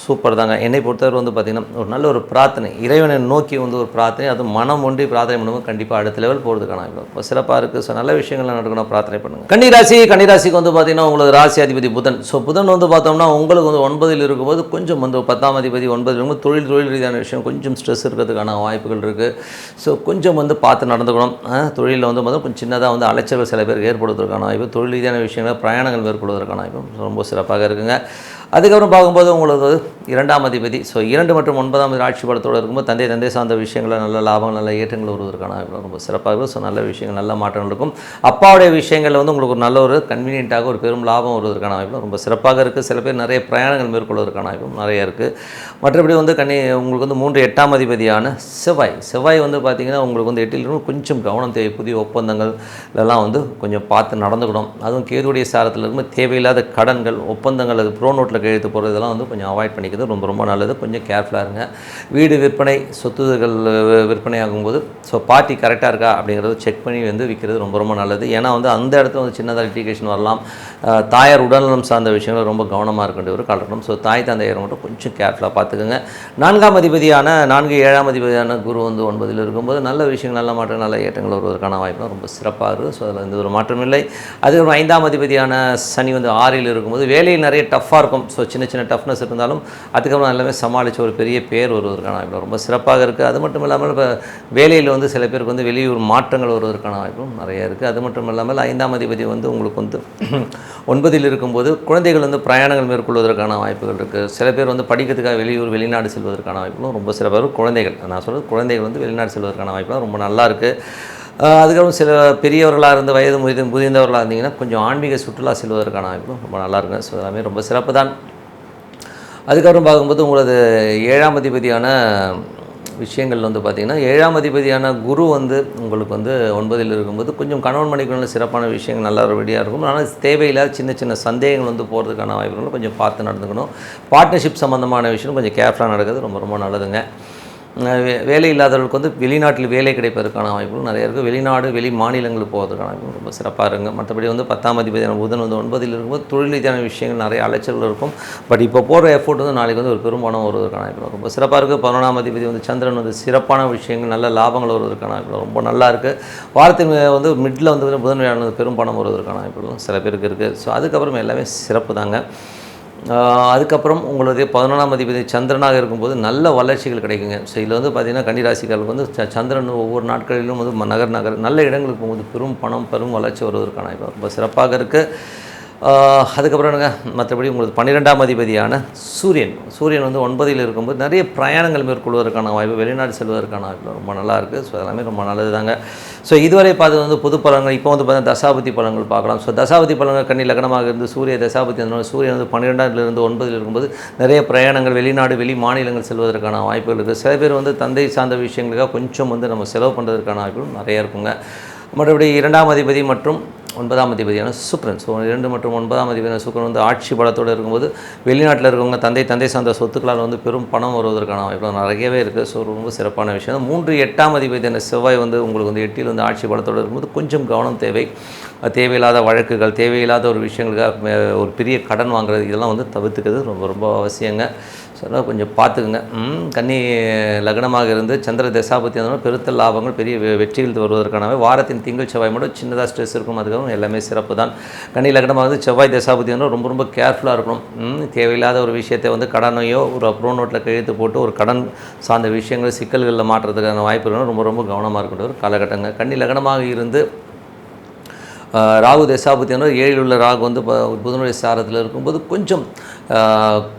சூப்பர் தாங்க. என்னை பொறுத்தவரை வந்து பார்த்திங்கன்னா ஒரு நல்ல ஒரு பிரார்த்தனை, இறைவனை நோக்கி வந்து ஒரு பிரார்த்தனை, அது மனம் ஒன்றி பிரார்த்தனை பண்ணும்போது கண்டிப்பாக அடுத்த லெவல் போகிறதுக்கான ரொம்ப சிறப்பாக இருக்குது. ஸோ நல்ல விஷயங்கள்லாம் நடக்கணும், பிரார்த்தனை பண்ணுங்கள். கன்னிராசிக்கு வந்து பார்த்திங்கன்னா உங்களுக்கு ராசி அதிபதி புதன். ஸோ புதன் வந்து பார்த்தோம்னா உங்களுக்கு வந்து 9ல் இருக்கும்போது கொஞ்சம் வந்து 10ஆம் அதிபதி 9ல் இருக்கும்போது தொழில் ரீதியான விஷயம் கொஞ்சம் ஸ்ட்ரெஸ் இருக்கிறதுக்கான வாய்ப்புகள் இருக்குது. ஸோ கொஞ்சம் வந்து பார்த்து நடந்துக்கணும். தொழிலில் வந்து பார்த்தா கொஞ்சம் சின்னதாக வந்து அலைச்சல்கள் சில பேருக்கு ஏற்படுவதற்கான வாய்ப்பு, தொழில் ரீதியான விஷயங்கள் பிரயாணங்கள் மேற்கொள்வதற்கான வாய்ப்பு ரொம்ப சிறப்பாக இருக்குங்க. அதுக்கப்புறம் பார்க்கும்போது உங்களுக்கு 2ஆம் அதிபதி. ஸோ 2 மற்றும் 9ஆம் அதிபதி ஆட்சி பலத்தோடு இருக்கும்போது தந்தை சார்ந்த விஷயங்களில் நல்ல லாபம், நல்ல ஏற்றங்கள் வருவதற்கான ரொம்ப சிறப்பாக இருக்கும். ஸோ நல்ல விஷயங்கள், நல்ல மாற்றங்கள் இருக்கும். அப்பாவுடைய விஷயங்களில் வந்து உங்களுக்கு ஒரு நல்ல ஒரு கன்வீனியண்ட்டாக ஒரு பெரும் லாபம் வருவதற்கான வாய்ப்பு ரொம்ப சிறப்பாக இருக்குது. சில பேர் நிறைய பிரயாணங்கள் மேற்கொள்வதற்கான வாய்ப்பும் நிறைய இருக்குது. மற்றபடி வந்து உங்களுக்கு வந்து 3 8ஆம் அதிபதியான செவ்வாய் வந்து பார்த்திங்கன்னா உங்களுக்கு வந்து 8ல் இருக்கும். கொஞ்சம் கவனம் தேவை. புதிய ஒப்பந்தங்கள் இதெல்லாம் வந்து கொஞ்சம் பார்த்து நடந்துக்கணும். அதுவும் கேதுடைய சாரத்தில் இருக்கும்போது தேவையில்லாத கடன்கள், ஒப்பந்தங்கள், அது ப்ரோ நோட்டில் கையெழுத்து போகிறது இதெல்லாம் வந்து கொஞ்சம் அவாய்ட் பண்ணிக்கிறது ரொம்ப நல்லது. கொஞ்சம் கேர்ஃபுல்லாக இருங்க. வீடு விற்பனை, சொத்துகள் விற்பனை ஆகும்போது ஸோ பார்ட்டி கரெக்டாக இருக்கா அப்படிங்கிறத செக் பண்ணி வந்து விற்கிறது ரொம்ப நல்லது. ஏன்னா வந்து அந்த இடத்துல வந்து சின்னதாக லிட்டிகேஷன் வரலாம். தாயார் உடல்நலம் சார்ந்த விஷயங்கள் ரொம்ப கவனமாக இருக்க வேண்டிய ஒரு காலகட்டம். ஸோ தாய் தந்தையர் மட்டும் கொஞ்சம் கேர்ஃபுல்லாக பார்த்துக்கோங்க. 4ஆம் அதிபதியான 7ஆம் அதிபதியான குரு வந்து 9ல் இருக்கும்போது நல்ல விஷயங்கள், நல்ல மாற்றம், நல்ல ஏற்றங்கள் வருவதற்கான வாய்ப்புலாம் ரொம்ப சிறப்பாக இருக்குது. ஸோ அதில் எந்த ஒரு மாற்றம் இல்லை. அதுக்கப்புறம் 5ஆம் அதிபதியான சனி வந்து 6ல் இருக்கும்போது வேலையில் நிறைய டஃப்பாக இருக்கும். ஸோ சின்ன டஃப்னஸ் இருந்தாலும் அதுக்கப்புறம் எல்லாமே சமாளித்து ஒரு பெரிய பேர் வருவதற்கான வாய்ப்பு ரொம்ப சிறப்பாக இருக்குது. அது மட்டும் இல்லாமல் இப்போ வேலையில் வந்து சில பேருக்கு வந்து வெளியூர் மாற்றங்கள் வருவதற்கான வாய்ப்பும் நிறைய இருக்குது. அது மட்டும் இல்லாமல் 5ஆம் அதிபதி வந்து உங்களுக்கு வந்து 9ல் இருக்கும்போது குழந்தைகள் வந்து பிரயாணங்கள் மேற்கொள்வதற்கான வாய்ப்புகள் இருக்குது. சில பேர் வந்து படிக்கிறதுக்காக வெளிநாடு செல்வதற்கான வாய்ப்புகளும் ரொம்ப சிறப்பாக இருக்கும். குழந்தைகள், நான் சொல்கிறது குழந்தைகள் வந்து வெளிநாடு செல்வதற்கான வாய்ப்புலாம் ரொம்ப நல்லா இருக்குது. அதுக்கப்புறம் சில பெரியவர்களாக இருந்து வயது முதிர்ந்தவர்களாக இருந்தீங்கன்னா கொஞ்சம் ஆன்மீக சுற்றுலா செல்வதற்கான வாய்ப்பும் ரொம்ப நல்லாயிருங்க. ஸோ எல்லாமே ரொம்ப சிறப்பு தான். அதுக்கப்புறம் பார்க்கும்போது உங்களது 7ஆம் அதிபதியான விஷயங்கள் வந்து பார்த்திங்கன்னா 7ஆம் அதிபதியான குரு வந்து உங்களுக்கு வந்து 9ல் இருக்கும்போது கொஞ்சம் கணவன் மனைவிக்குள்ள சிறப்பான விஷயங்கள் நல்லா ரெடியாக இருக்கும். ஆனால் தேவையில்லாத சின்ன சந்தேகங்கள் வந்து போகிறதுக்கான வாய்ப்புகளும் கொஞ்சம் பார்த்து நடந்துக்கணும். பார்ட்னர்ஷிப் சம்மந்தமான விஷயம் கொஞ்சம் கேர்ஃபுல்லாக நடக்கிறது ரொம்ப நல்லதுங்க. வேலை இல்லாதவர்களுக்கு வந்து வெளிநாட்டில் வேலை கிடைப்பதற்கான வாய்ப்புகள் நிறைய இருக்குது. வெளி மாநிலங்களுக்கு போவதற்கான வாய்ப்புகள் ரொம்ப சிறப்பாக இருக்குங்க. மற்றபடி வந்து 10ஆம் அதிபதியான புதன் வந்து 9ல் இருக்கும்போது தொழில் ரீதியான விஷயங்கள் நிறைய அலைச்சல்கள் இருக்கும். பட் இப்போ போடுற எஃபோர்ட் வந்து நாளைக்கு வந்து ஒரு பெரும்பாலும் வருவதற்கான வாய்ப்புகள் ரொம்ப சிறப்பாக இருக்குது. 11ஆம் அதிபதி வந்து சந்திரன் வந்து சிறப்பான விஷயங்கள், நல்ல லாபங்கள் வருவதற்கான வாய்ப்புகள் ரொம்ப நல்லா இருக்குது. வாரத்தின் வந்து மிடில் வந்து புதன் வியாழன் பெரும்பாலும் வருவதற்கான வாய்ப்புகளும் சில பேருக்கு இருக்குது. ஸோ அதுக்கப்புறம் எல்லாமே சிறப்பு தாங்க. அதுக்கப்புறம் உங்களுடைய 11ஆம் அதிபதி சந்திரனாக இருக்கும்போது நல்ல வளர்ச்சிகள் கிடைக்குங்க. ஸோ இதில் வந்து பார்த்திங்கன்னா கன்னிராசிக்காரர்களுக்கு வந்து சந்திரன் ஒவ்வொரு நாட்களிலும் வந்து நகர் நல்ல இடங்களுக்கு போகும்போது பெரும் வளர்ச்சி வருவதற்கான ரொம்ப சிறப்பாக இருக்குது. அதுக்கப்புறம் என்னங்க மற்றபடி உங்களுக்கு 12ஆம் அதிபதியான சூரியன் வந்து 9ல் இருக்கும்போது நிறைய பிரயாணங்கள் மேற்கொள்வதற்கான வாய்ப்பு, வெளிநாடு செல்வதற்கான வாய்ப்பு ரொம்ப நல்லா இருக்குது. ஸோ எல்லாமே ரொம்ப நல்லது தாங்க. ஸோ இதுவரை பார்த்து வந்து பொது பலன்கள். இப்போ வந்து பார்த்தீங்கன்னா தசாபதி பலன்கள் பார்க்கலாம். ஸோ தசாபதி பலன்கள் கன்னி லக்னமாக இருந்து சூரிய தசாபதி அந்த சூரியன் வந்து 12லிருந்து 9ல் இருக்கும்போது நிறைய பிரயாணங்கள், வெளி மாநிலங்கள் செல்வதற்கான வாய்ப்புகள் இருக்குது. சில பேர் வந்து தந்தை சார்ந்த விஷயங்களுக்காக கொஞ்சம் வந்து நம்ம செலவு பண்ணுறதுக்கான வாய்ப்புகள் நிறைய இருக்குங்க. மற்றபடி 2ஆம் அதிபதி மற்றும் 9ஆம் அதிபதியான சுக்கிரன். ஸோ 2 மற்றும் 9ஆம் அதிபதியான சுக்கிரன் வந்து ஆட்சி பலத்தோடு இருக்கும்போது வெளிநாட்டில் இருக்கவங்க தந்தை சார்ந்த சொத்துக்களால் வந்து பெரும் பணம் வருவதற்கான வாய்ப்பு நிறையவே இருக்குது. ஸோ ரொம்ப சிறப்பான விஷயம். 3 8ஆம் அதிபதியான செவ்வாய் வந்து உங்களுக்கு வந்து 8ல் வந்து ஆட்சி பலத்தோடு இருக்கும்போது கொஞ்சம் கவனம் தேவை. தேவையில்லாத வழக்குகள், தேவையில்லாத ஒரு விஷயங்களுக்காக ஒரு பெரிய கடன் வாங்குறது இதெல்லாம் வந்து தவிர்த்துக்கிறது ரொம்ப ரொம்ப அவசியங்க. ஸோ அதனால் கொஞ்சம் பார்த்துக்குங்க. கன்னி லக்னமாக இருந்து சந்திர தசாபுத்தி இருந்தாலும் பெருத்த லாபங்கள், பெரிய வெற்றிகள் வருவதற்கானவே வாரத்தின் திங்கள் செவ்வாய் மட்டும் சின்னதாக ஸ்ட்ரெஸ் இருக்கும். அதுக்காக எல்லாமே சிறப்பு தான். கன்னி லக்னமாக வந்து செவ்வாய் தசாபுத்தி இருந்தாலும் ரொம்ப ரொம்ப கேர்ஃபுல்லாக இருக்கணும். தேவையில்லாத ஒரு விஷயத்தை வந்து கடனையோ ஒரு அப்ரூவ் நோட்டில் கையெழுத்து போட்டு ஒரு கடன் சார்ந்த விஷயங்கள் சிக்கல்களில் மாற்றுறதுக்கான வாய்ப்பு இருக்கணும். ரொம்ப ரொம்ப கவனமாக இருக்கக்கூடிய ஒரு காலகட்டங்க. கன்னி லக்னமாக இருந்து ராகு தசாபுத்தி வந்து 7 உள்ள ராகு வந்து புதனுடைய சாரத்தில் இருக்கும்போது கொஞ்சம்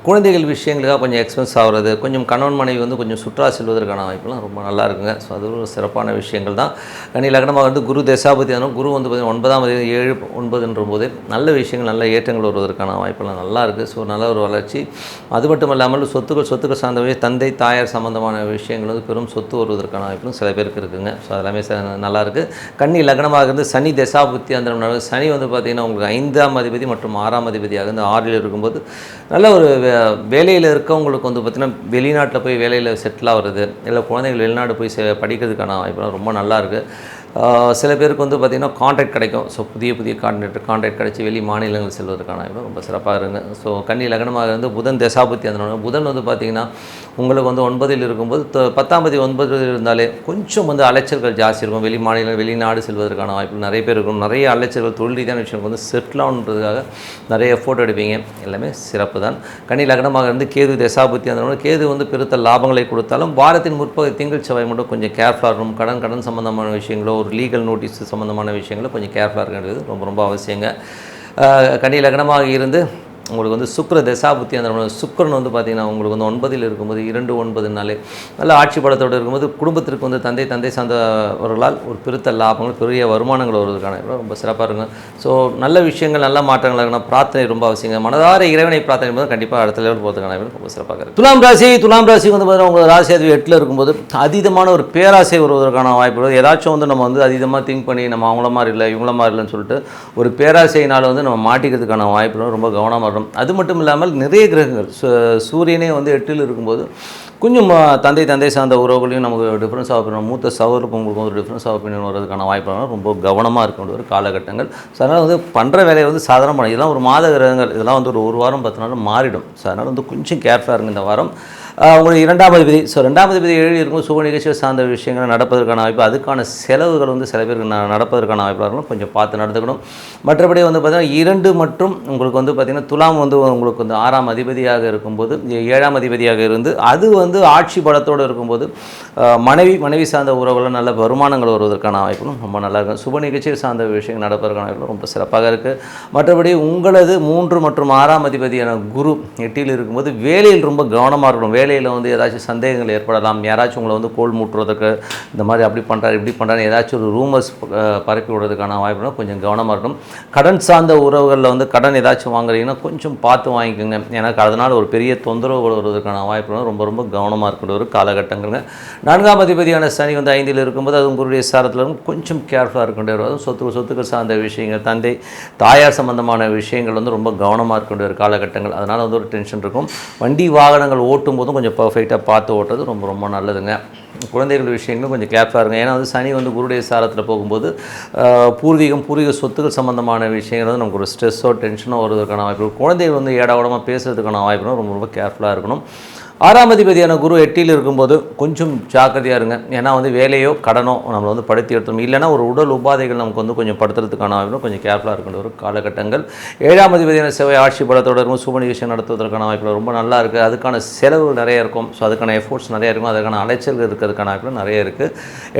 குழந்தைகள் விஷயங்களுக்காக கொஞ்சம் எக்ஸ்பென்ஸ் ஆகிறது, கொஞ்சம் கணவன் மனைவி வந்து கொஞ்சம் சுற்றுலா செல்வதற்கான வாய்ப்புலாம் ரொம்ப நல்லா இருக்குங்க. ஸோ அது ஒரு சிறப்பான விஷயங்கள் தான். கன்னி லக்னமாக வந்து குரு தசாபுத்தி இருந்தாலும் குரு வந்து பார்த்திங்கன்னா 9ஆம் தேதி 7 9 போது நல்ல விஷயங்கள், நல்ல ஏற்றங்கள் வருவதற்கான வாய்ப்பெல்லாம் நல்லா இருக்குது. ஸோ நல்ல ஒரு வளர்ச்சி. அது மட்டும் இல்லாமல் சொத்துக்கள் சார்ந்தவை, தந்தை தாயார் சம்மந்தமான விஷயங்கள் வந்து பெரும் சொத்து வருவதற்கான வாய்ப்பும் சில பேருக்கு இருக்குதுங்க. ஸோ அதெல்லாமே நல்லாயிருக்கு. கன்னி லக்னமாக இருந்து சனி தசாபுத்தி அந்த சனி வந்து பார்த்திங்கன்னா உங்களுக்கு 5ஆம் அதிபதி மற்றும் 6ஆம் அதிபதியாக இந்த 6ல் இருக்கும்போது நல்ல ஒரு வேலையில் இருக்கவங்களுக்கு வந்து பார்த்திங்கன்னா வெளிநாட்டில் போய் வேலையில் செட்டில் ஆகிறது, இல்லை குழந்தைகள் வெளிநாடு போய் படிக்கிறதுக்கான வாய்ப்புலாம் ரொம்ப நல்லாயிருக்கு. சில பேருக்கு வந்து பார்த்திங்கன்னா கான்ட்ராக்ட் கிடைக்கும். ஸோ புதிய கான்ட்ராக்ட் கிடைச்சி வெளி மாநிலங்கள் செல்வதற்கான வாய்ப்பு ரொம்ப சிறப்பாக இருங்க. ஸோ கன்னி லக்னமாக இருந்து புதன் தசாபுத்தி அந்த புதன் வந்து பார்த்திங்கன்னா உங்களுக்கு வந்து 9ல் இருக்கும்போது 10ஆம் தேதி 9 இருந்தாலே கொஞ்சம் வந்து அலைச்சல்கள் ஜாஸ்தி இருக்கும். வெளிநாடு செல்வதற்கான வாய்ப்பு நிறைய பேர் இருக்கும். நிறைய அலைச்சல்கள், தொழில் ரீதியான விஷயம் வந்து செட்டில் ஆகுன்றதுக்காக நிறைய ஃபோட்டோ எடுப்பீங்க. எல்லாமே சிறப்பு தான். கன்னி லக்னமாக இருந்து கேது தசாபுத்தி அந்த கேது வந்து பெருத்த லாபங்களை கொடுத்தாலும் வாரத்தின் முற்பகுதி திங்கள் செவ்வாய் மட்டும் கொஞ்சம் கேர்ஃபுல்லாக இருக்கணும். கடன் சம்பந்தமான விஷயங்களோ ஒரு லீகல் நோட்டீஸ் சம்மந்தமான விஷயங்களோ கொஞ்சம் கேர்ஃபுல்லாக இருக்கிறது ரொம்ப ரொம்ப அவசியங்க. கன்னி லக்னமாக இருந்து உங்களுக்கு வந்து சுக்கிர தசாபுத்தி அந்த சுக்கிரன் வந்து பார்த்திங்கன்னா உங்களுக்கு வந்து 9ல் இருக்கும்போது 2 9 நல்ல ஆட்சி பலத்தோடு இருக்கும்போது குடும்பத்திற்கு வந்து தந்தை சார்ந்தவர்களால் ஒரு பெருத்த லாபங்கள், பெரிய வருமானங்கள் வருவதற்கான ரொம்ப சிறப்பாக இருக்கும். ஸோ நல்ல விஷயங்கள், நல்ல மாற்றங்கள் இருக்கணும். பிரார்த்தனை ரொம்ப அவசியங்க. மனதார இறைவனை பிரார்த்தனை பண்ணும்போது கண்டிப்பாக அடுத்த லெவல் போகிறதுக்கான ரொம்ப சிறப்பாக இருக்குது. துலாம் ராசி வந்து பார்த்தீங்கன்னா உங்கள் ராசி அது 8ல் இருக்கும்போது அதீதமான ஒரு பேராசை வருவதற்கான வாய்ப்பு. ஏதாச்சும் வந்து நம்ம வந்து அதிகமாக திங்க் பண்ணி நம்ம அவங்கள மாதிரி இல்லை இவங்கள மாதிரி இல்லைன்னு சொல்லிட்டு ஒரு பேராசையினால் வந்து நம்ம மாட்டிக்கிறதுக்கான வாய்ப்பு ரொம்ப கவனமாக. அது மட்டும் இல்லாமல் நிறைய கிரகங்கள் சூரியனே வந்து 8ல் இருக்கும்போது கொஞ்சம் தந்தை சார்ந்த உறவுகளையும் நமக்கு டிஃப்ரென்ஸ் ஆஃப் ஒப்பீனியன், மூத்த சகோதரருக்கு உங்களுக்கு ஒரு டிஃப்ரென்ஸ் ஆஃப் ஒப்பீனியன் வரதுக்கான வாய்ப்பு ரொம்ப கவனமாக இருக்க ஒரு காலகட்டங்கள். ஸோ அதனால் வந்து பண்ணுற வேலையை வந்து சாதாரணமாக இதெல்லாம் ஒரு மாத கிரகங்கள், இதெல்லாம் வந்து ஒரு வாரம் 10 நாள் மாறிடும். ஸோ அதனால் வந்து கொஞ்சம் கேர்ஃபுல்லாக இருங்க இந்த வாரம். உங்களுக்கு 2ஆம் அதிபதி 2ஆம் அதிபதி 7 இருக்கும். சுப நிகழ்ச்சிகள் சார்ந்த விஷயங்கள் நடப்பதற்கான வாய்ப்பு, அதுக்கான செலவுகள் வந்து சில பேருக்கு நடப்பதற்கான வாய்ப்பாக இருக்கணும். கொஞ்சம் பார்த்து நடந்துக்கணும். மற்றபடி வந்து பார்த்திங்கன்னா 2 மற்றும் உங்களுக்கு வந்து பார்த்திங்கன்னா துலாம் வந்து உங்களுக்கு வந்து 6ஆம் அதிபதியாக இருக்கும்போது 7ஆம் அதிபதியாக இருந்து அது வந்து ஆட்சி பலத்தோடு இருக்கும்போது மனைவி சார்ந்த உறவுகள் நல்ல வருமானங்கள் வருவதற்கான வாய்ப்புகளும் ரொம்ப நல்லா இருக்கும். சுப நிகழ்ச்சிகள் சார்ந்த விஷயங்கள் நடப்பதற்கான வாய்ப்புகளும் ரொம்ப சிறப்பாக இருக்குது. மற்றபடி உங்களது 3 மற்றும் 6ஆம் அதிபதியான குரு 8ல் இருக்கும்போது வேலையில் ரொம்ப கவனமாக இருக்கணும். வேலையில் வந்து ஏதாச்சும் சந்தேகங்கள் ஏற்படலாம். யாராச்சும் உங்களை வந்து கோல் மூட்டுறதுக்கு இந்த மாதிரி அப்படி பண்ணுறாரு இப்படி பண்ணுறாரு ஏதாச்சும் ஒரு ரூமர்ஸ் பரப்பி விடுறதுக்கான வாய்ப்புனா கொஞ்சம் கவனமாக இருக்கணும். கடன் சார்ந்த உறவுகளில் வந்து கடன் ஏதாச்சும் வாங்குறீங்கன்னா கொஞ்சம் பார்த்து வாங்கிக்கோங்க. எனக்கு அதனால் ஒரு பெரிய தொந்தரவுகள் வருவதற்கான வாய்ப்புனா ரொம்ப ரொம்ப கவனமாக இருக்கிற ஒரு காலகட்டங்கள்ங்க. 4ஆம் அதிபதியான சனி வந்து 5ல் இருக்கும்போது அது உங்களுடைய சாரத்தில் இருக்கும். கொஞ்சம் கேர்ஃபுல்லாக இருக்க வேண்டிய சொத்துக்கள் சார்ந்த விஷயங்கள், தாயார் சம்பந்தமான விஷயங்கள் வந்து ரொம்ப கவனமாக இருக்க வேண்டிய ஒரு காலகட்டங்கள். அதனால் வந்து ஒரு டென்ஷன் இருக்கும். வண்டி வாகனங்கள் ஓட்டும் போதும் கொஞ்சம் பர்ஃபெக்டாக பார்த்து ஓட்டுறது ரொம்ப ரொம்ப நல்லதுங்க. குழந்தைகள் விஷயங்களும் கொஞ்சம் கேர்ஃபுல்லாக இருங்க. ஏன்னா வந்து சனி வந்து குருடைய சாரத்தில் போகும்போது பூர்வீக சொத்துக்கள் சம்பந்தமான விஷயங்கள் வந்து நமக்கு ஒரு ஸ்ட்ரெஸ்ஸோ டென்ஷனோ வருவதற்கான வாய்ப்பு. குழந்தைகள் வந்து ஏடாவடமாக பேசுறதுக்கான வாய்ப்புனா ரொம்ப ரொம்ப கேர்ஃபுல்லாக இருக்கணும். 6ஆம் அதிபதியான குரு 8ல் இருக்கும்போது கொஞ்சம் ஜாக்கிரதையாக இருங்க. ஏன்னா வந்து வேலையோ கடனோ நம்மளை வந்து படுத்தி எடுத்தோம், இல்லைனா ஒரு உடல் உபாதைகள் நமக்கு வந்து கொஞ்சம் படுத்துறதுக்கான வாய்ப்பு கொஞ்சம் கேர்ஃபுல்லாக இருக்கின்ற ஒரு காலகட்டங்கள். 7ஆம் அதிபதியான செவ்வாய் ஆட்சி பலத்தோடு இருக்கும். சுப நிகழ்ச்சி நடத்துவதற்கான வாய்ப்பு ரொம்ப நல்லா இருக்குது. அதுக்கான செலவுகள் நிறைய இருக்கும். ஸோ அதுக்கான எஃபோர்ட்ஸ் நிறைய இருக்கும். அதுக்கான அலைச்சல்கள் இருக்கிறதுக்கான வாய்ப்பு நிறைய இருக்குது.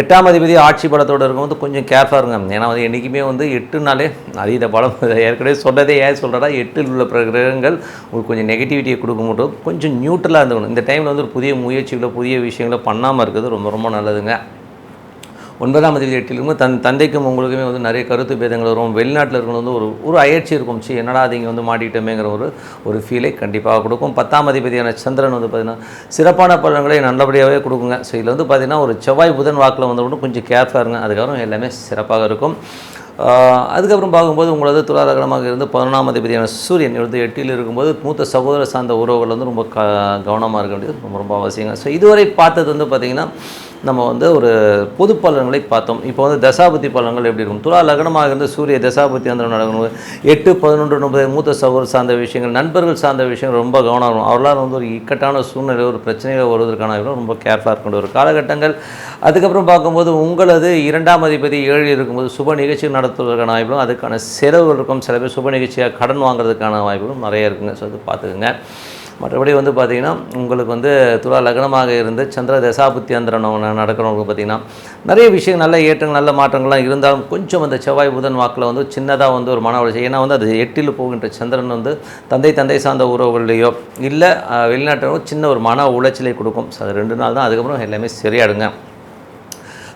8ஆம் அதிபதி ஆட்சி பலத்தோடு இருக்கும்போது கொஞ்சம் கேர்ஃபுல்லாக இருங்க. ஏன்னா வந்து என்றைக்குமே வந்து 8னாலே அதீத பலம். ஏற்கனவே சொன்னதே ஏன் சொல்கிறதா 8ல் உள்ள கிரகங்கள் உங்களுக்கு கொஞ்சம் நெகட்டிவிட்டியை கொடுக்க மட்டும் கொஞ்சம் நியூட்ரலாக இருந்துக்கணும். இந்த டைமில் வந்து ஒரு புதிய முயற்சிகளோ புதிய விஷயங்களோ பண்ணாமல் இருக்கிறது ரொம்ப ரொம்ப நல்லதுங்க. 9ஆம் அதிபதி 8ல் இருக்கும். தந்தைக்கும் உங்களுக்குமே வந்து நிறைய கருத்து பேதங்கள் வரும். வெளிநாட்டில் இருக்கிறது வந்து ஒரு அயற்சி இருக்கும். என்னடா அது இங்கே வந்து மாட்டிக்கிட்டோமேங்கிற ஒரு ஃபீலை கண்டிப்பாக கொடுக்கும். 10ஆம் அதிபதியான சந்திரன் வந்து பார்த்திங்கன்னா சிறப்பான பலன்களை நல்லபடியாகவே கொடுக்குங்க. ஸோ இதில் வந்து பார்த்திங்கன்னா ஒரு செவ்வாய் புதன் வாக்கில் வந்து கூட கொஞ்சம் கேர்ஃபுல்லாக இருங்க. அதுக்கப்புறம் எல்லாமே சிறப்பாக இருக்கும். அதுக்கப்புறம் பார்க்கும்போது உங்களது துலாரகமாக இருந்து 11ஆம் அதிபதியான சூரியன் வந்து 8ல் இருக்கும்போது மூத்த சகோதர சார்ந்த உறவுகள் வந்து ரொம்ப கவனமாக இருக்க வேண்டியது ரொம்ப ரொம்ப அவசியங்க. ஸோ இதுவரை பார்த்தது வந்து பார்த்திங்கன்னா நம்ம வந்து ஒரு பொது பலன்களை பார்த்தோம். இப்போ வந்து தசாபுத்தி பலன்கள் எப்படி இருக்கும்? துலா லக்னமாக இருந்து சூரிய தசாபுத்தி அந்த நடக்கணும். 8, 11, 9 மூத்த சகோதரர் சார்ந்த விஷயங்கள், நண்பர்கள் சார்ந்த விஷயங்கள் ரொம்ப கவனம் இருக்கும். அவர்களால் வந்து ஒரு இக்கட்டான சூழ்நிலை, ஒரு பிரச்சனைகள் வருவதற்கான ரொம்ப கேர்ஃபுல்லாக இருக்கின்ற ஒரு காலகட்டங்கள். அதுக்கப்புறம் பார்க்கும்போது உங்களது 2ஆம் அதிபதி 7 இருக்கும்போது சுப நிகழ்ச்சிகள் நடத்துவதற்கான வாய்ப்புகளும், அதுக்கான செலவுகள் இருக்கும். சில பேர் சுப நிகழ்ச்சியாக கடன் வாங்குறதுக்கான வாய்ப்புகளும் நிறைய இருக்குங்க. ஸோ அது பார்த்துக்குங்க. மற்றபடி வந்து பார்த்திங்கன்னா உங்களுக்கு வந்து துலா லக்னமாக இருந்து சந்திர தசாபுத்தி அந்தரம் நடக்கிறவங்களுக்கு பார்த்திங்கன்னா நிறைய விஷயங்கள், நல்ல ஏற்றங்கள், நல்ல மாற்றங்கள்லாம் இருந்தாலும் கொஞ்சம் அந்த செவ்வாய் புதன் வாக்கில் வந்து சின்னதாக வந்து ஒரு மன உளைச்சல். ஏன்னா வந்து அது 8ல் போகின்ற சந்திரன் வந்து தந்தை சார்ந்த உறவுகள்லையோ இல்லை வெளிநாட்டிலோ சின்ன ஒரு மன உளைச்சலை கொடுக்கும். ஸோ அது 2 நாள் தான், அதுக்கப்புறம் எல்லாமே சரியாடுங்க.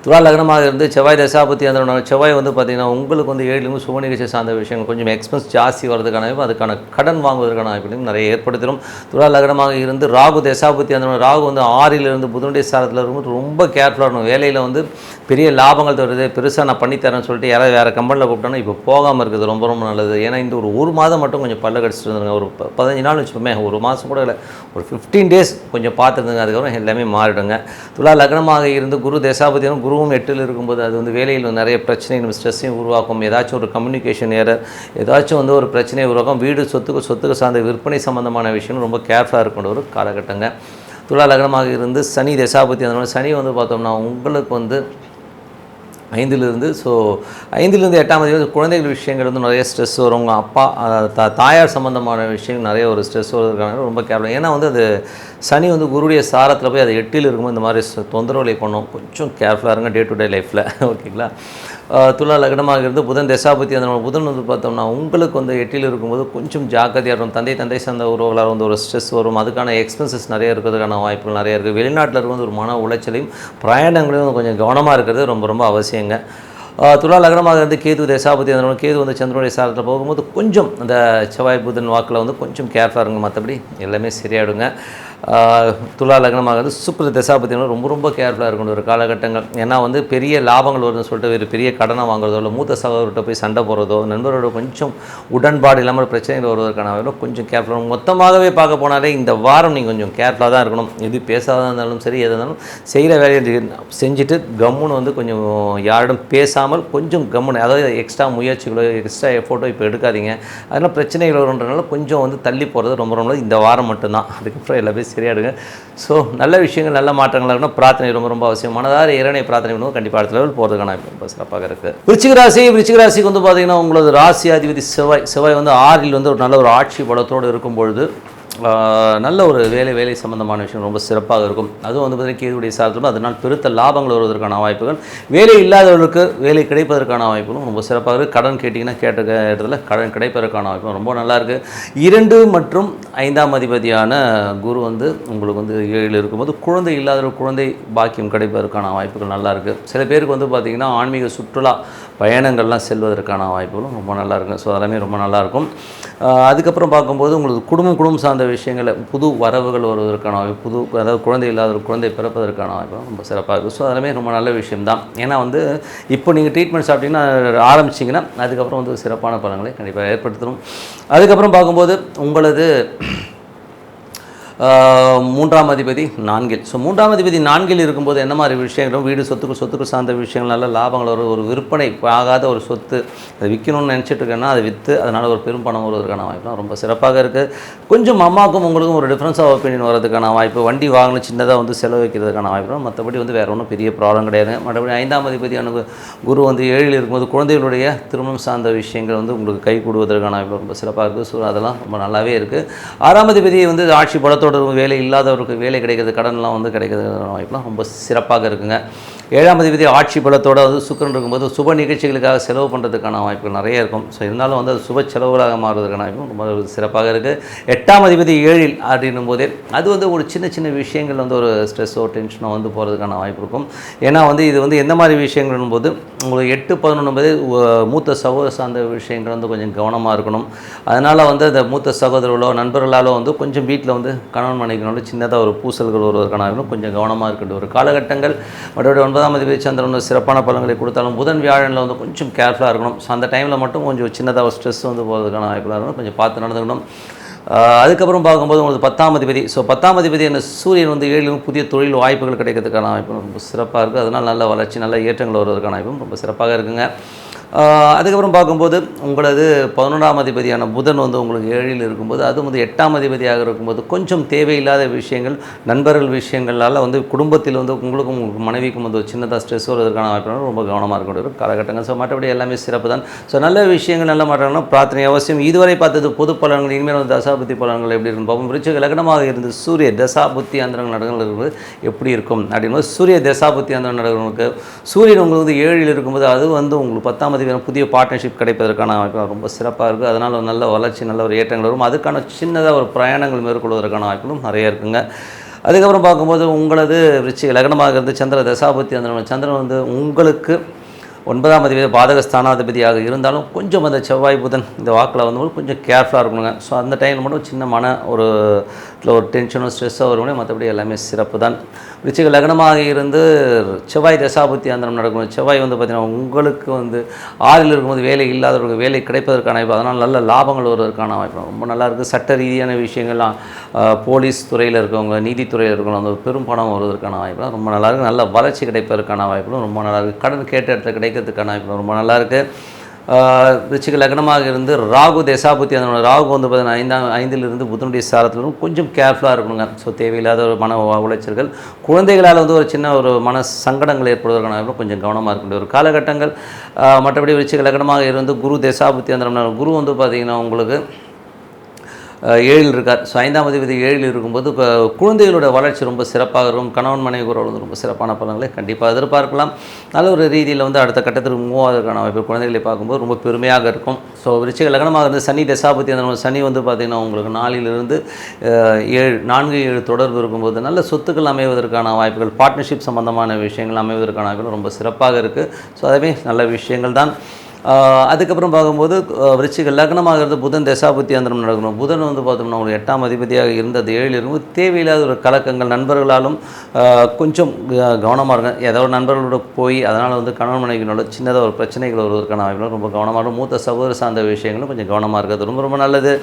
துலா லக்னமாக இருந்து செவ்வாய் தசாபுத்தி அந்த செவ்வாய் வந்து பார்த்திங்கன்னா உங்களுக்கு வந்து 7லும் சுப நிகழ்ச்சி சார்ந்த விஷயங்கள் கொஞ்சம் எக்ஸ்பென்ஸ் ஜாஸ்தி வரதுக்கான வாய்ப்பு, அதுக்கான கடன் வாங்குவதற்கான வாய்ப்புகளும் நிறைய ஏற்படுத்திடும். துலா லக்னமாக இருந்து ராகு தசாபுத்தி அந்த ராகு வந்து 6லிருந்து புதனுடைய சாரத்தில் இருக்கும்போது ரொம்ப கேர்ஃபுல்லாக இருக்கணும். வேலையில் வந்து பெரிய லாபங்கள் தருது, பெருசாக நான் பண்ணித்தரேன்னு சொல்லிட்டு யாராவது வேறு கம்பெனியில் கூப்பிட்டோன்னா இப்போ போகாமல் இருக்குது ரொம்ப நல்லது. ஏன்னா இந்த ஒரு மாதம் மட்டும் கொஞ்சம் பல்ல கடிச்சிட்டு வந்துருங்க. ஒரு 15 நாள் வச்சுப்போமே, ஒரு மாதம் கூட இல்லை, ஒரு 15 டேஸ் கொஞ்சம் பார்த்துருந்துங்க. அதுக்கப்புறம் எல்லாமே மாறிடுங்க. துலா லக்னமாக இருந்து குரு தசாபுத்தியும் குருவும் 8ல் இருக்கும்போது அது வந்து வேலையில் நிறைய பிரச்சனையும் ஸ்ட்ரெஸ்ஸையும் உருவாக்கும். ஏதாச்சும் ஒரு கம்யூனிகேஷன் ஏரர், ஏதாச்சும் வந்து ஒரு பிரச்சனையை உருவாக்கும். வீடு சொத்துக்கு சார்ந்த விற்பனை சம்பந்தமான விஷயம் ரொம்ப கேர்ஃபுல்லாக இருக்கின்ற ஒரு காலகட்டங்க. துலா லக்னமாக இருந்து சனி தசாபுத்தி அந்த மாதிரி சனி வந்து பார்த்தோம்னா உங்களுக்கு வந்து 5லிருந்து 8ஆம் தேதி குழந்தைகள் விஷயங்கள் வந்து நிறைய ஸ்ட்ரெஸ் வரும். உங்கள் அப்பா தாயார் சம்மந்தமான விஷயங்கள் நிறைய ஒரு ஸ்ட்ரெஸ் வருவதற்கான ரொம்ப கேர்ஃபுல்லாக. ஏன்னா வந்து அது சனி வந்து குருடைய சாரத்தில் போய் அது 8ல் இருக்கும்போது இந்த மாதிரி தொந்தரவுகளை பண்ணும். கொஞ்சம் கேர்ஃபுல்லாக இருங்க டே டு டே லைஃப்பில். ஓகேங்களா? துலா லக்னமாக இருந்து புதன் தசாபுத்தி அந்த புதன் வந்து பார்த்தோம்னா உங்களுக்கு வந்து 8ல் இருக்கும்போது கொஞ்சம் ஜாக்கிரதையாக இருக்கும். தந்தை சார்ந்த உறவுகளால் வந்து ஒரு ஸ்ட்ரெஸ் வரும். அதுக்கான எக்ஸ்பென்சஸ் நிறைய இருக்கிறதுக்கான வாய்ப்புகள் நிறைய இருக்குது. வெளிநாட்டில் இருக்கும்போது ஒரு மன உளைச்சலையும் பிரயாணங்களையும் கொஞ்சம் கவனமாக இருக்கிறது ரொம்ப அவசியங்க. துலா லக்னமாக இருந்து கேது தசாபுத்தி அந்த கேது வந்து சந்திரனுடைய சாரத்தில் போகும்போது கொஞ்சம் அந்த செவ்வாய் புதன் வாக்கில் வந்து கொஞ்சம் கேர்ஃபுல்லாக இருங்க. மற்றபடி எல்லாமே சரியாயிடுங்க. துலா லக்னமாக வந்து சுக்கிர தசாபதி ரொம்ப கேர்ஃபுல்லாக இருக்கணும் ஒரு காலகட்டங்கள். ஏன்னா வந்து பெரிய லாபங்கள் வருதுன்னு சொல்லிட்டு ஒரு பெரிய கடனை வாங்குறதோ இல்லை மூத்த சகோதரர்கிட்ட போய் சண்டை போடுறதோ, நண்பரோட கொஞ்சம் உடன்பாடு இல்லாமல் பிரச்சனைகள் வருவதற்கான கொஞ்சம் கேர்ஃபுல்லாக. மொத்தமாகவே பார்க்க போனாலே இந்த வாரம் நீங்கள் கொஞ்சம் கேர்ஃபுல்லாக தான் இருக்கணும். எது பேசாத இருந்தாலும் சரி, எது இருந்தாலும் செய்கிற வேலையை செஞ்சுட்டு கம்முன்னு வந்து கொஞ்சம் யாரிடம் பேசாமல் கொஞ்சம் கம்முன்னு, அதாவது எக்ஸ்ட்ரா முயற்சிகளோ எக்ஸ்ட்ரா எஃபோர்ட்டோ இப்போ எடுக்காதீங்க. அதனால் பிரச்சனைகள் வருன்றனால கொஞ்சம் வந்து தள்ளி போகிறது ரொம்ப இந்த வாரம் மட்டும்தான். அதுக்கப்புறம் எல்லாமே சரியாடுங்க. ஸோ நல்ல விஷயங்கள், நல்ல மாற்றங்கள் இருக்கணும். பிரார்த்தனை ரொம்ப அவசியம். மனதார இறைவனை பிரார்த்தனை பண்ணுவோம். கண்டிப்பாக அடுத்த லெவல் போகிறதுக்கான ரொம்ப சிறப்பாக இருக்குது. விருச்சிக ராசிக்கு வந்து பார்த்தீங்கன்னா உங்களது ராசி அதிபதி செவ்வாய் வந்து 6ல் வந்து ஒரு நல்ல ஒரு ஆட்சி பலத்தோடு இருக்கும்பொழுது நல்ல ஒரு வேலை சம்பந்தமான விஷயம் ரொம்ப சிறப்பாக இருக்கும். அதுவும் வந்து பார்த்தீங்கன்னா கேதுடைய சாரத்தில் அதனால் பெருத்த லாபங்கள் வருவதற்கான வாய்ப்புகள், வேலை இல்லாதவர்களுக்கு வேலை கிடைப்பதற்கான வாய்ப்புகளும் ரொம்ப சிறப்பாக இருக்குது. கடன் கேட்டிங்கன்னா கேட்ட இடத்துல கடன் கிடைப்பதற்கான வாய்ப்பும் ரொம்ப நல்லாயிருக்கு. 2 மற்றும் 5ஆம் அதிபதியான குரு வந்து உங்களுக்கு வந்து 7ல் இருக்கும்போது குழந்தை இல்லாதவர்கள் குழந்தை பாக்கியம் கிடைப்பதற்கான வாய்ப்புகள் நல்லாயிருக்கு. சில பேருக்கு வந்து பார்த்திங்கன்னா ஆன்மீக சுற்றுலா பயணங்கள்லாம் செல்வதற்கான வாய்ப்புகளும் ரொம்ப நல்லாயிருக்கு. ஸோ அதெல்லாமே ரொம்ப நல்லாயிருக்கும். அதுக்கப்புறம் பார்க்கும்போது உங்களுக்கு குடும்பம் சார்ந்த விஷயங்களில் புது வரவுகள் வருவதற்கான வாய்ப்பு, அதாவது குழந்தை இல்லாத குழந்தை பிறப்பதற்கான வாய்ப்பு ரொம்ப சிறப்பாக இருக்குது. ஸோ அதெல்லாமே ரொம்ப நல்ல விஷயம்தான். ஏன்னா வந்து இப்போ நீங்கள் ட்ரீட்மெண்ட் சாப்பிட்டீங்கன்னா ஆரம்பிச்சிங்கன்னா அதுக்கப்புறம் வந்து சிறப்பான பலன்களை கண்டிப்பாக ஏற்படுத்தணும். அதுக்கப்புறம் பார்க்கும்போது உங்களது 3ஆம் அதிபதி 4ல். ஸோ 3ஆம் அதிபதி 4ல் இருக்கும்போது என்ன மாதிரி விஷயங்களும் வீடு சொத்துக்கு சார்ந்த விஷயங்கள், நல்ல லாபங்கள் வரும். ஒரு விற்பனை ஆகாத ஒரு சொத்து அதை விற்கணும்னு நினச்சிட்டு இருக்கேன்னா அதை விற்று அதனால் ஒரு பெரும் பணம் வருவதற்கான வாய்ப்புலாம் ரொம்ப சிறப்பாக இருக்குது. கொஞ்சம் அம்மாவுக்கும் உங்களுக்கும் ஒரு டிஃப்ரென்ஸ் ஆஃப் ஒப்பீனியன் வரதுக்கான வாய்ப்பு, வண்டி வாங்கணும் சின்னதாக வந்து செலவு வைக்கிறதுக்கான வாய்ப்பு. மற்றபடி வந்து வேறு ஒன்றும் பெரிய ப்ராப்ளம் கிடையாது. மற்றபடி 5ஆம் அதிபதியான குரு வந்து 7ல் இருக்கும்போது குழந்தைகளுடைய திருமணம் சார்ந்த விஷயங்கள் வந்து உங்களுக்கு கை கூடுவதற்கான வாய்ப்பு ரொம்ப சிறப்பாக இருக்குது. ஸோ அதெல்லாம் ரொம்ப நல்லாவே இருக்குது. 6ஆம் அதிபதி வந்து ஆட்சி பலத்தோடு வேலை இல்லாதவருக்கு வேலை கிடைக்கிறது, கடன்லாம் வந்து கிடைக்கிறதுக்கான வாய்ப்புலாம் ரொம்ப சிறப்பாக இருக்குங்க. 7ஆம் அதிபதி ஆட்சி பலத்தோடு வந்து சுக்கிரன் இருக்கும்போது சுப நிகழ்ச்சிகளுக்காக செலவு பண்ணுறதுக்கான வாய்ப்புகள் நிறைய இருக்கும். ஸோ இருந்தாலும் வந்து அது சுப செலவுகளாக மாறுவதற்கான வாய்ப்பும் ரொம்ப சிறப்பாக இருக்குது. 8ஆம் அதிபதி 7ல் அப்படின்னும் போதே அது வந்து ஒரு சின்ன விஷயங்கள் வந்து ஒரு ஸ்ட்ரெஸ்ஸோ டென்ஷனோ வந்து போகிறதுக்கான வாய்ப்பு இருக்கும். ஏன்னா வந்து இது வந்து எந்த மாதிரி விஷயங்கள்னும் போது உங்களுக்கு 8, 11 மூத்த சகோதர சார்ந்த விஷயங்கள் வந்து கொஞ்சம் கவனமாக இருக்கணும். அதனால் வந்து அந்த மூத்த சகோதரர்களோ நண்பர்களாலோ வந்து கொஞ்சம் வீட்டில் வந்து கணவன் மனைவிகளோட சின்னதாக ஒரு பூசல்கள் வருவதற்கான கொஞ்சம் கவனமாக இருக்கின்ற ஒரு காலகட்டங்கள். மறுபடியும் 9ஆம் அதிபதி சந்திரன் சிறப்பான பலன்களை கொடுத்தாலும் புதன் வியாழனில் வந்து கொஞ்சம் கேர்ஃபுல்லாக இருக்கணும். ஸோ அந்த டைமில் மட்டும் கொஞ்சம் சின்னதாக ஒரு ஸ்ட்ரெஸ் வந்து போகிறதுக்கான வாய்ப்புலாம் இருக்கணும். கொஞ்சம் பார்த்து நடந்துக்கணும். அதுக்கப்புறம் பார்க்கும்போது உங்களுக்கு 10ஆம் அதிபதி. ஸோ 10ஆம் அதிபதி என்ன சூரியன் வந்து 7லும் புதிய தொழில் வாய்ப்புகள் கிடைக்கிறதுக்கான வாய்ப்பு ரொம்ப சிறப்பாக இருக்குது. அதனால் நல்ல வளர்ச்சி நல்ல ஏற்றங்கள் வருவதற்கான வாய்ப்பும் ரொம்ப சிறப்பாக இருக்குங்க. அதுக்கப்புறம் பார்க்கும்போது உங்களது 11ஆம் அதிபதியான புதன் வந்து உங்களுக்கு 7ல் இருக்கும்போது அது வந்து 8ஆம் அதிபதியாக இருக்கும்போது கொஞ்சம் தேவையில்லாத விஷயங்கள் நண்பர்கள் விஷயங்களால் வந்து குடும்பத்தில் வந்து உங்களுக்கும் உங்களுக்கு மனைவிக்கும் வந்து சின்னதாக ஸ்ட்ரெஸ் வருவதற்கான வாய்ப்பு ரொம்ப கவனமாக இருக்கக்கூடிய ஒரு காலகட்டங்கள். ஸோ மற்றபடி எல்லாமே சிறப்பு தான். ஸோ நல்ல விஷயங்கள் நல்ல மாற்றங்கள்னா பிரார்த்தனை அவசியம். இதுவரை பார்த்தது பொது பலன்கள். இனிமேல் வந்து தசாபுத்தி பலன்கள் எப்படி இருக்குன்னு பார்ப்போம். விருச்சிக லக்னமாக இருந்து சூரிய தசாபுத்தி அந்தரங்கள் நடக்கிறது எப்படி இருக்கும் அப்படின்போது சூரிய தசாபுத்தி அந்தரங்கள் நடக்கிறவங்களுக்கு சூரியன் உங்களுக்கு வந்து 7ல் இருக்கும்போது அது வந்து உங்களுக்கு 10ஆம் புதிய பார்ட்னர்ஷிப் கிடைப்பதற்கான வாய்ப்பு ரொம்ப சிறப்பாக இருக்குது. அதனால் ஒரு நல்ல வளர்ச்சி நல்ல ஒரு ஏற்றங்கள் வரும். அதுக்கான சின்னதாக ஒரு பிரயாணங்கள் மேற்கொள்வதற்கான வாய்ப்புகளும் நிறைய இருக்குங்க. அதுக்கப்புறம் பார்க்கும்போது உங்களது விருச்சிக லக்னமாக இருந்து சந்திர தசாபுத்தி அந்த சந்திரன் வந்து உங்களுக்கு 9ஆம் அதிபதி பாதக ஸ்தானாதிபதியாக இருந்தாலும் கொஞ்சம் அந்த செவ்வாய் புதன் இந்த வாக்கில் வந்து கொஞ்சம் கேர்ஃபுல்லாக இருக்கணுங்க. ஸோ அந்த டைமில் மட்டும் சின்ன மன ஒரு டென்ஷனோ ஸ்ட்ரெஸ்ஸோ வரும்போது மற்றபடி எல்லாமே சிறப்பு தான். விருச்சிக லக்னமாக இருந்து செவ்வாய் தசாபுத்தி அந்தரம் நடக்கணும். செவ்வாய் வந்து பார்த்திங்கன்னா உங்களுக்கு வந்து 6ல் இருக்கும்போது வேலை இல்லாதவர்களுக்கு வேலை கிடைப்பதற்கான வாய்ப்பு. அதனால் நல்ல லாபங்கள் வருவதற்கான வாய்ப்பு ரொம்ப நல்லாயிருக்கு. சட்ட ரீதியான விஷயங்கள்லாம் போலீஸ் துறையில் இருக்கவங்க நீதித்துறையில் இருக்கவங்க அந்த பெரும் பணம் வருவதற்கான வாய்ப்புலாம் ரொம்ப நல்லாயிருக்கு. நல்ல வளர்ச்சி கிடைப்பதற்கான வாய்ப்புகளும் ரொம்ப நல்லாயிருக்கு. கடன் கேட்ட இடத்துல கிடைக்கிறதுக்கான வாய்ப்பு ரொம்ப நல்லாயிருக்கு. விருச்சிக லக்னமாக இருந்து ராகு தசாபுத்தி அந்த ராகு வந்து பார்த்தீங்கன்னா 5லிருந்து புதனுடைய சாரத்திலும் கொஞ்சம் கேர்ஃபுல்லாக இருக்கணுங்க. ஸோ தேவையில்லாத ஒரு மன உளைச்சல்கள் குழந்தைகளால் வந்து ஒரு சின்ன ஒரு மன சங்கடங்கள் ஏற்படுவதற்கான கொஞ்சம் கவனமாக இருக்கின்ற ஒரு காலகட்டங்கள். மற்றபடி விருச்சிக லக்னமாக இருந்து குரு தசாபுத்தி அந்த குரு வந்து பார்த்திங்கன்னா உங்களுக்கு 7ல் இருக்கார். ஸோ 5ஆம் அதிபதி 7ல் இருக்கும்போது குழந்தைகளோட வளர்ச்சி ரொம்ப சிறப்பாக இருக்கும். கணவன் மனைவி உறவு வந்து ரொம்ப சிறப்பான பலன்களை கண்டிப்பாக எதிர்பார்க்கலாம். நல்ல ஒரு ரீதியில் வந்து அடுத்த கட்டத்திற்கு மூவ் ஆவதற்கான வாய்ப்பு குழந்தைகளை பார்க்கும்போது ரொம்ப பெருமையாக இருக்கும். ஸோ விருச்சிக லக்னமாக இருந்து சனி தசாபுத்தி அந்த சனி வந்து பார்த்திங்கன்னா உங்களுக்கு 4லிருந்து 4-7 தொடர்பு இருக்கும்போது நல்ல சொத்துக்கள் அமைவதற்கான வாய்ப்புகள் பார்ட்னர்ஷிப் சம்பந்தமான விஷயங்கள் அமைவதற்கான வாய்ப்புகள் ரொம்ப சிறப்பாக இருக்குது. ஸோ அதுவே நல்ல விஷயங்கள் தான். அதுக்கப்புறம் பார்க்கும்போது விருச்சிக லக்னமாக இருந்து புதன் தசாபுத்தி அந்தரம் நடக்கணும். புதன் வந்து பார்த்தோம்னா ஒரு 8ஆம் அதிபதியாக இருந்தது 7ல் இருக்கும்போது தேவையில்லாத ஒரு கலக்கங்கள் நண்பர்களாலும் கொஞ்சம் கவனமாக இருங்க. ஏதோ ஒரு நண்பர்களோட போய் அதனால் வந்து கணவன் மனைவிகளோட சின்னதாக ஒரு பிரச்சனைகள் வருவதற்கான வாய்ப்புகளும் ரொம்ப கவனமாக இருக்கும். மூத்த சகோதர சார்ந்த விஷயங்களும் கொஞ்சம் கவனமாக இருக்கிறது ரொம்ப ரொம்ப நல்லது.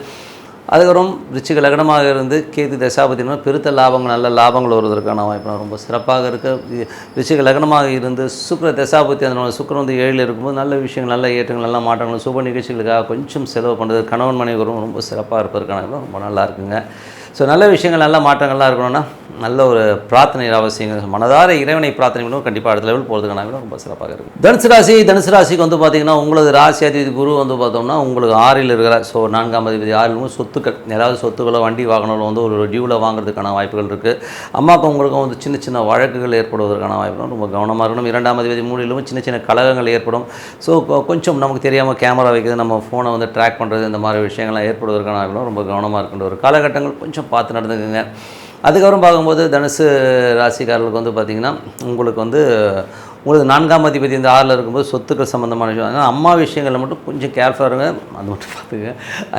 அதுக்கப்புறம் விருச்சிக லக்னமாக இருந்து கேது தசாபதினா பெருத்த லாபங்கள் நல்ல லாபங்கள் வருவதற்கான வாய்ப்பு ரொம்ப சிறப்பாக இருக்குது. விருச்சிக லக்னமாக இருந்து சுக்கிர தசாபதி அந்த சுக்கிரன் வந்து 7ல் இருக்கும்போது நல்ல விஷயங்கள் நல்ல ஏற்றங்கள் நல்ல மாற்றங்கள் சுப நிகழ்ச்சிகளுக்காக கொஞ்சம் செலவு பண்ணுறது கணவன் மனைவி ரொம்ப சிறப்பாக இருப்பதற்கான ரொம்ப நல்லா இருக்குங்க. ஸோ நல்ல விஷயங்கள் நல்ல மாற்றங்கள்லாம் இருக்கணும்னா நல்ல ஒரு பிரார்த்தனை அவசியங்க. மனதார இறைவனை பிரார்த்தனை பண்ணுவோம் கண்டிப்பாக அடுத்த லெவல் போகிறதுக்கான ரொம்ப சிறப்பாக இருக்கும். தனுசு ராசிக்கு வந்து பார்த்திங்கன்னா உங்களது ராசி அதிபதி குரு வந்து பார்த்தோம்னா உங்களுக்கு 6ல் இருக்கிறார். ஸோ 4ஆம் அதிபதி 6லும் சொத்துக்கள் ஏதாவது சொத்துக்களோ வண்டி வாகனங்களோ வந்து ஒரு டியூவில் வாங்குறதுக்கான வாய்ப்புகள் இருக்குது. அம்மாவுக்கும் உங்களுக்கும் வந்து சின்ன சின்ன வழக்குகள் ஏற்படுவதற்கான வாய்ப்புகளும் ரொம்ப கவனமாக இருக்கணும். 2ஆம் அதிபதி 3லும் சின்ன சின்ன கலகங்கள் ஏற்படும். ஸோ கொஞ்சம் நமக்கு தெரியாமல் கேமரா வைக்கிறது நம்ம ஃபோனை வந்து ட்ராக் பண்ணுறது இந்த மாதிரி விஷயங்கள்லாம் ஏற்படுவதற்கான வாய்ப்புகளும் ரொம்ப கவனமாக இருக்கின்ற ஒரு காலகட்டங்கள் கொஞ்சம் பார்த்து நடந்துக்குங்க. அதுக்கப்புறம் பார்க்கும்போது தனுசு ராசிக்காரர்களுக்கு வந்து பார்த்திங்கன்னா உங்களுக்கு வந்து உங்களுக்கு 4ஆம் அதிபதி இந்த 6ல் இருக்கும்போது சொத்துக்கள் சம்மந்தமான விஷயம் அதனால் அம்மா விஷயங்களில் மட்டும் கொஞ்சம் கேர்ஃபுல்லாக இருங்க. அது மட்டும் பார்த்துங்க.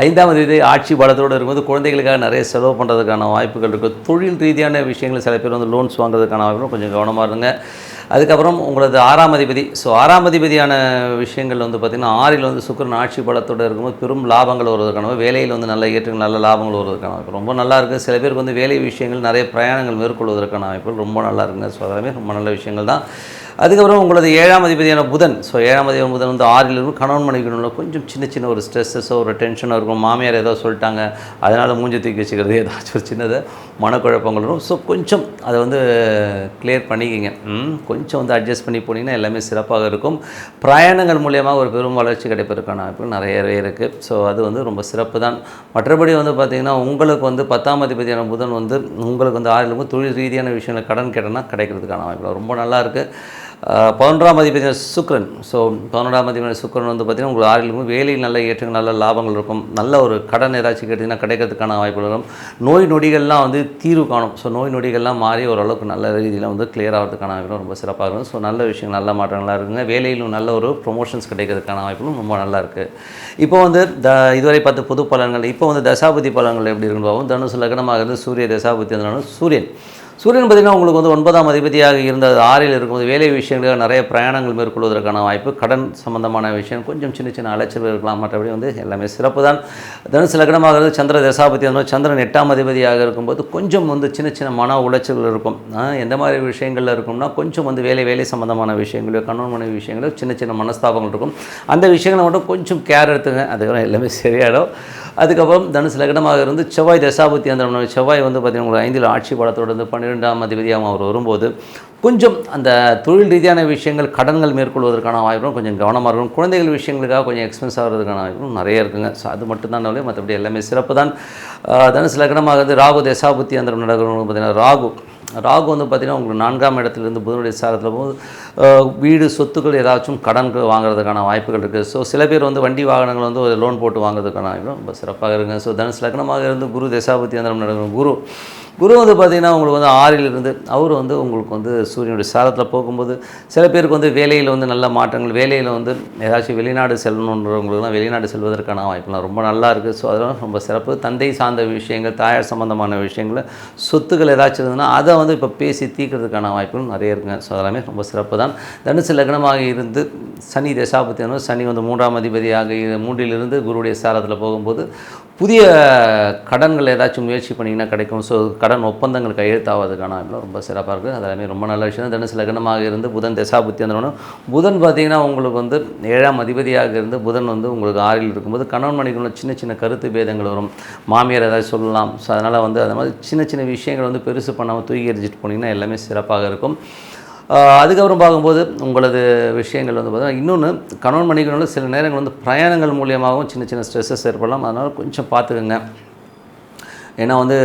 5ஆம் அதிபதி ஆட்சி பலத்தோடு இருக்கும்போது குழந்தைகளுக்காக நிறைய செலவு பண்ணுறதுக்கான வாய்ப்புகள் இருக்குது. தொழில் ரீதியான விஷயங்கள் சில பேர் வந்து லோன்ஸ் வாங்குறதுக்கான வாய்ப்புகளும் கொஞ்சம் கவனமாக இருங்க. அதுக்கப்புறம் உங்களது 6ஆம் அதிபதி. ஸோ 6ஆம் அதிபதியான விஷயங்கள் வந்து பார்த்திங்கன்னா 6ல் வந்து சுக்கிரன் ஆட்சி பலத்தோடு இருக்கும்போது பெரும் லாபங்கள் வருவதற்கான வேலையில் வந்து நல்ல ஏற்றங்கள் நல்ல லாபங்கள் வருவதற்கான வாய்ப்பு ரொம்ப நல்லா இருக்குது. சில பேருக்கு வந்து வேலை விஷயங்கள் நிறைய பிரயாணங்கள் மேற்கொள்வதற்கான வாய்ப்புகள் ரொம்ப நல்லா இருக்குங்க. ஸோ அதெல்லாமே ரொம்ப நல்ல விஷயங்கள் தான். அதுக்கப்புறம் உங்களது 7ஆம் அதிபதியான புதன். ஸோ 7ஆம் அதிபதி புதன் வந்து 6ல் இருக்கும். கணவன் மனைவிக்குள்ள கொஞ்சம் சின்ன சின்ன ஒரு ஸ்ட்ரெஸ்ஸஸோ ஒரு டென்ஷனாக இருக்கும். மாமியார் ஏதோ சொல்லிட்டாங்க அதனால் மூஞ்சி தூக்கி வச்சுக்கிறது ஏதாச்சும் ஒரு சின்னதை மனக்குழப்பங்கள் வரும். ஸோ கொஞ்சம் அதை வந்து கிளியர் பண்ணிக்கிங்க. கொஞ்சம் வந்து அட்ஜஸ்ட் பண்ணி போனீங்கன்னா எல்லாமே சிறப்பாக இருக்கும். பிரயாணங்கள் மூலியமாக ஒரு பெரும் வளர்ச்சி கிடைப்பதற்கான வாய்ப்புகள் நிறையவே இருக்குது. ஸோ அது வந்து ரொம்ப சிறப்பு தான். மற்றபடி வந்து பார்த்திங்கன்னா உங்களுக்கு வந்து 10ஆம் அதிபதியான புதன் வந்து உங்களுக்கு வந்து 6ல் இருக்கும். தொழில் ரீதியான விஷயங்கள் கடன் கேட்டனா கிடைக்கிறதுக்கான வாய்ப்புகள் ரொம்ப நல்லா இருக்குது. 11ஆம் அதிபதியான சுக்கிரன். ஸோ 11ஆம் அதிபதியான சுக்கிரன் வந்து பார்த்திங்கன்னா உங்களுக்கு 6ல் இருக்கும். வேலையில் நல்ல ஏற்றங்கள் நல்ல லாபங்கள் இருக்கும். நல்ல ஒரு கடன் ஏதாச்சும் கேட்டிங்கன்னா கிடைக்கிறதுக்கான வாய்ப்புகள் இருக்கும். நோய் நொடிகள்லாம் வந்து தீர்வு காணும். ஸோ நோய் நொடிகள்லாம் மாறி ஓரளவுக்கு நல்ல ரீதியில் வந்து கிளியர் ஆகிறதுக்கான வாய்ப்புகளும் ரொம்ப சிறப்பாக இருக்கும். ஸோ நல்ல விஷயங்கள் நல்ல மாற்றங்களாக இருக்குங்க. வேலையிலும் நல்ல ஒரு ப்ரொமோஷன்ஸ் கிடைக்கிறதுக்கான வாய்ப்புகளும் ரொம்ப நல்லா இருக்குது. இப்போ வந்து இதுவரை பார்த்து பொது பலன்கள் இப்போ வந்து தசாபதி பலன்கள் எப்படி இருக்குன்னு பார்ப்போம். தனுசு லக்னமாக இருந்து சூரிய தசாபதி இருந்தாலும் சூரியன் பார்த்திங்கன்னா உங்களுக்கு வந்து 9ஆம் அதிபதியாக இருந்த 6ல் இருக்கும்போது வேலை விஷயங்களில் நிறைய பிரயாணங்கள் மேற்கொள்வதற்கான வாய்ப்பு, கடன் சம்பந்தமான விஷயம் கொஞ்சம் சின்ன சின்ன அலைச்சல் இருக்கலாம். மற்றபடி வந்து எல்லாமே சிறப்பு தான். தனுசு லக்னமாகிறது சந்திர தசாபதி அந்த சந்திரன் 8ஆம் அதிபதியாக இருக்கும்போது கொஞ்சம் வந்து சின்ன சின்ன மன உளைச்சல் இருக்கும். எந்த மாதிரி விஷயங்களில் இருக்கும்னா கொஞ்சம் வந்து வேலை சம்பந்தமான விஷயங்களோ கணவன் மனைவி விஷயங்களோ சின்ன சின்ன மனஸ்தாபங்கள் இருக்கும். அந்த விஷயங்களை மட்டும் கொஞ்சம் கேர் எடுத்துங்க, அதுக்கப்புறம் எல்லாமே சரியாயிடும். அதுக்கப்புறம் தனுசு லக்னமாக இருந்து செவ்வாய் தசாபுத்தி அந்த செவ்வாய் வந்து பார்த்திங்கன்னா உங்களுக்கு 5ல் ஆட்சி பலத்தோடு வந்து 12ஆம் அதிபதியாக அவர் வரும்போது கொஞ்சம் அந்த தொழில் ரீதியான விஷயங்கள் கடன்கள் மேற்கொள்வதற்கான வாய்ப்பும் கொஞ்சம் கவனமாக இருக்கணும். குழந்தைகள் விஷயங்களுக்காக கொஞ்சம் எக்ஸ்பென்ஸ் ஆகிறதுக்கான வாய்ப்பும் நிறைய இருக்குங்க. ஸோ அது மட்டும் தான் மற்றபடி எல்லாமே சிறப்பு தான். தனுசு லக்னமாகிறது ராகு தசாபுத்தி அந்த நடக்கிறவங்க பார்த்திங்கன்னா ராகு வந்து பார்த்திங்கன்னா உங்களுக்கு 4ஆம் இடத்துலேருந்து புதனுடைய சாரத்தில் போது வீடு சொத்துக்கள் ஏதாச்சும் கடன்கள் வாங்குறதுக்கான வாய்ப்புகள் இருக்குது. ஸோ சில பேர் வந்து வண்டி வாகனங்கள் வந்து ஒரு லோன் போட்டு வாங்குறதுக்கான வாய்ப்பு ரொம்ப சிறப்பாக இருக்குங்க. ஸோ தனுசு லக்னமாக இருந்து குரு தசாபுத்தி அந்த நடக்கிற குரு வந்து பார்த்திங்கன்னா உங்களுக்கு வந்து 6ல் இருந்து அவர் வந்து உங்களுக்கு வந்து சூரியனுடைய சாரத்தில் போகும்போது சில பேருக்கு வந்து வேலையில் வந்து நல்ல மாற்றங்கள், வேலையில் வந்து ஏதாச்சும் வெளிநாடு செல்லணுன்றவங்களுக்குலாம் வெளிநாடு செல்வதற்கான வாய்ப்புலாம் ரொம்ப நல்லா இருக்குது. ஸோ அதெல்லாம் ரொம்ப சிறப்பு. தந்தை சார்ந்த விஷயங்கள், தாயார் சம்பந்தமான விஷயங்கள், சொத்துக்கள் ஏதாச்சும் இருந்ததுன்னா அதை வந்து இப்போ பேசி தீர்க்கிறதுக்கான வாய்ப்புகள் நிறைய இருக்குங்க. ஸோ அதெல்லாமே ரொம்ப சிறப்பு தான். தனுசு லக்னமாக இருந்து சனி தசாபத்தி சனி வந்து 3ஆம் அதிபதியாக 3லிருந்து குருவுடைய சாரத்தில் போகும்போது புதிய கடன்கள் ஏதாச்சும் முயற்சி பண்ணிங்கன்னா கிடைக்கும். ஸோ கடன் ஒப்பந்தங்கள் கையெழுத்தாவதுக்கான ரொம்ப சிறப்பாக இருக்குது. அதெல்லாமே ரொம்ப நல்ல விஷயம். தனுசு லக்னமாக இருந்து புதன் தசாபுத்தி அந்த புதன் பார்த்திங்கன்னா உங்களுக்கு வந்து 7ஆம் அதிபதியாக இருந்து புதன் வந்து உங்களுக்கு 6ல் இருக்கும்போது கணவன் மனைவிக்குள்ள சின்ன சின்ன கருத்து பேதங்கள் வரும். மாமியார் ஏதாவது சொல்லலாம். ஸோ அதனால் வந்து அது மாதிரி சின்ன சின்ன விஷயங்கள் வந்து பெருசு பண்ணாமல் தூக்கி எறிஞ்சிட்டு போனீங்கன்னா எல்லாமே சிறப்பாக இருக்கும். அதுக்கப்புறம் பார்க்கும்போது உங்களது விஷயங்கள் வந்து பார்த்தீங்கன்னா இன்னொன்று கணவன் மனைவிகளோட சில நேரங்கள் வந்து பிரயாணங்கள் மூலியமாகவும் சின்ன சின்ன ஸ்ட்ரெஸ்ஸஸ் ஏற்படலாம். அதனால் கொஞ்சம் பார்த்துக்கோங்க. ஏன்னா வந்து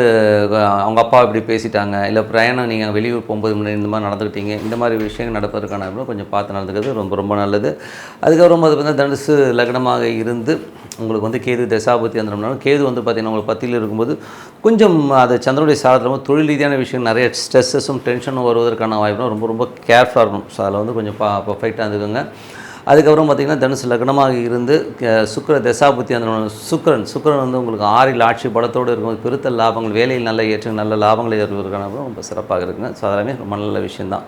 அவங்க அப்பா இப்படி பேசிட்டாங்க, இல்லை பிரயாணம் நீங்கள் வெளியூர் போகும்போது முன்னாடி இந்த மாதிரி நடந்துக்கிட்டீங்க, இந்த மாதிரி விஷயங்கள் நடப்பதற்கான கொஞ்சம் பார்த்து நடந்துக்கிறது ரொம்ப ரொம்ப நல்லது. அதுக்கப்புறம் அது பார்த்தீங்கன்னா தனுசு லக்னமாக இருந்து உங்களுக்கு வந்து கேது தசாபுத்தி அந்த கேது வந்து பார்த்திங்கன்னா உங்களுக்கு 10ல் இருக்கும்போது கொஞ்சம் அது சந்திரனுடைய சாரத்தில் தொழில் ரீதியான விஷயம் நிறைய ஸ்ட்ரெஸ்ஸஸும் டென்ஷனும் வருவதற்கான வாய்ப்பும் ரொம்ப ரொம்ப கேர்ஃபுல்லாக இருக்கணும். ஸோ அதில் வந்து கொஞ்சம் பர்ஃபெக்டாக இருந்துக்கோங்க. அதுக்கப்புறம் பார்த்திங்கன்னா தனுசு லக்னமாக இருந்து சுக்கிர தசாபுத்தி அந்த சுக்கிரன் வந்து உங்களுக்கு 6ல் ஆட்சி பலத்தோடு இருக்கும்போது பெருத்த லாபங்கள், வேலையில் நல்ல ஏற்ற நல்ல லாபங்களை ஏற்படுவதற்கான ரொம்ப சிறப்பாக இருக்குங்க. ஸோ அதெல்லாமே ரொம்ப நல்ல விஷயந்தான்.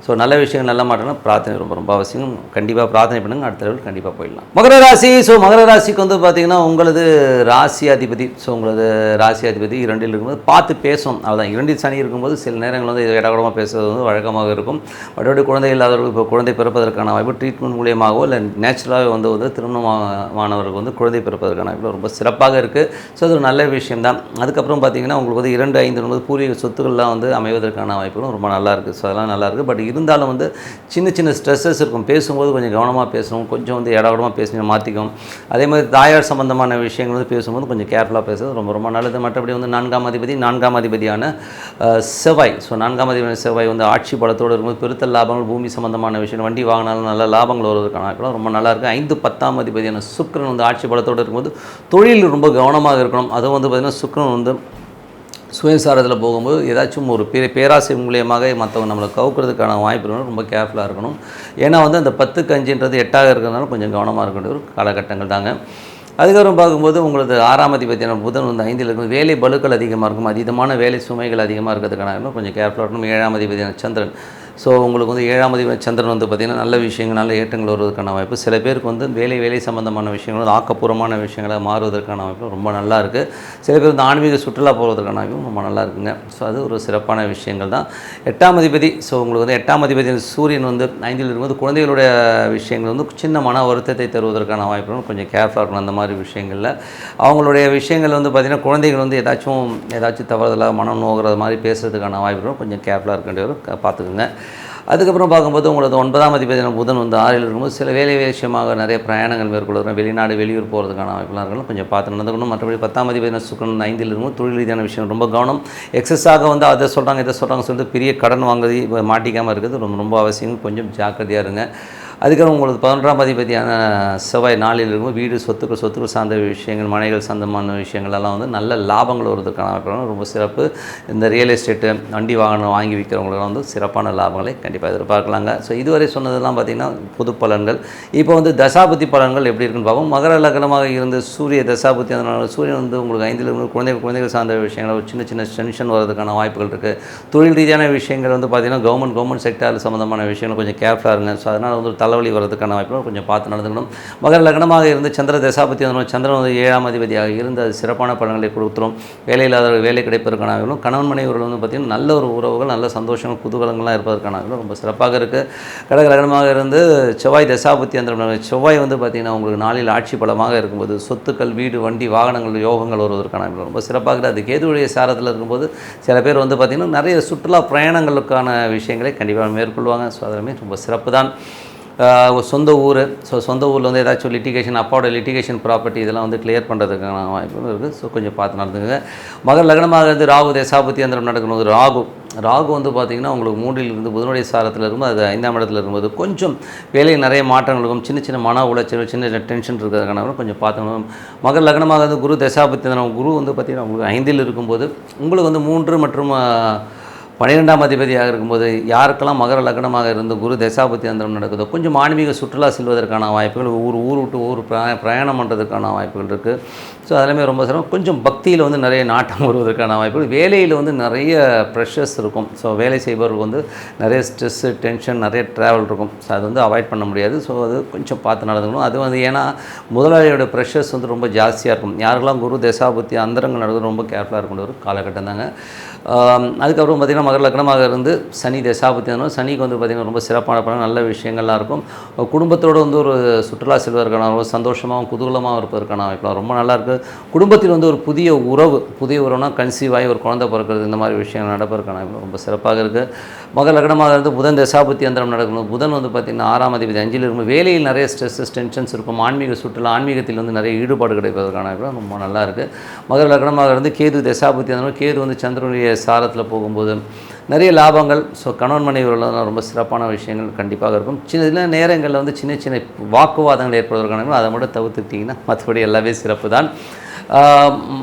ஸோ நல்ல விஷயங்கள் நல்ல மாற்றம்னா பிரார்த்தனை ரொம்ப ரொம்ப அவசியம். கண்டிப்பாக பிரார்த்தனை பண்ணுங்கள், அடுத்த லெவல் கண்டிப்பாக போயிடலாம். மகர ராசி. ஸோ மகர ராசிக்கு வந்து பார்த்திங்கன்னா உங்களது ராசி அதிபதி, ஸோ உங்களது ராசி அதிபதி 2ல் இருக்கும்போது பார்த்து பேசணும். அதுதான் 2ல் சனி இருக்கும்போது சில நேரங்கள் வந்து இடகடமாக பேசுவது வந்து வழக்கமாக இருக்கும். மற்றபடி குழந்தை இல்லாதவர்கள் இப்போ குழந்தை பிறப்பதற்கான வாய்ப்பு ட்ரீட்மெண்ட் மூலியமாகவோ இல்லை நேச்சுரலாகவே வந்து திருமணமானவர்களுக்கு வந்து குழந்தை பிறப்பதற்கான வாய்ப்பு ரொம்ப சிறப்பாக இருக்குது. ஸோ அது ஒரு நல்ல விஷயம்தான். அதுக்கப்புறம் பார்த்திங்கன்னா உங்களுக்கு வந்து 2, 5 பூர்வீக சொத்துக்கள்லாம் வந்து அமைவதற்கான வாய்ப்புகளும் ரொம்ப நல்லா இருக்குது. ஸோ அதெல்லாம் நல்லாயிருக்கு. பட் இருந்தாலும் வந்து சின்ன சின்ன ஸ்ட்ரெஸ்ஸஸ் இருக்கும். பேசும்போது கொஞ்சம் கவனமாக பேசணும், கொஞ்சம் வந்து இடவிடமாக பேசி மாற்றிக்கும். அதே மாதிரி தாயார் சம்பந்தமான விஷயங்கள் வந்து பேசும்போது கொஞ்சம் கேர்ஃபுல்லாக பேசுறது ரொம்ப ரொம்ப நல்லது. மற்றபடி வந்து 4ஆம் அதிபதியான செவ்வாய். ஸோ 4ஆம் அதிபதியான செவ்வாய் வந்து ஆட்சி பலத்தோடு இருக்கும்போது பெருத்த லாபங்கள், பூமி சம்பந்தமான விஷயம், வண்டி வாங்கினாலும் நல்ல லாபங்கள் வருவதற்கான வாய்ப்புலாம் ரொம்ப நல்லாயிருக்கு. 5, 10ஆம் அதிபதியான சுக்கிரன் வந்து ஆட்சி பலத்தோடு இருக்கும்போது தொழில் ரொம்ப கவனமாக இருக்கணும். அதுவும் வந்து பார்த்திங்கன்னா சுக்கிரன் வந்து சுயசாரத்தில் போகும்போது ஏதாச்சும் ஒரு பேராசை மூலியமாக மற்றவங்க நம்மளை கவுக்கிறதுக்கான வாய்ப்பு ரொம்ப கேர்ஃபுல்லாக இருக்கணும். ஏன்னா வந்து அந்த 10க்கு 5ன்றது 8ஆக இருக்கிறதுனால கொஞ்சம் கவனமாக இருக்கின்ற ஒரு காலகட்டங்கள் தாங்க. அதுக்கப்புறம் பார்க்கும்போது உங்களது 6ஆம் அதிபதியான புதன் வந்து 5ல் இருக்கும். வேலை பலுக்கள் அதிகமாக இருக்கும், அதீதமான வேலை சுமைகள் அதிகமாக இருக்கிறதுக்கான கொஞ்சம் கேர்ஃபுல்லாக இருக்கணும். 7ஆம் அதிபதியான சந்திரன். ஸோ உங்களுக்கு வந்து 7ஆம் அதிபதி சந்திரன் வந்து பார்த்திங்கன்னா நல்ல விஷயங்கள், நல்ல ஏற்றங்கள் வருவதற்கான வாய்ப்பு. சில பேருக்கு வந்து வேலை சம்பந்தமான விஷயங்கள் வந்து ஆக்கப்பூர்வமான விஷயங்களாக மாறுவதற்கான வாய்ப்பு ரொம்ப நல்லா இருக்குது. சில பேர் வந்து ஆன்மீக சுற்றுலா போவதற்கான வாய்ப்பும் ரொம்ப நல்லா இருக்குங்க. ஸோ அது ஒரு சிறப்பான விஷயங்கள் தான். 8ஆம் அதிபதி. ஸோ உங்களுக்கு வந்து 8ஆம் அதிபதி சூரியன் வந்து 5ல் இருக்கும்போது குழந்தைகளுடைய விஷயங்கள் வந்து சின்ன மன வருத்தத்தை தருவதற்கான வாய்ப்புகளும் கொஞ்சம் கேர்ஃபுல்லாக இருக்கணும். அந்த மாதிரி விஷயங்களில் அவங்களுடைய விஷயங்கள் வந்து பார்த்திங்கன்னா குழந்தைகள் வந்து ஏதாச்சும் தவறுதலாக மனம் நோகிற மாதிரி பேசுகிறதுக்கான வாய்ப்புகளும் கொஞ்சம் கேர்ஃபுல்லாக இருக்கின்றவர் பார்த்துக்குங்க. அதுக்கப்புறம் பார்க்கும்போது உங்களுக்கு 9ஆம் அதிபதியான புதன் வந்து 6ல் இருக்கும்போது சில வேலை விஷயமாக நிறைய பிரயாணங்கள் மேற்கொள்ளுறோம். வெளியூர் போகிறதுக்கான வாய்ப்புலாம் இருக்கணும், கொஞ்சம் பார்த்து நடந்துக்கணும். மற்றபடி 10ஆம் அதிபதியான சுக்கிரன் 5ல் இருக்கும்போது தொழில் ரீதியான விஷயம் ரொம்ப கவனம். எக்ஸஸாக வந்து அதை சொல்கிறாங்க இதை சொல்கிறாங்க சொல்லிட்டு பெரிய கடன் வாங்குறது மாட்டிக்காமல் இருக்கிறது ரொம்ப ரொம்ப அவசியம். கொஞ்சம் ஜாக்கிரதையாக இருங்க. அதுக்கப்புறம் உங்களுக்கு 11ஆம் அதிபதியான செவ்வாய் நாளில் இருக்கும் வீடு சொத்துக்கள் சார்ந்த விஷயங்கள், மனைகள் சொந்தமான விஷயங்கள் எல்லாம் வந்து நல்ல லாபங்கள் வருவதற்கான ரொம்ப சிறப்பு. இந்த ரியல் எஸ்டேட்டு, வண்டி வாகனம் வாங்கி விற்கிறவங்களுக்கெல்லாம் வந்து சிறப்பான லாபங்களை கண்டிப்பாக எதிர்பார்க்கலாங்க. ஸோ இதுவரை சொன்னதெல்லாம் பார்த்திங்கன்னா பொது பலன்கள். இப்போ வந்து தசாபுத்தி பலன்கள் எப்படி இருக்குன்னு பார்ப்போம். மகர லக்னமாக இருந்து சூரிய தசாபுத்தி, அதனால் சூரியன் வந்து உங்களுக்கு 5ல் இருந்து குழந்தைகள் சார்ந்த விஷயங்கள் ஒரு சின்ன டென்ஷன் வரதுக்கான வாய்ப்புகள் இருக்குது. தொழில் ரீதியான விஷயங்கள் வந்து பார்த்திங்கன்னா கவர்மெண்ட் செக்டார் சம்மந்தமான விஷயங்கள் கொஞ்சம் கேர்ஃபுல்லாக இருங்க. ஸோ அதனால் வந்து தலைவலி வரதுக்கான வாய்ப்புகள் கொஞ்சம் பார்த்து நடந்துக்கணும். மகர லக்னமாக இருந்து சந்திர தசாபத்தி வந்து சந்திரன் வந்து 7ஆம் அதிபதியாக இருந்து அது சிறப்பான பலன்களை கொடுத்துரும். வேலை இல்லாதவர்கள் வேலை கிடைப்பதற்கான வாய்ப்புகளும், கணவன் மனைவிகள் வந்து பார்த்திங்கன்னா நல்ல ஒரு உறவுகள், நல்ல சந்தோஷங்கள், குதூகலங்கள்லாம் இருப்பதற்கான வாய்ப்புகள் ரொம்ப சிறப்பாக இருக்குது. கடக லக்னமாக இருந்து செவ்வாய் தசாபத்தி அந்த செவ்வாய் வந்து பார்த்திங்கன்னா உங்களுக்கு நாளில் ஆட்சி பலமாக இருக்கும்போது சொத்துக்கள், வீடு, வண்டி, வாகனங்கள், யோகங்கள் வருவதற்கான வாய்ப்புகள் ரொம்ப சிறப்பாக இருக்குது. அது கேதுவுடைய சாரத்தில் இருக்கும்போது சில பேர் வந்து பார்த்திங்கன்னா நிறைய சுற்றுலா பிரயாணங்களுக்கான விஷயங்களை கண்டிப்பாக மேற்கொள்வாங்க. ஸோ அதுவுமே ரொம்ப சிறப்பு தான். சொந்த ஊர், ஸோ சொந்த ஊரில் வந்து ஏதாச்சும் லிட்டிகேஷன், அப்பாவோட லிட்டிகேஷன் ப்ராப்பர்ட்டி இதெல்லாம் வந்து கிளியர் பண்ணுறதுக்கான வாய்ப்பும் இருக்குது. ஸோ கொஞ்சம் பார்த்து நடந்துங்க. மகர லக்னமாக இருந்து ராகு தசாபுத்தி அந்தரம் நடக்கணும். ராகு வந்து பார்த்திங்கன்னா உங்களுக்கு 3ல் இருந்து புதனுடைய சாரத்தில் இருக்கும்போது அது 5ஆம் இடத்துல இருக்கும்போது கொஞ்சம் வேலையில் நிறைய மாற்றங்கள் இருக்கும். சின்ன மன உளைச்சல், சின்ன டென்ஷன் இருக்கிறதுக்கான கொஞ்சம் பார்த்துக்கணும். மகர லக்னமாக இருந்து குரு தசாபத்தி அந்தரம் குரு வந்து பார்த்திங்கன்னா உங்களுக்கு 5ல் இருக்கும்போது உங்களுக்கு வந்து 3 மற்றும் 12ஆம் அதிபதியாக இருக்கும்போது யாருக்கெல்லாம் மகர லக்னமாக இருந்து குரு தசாபத்தி அந்தரம் நடக்குதோ கொஞ்சம் ஆன்மீக சுற்றுலா செல்வதற்கான வாய்ப்புகள், ஊர் விட்டு ஊர் பிரயாணம் பண்ணுறதுக்கான வாய்ப்புகள் இருக்குது. ஸோ அதெல்லாமே ரொம்ப சிரமம். கொஞ்சம் பக்தியில் வந்து நிறைய நாட்டம் வருவதற்கான வாய்ப்புகள், வேலையில் வந்து நிறைய ப்ரெஷர்ஸ் இருக்கும். ஸோ வேலை செய்பவர்கள் வந்து நிறைய ஸ்ட்ரெஸ்ஸு, டென்ஷன், நிறைய ட்ராவல் இருக்கும். ஸோ அது வந்து அவாய்ட் பண்ண முடியாது. ஸோ அது கொஞ்சம் பார்த்து நடந்துக்கணும். அது வந்து ஏன்னா முதலாளியோட ப்ரெஷர்ஸ் வந்து ரொம்ப ஜாஸ்தியாக இருக்கும். யாருக்கெல்லாம் குரு தசாபத்தி அந்தரங்கள் நடக்குது ரொம்ப கேர்ஃபுல்லாக இருக்கணும் ஒரு காலகட்டம் தாங்க. அதுக்கப்புறம் பார்த்திங்கன்னா மகர லக்னமாக இருந்து சனி தசாபத்தி இருந்தாலும் சனிக்கு வந்து பார்த்திங்கன்னா ரொம்ப சிறப்பான பலன், நல்ல விஷயங்கள்லாம் இருக்கும். குடும்பத்தோடு வந்து ஒரு சுற்றுலா செல்வதற்கான ரொம்ப சந்தோஷமாகவும் குதூகலமாகவும் இருப்பதற்கான வாய்ப்புலாம் ரொம்ப நல்லாயிருக்கு. குடும்பத்தில் வந்து ஒரு புதிய உறவுனா கன்சீவ் ஆகி ஒரு குழந்தை பிறக்கிறது, இந்த மாதிரி விஷயங்கள் நடப்பதற்கான வாய்ப்பு ரொம்ப சிறப்பாக இருக்குது. மகர லக்னமாக இருந்து புதன் தசாபத்தி அந்தரம் நடக்கணும். புதன் வந்து பார்த்திங்கன்னா 6ஆம் அதிபதி 5ல் இருக்கும். வேலையில் நிறைய ஸ்ட்ரெஸ்ஸஸ், டென்ஷன்ஸ் இருக்கும். ஆன்மீக சுற்றுலா, ஆன்மீகத்தில் வந்து நிறைய ஈடுபாடு கிடைப்பதற்கான வாய்ப்பு ரொம்ப நல்லா இருக்குது. மகர லக்னமாக இருந்து கேது தசாபத்தி அந்தரம் கேது வந்து சந்திரனுடைய சாரத்தில் போகும்போது நிறைய லாபங்கள். ஸோ கணவன் மனைவிகளெலாம் ரொம்ப சிறப்பான விஷயங்கள் கண்டிப்பாக இருக்கும். சின்ன நேரங்களில் வந்து சின்ன வாக்குவாதங்கள் ஏற்படுவதற்கான அதை மட்டும் தவிர்த்துக்கிட்டிங்கன்னா மற்றபடி எல்லாமே சிறப்பு தான்.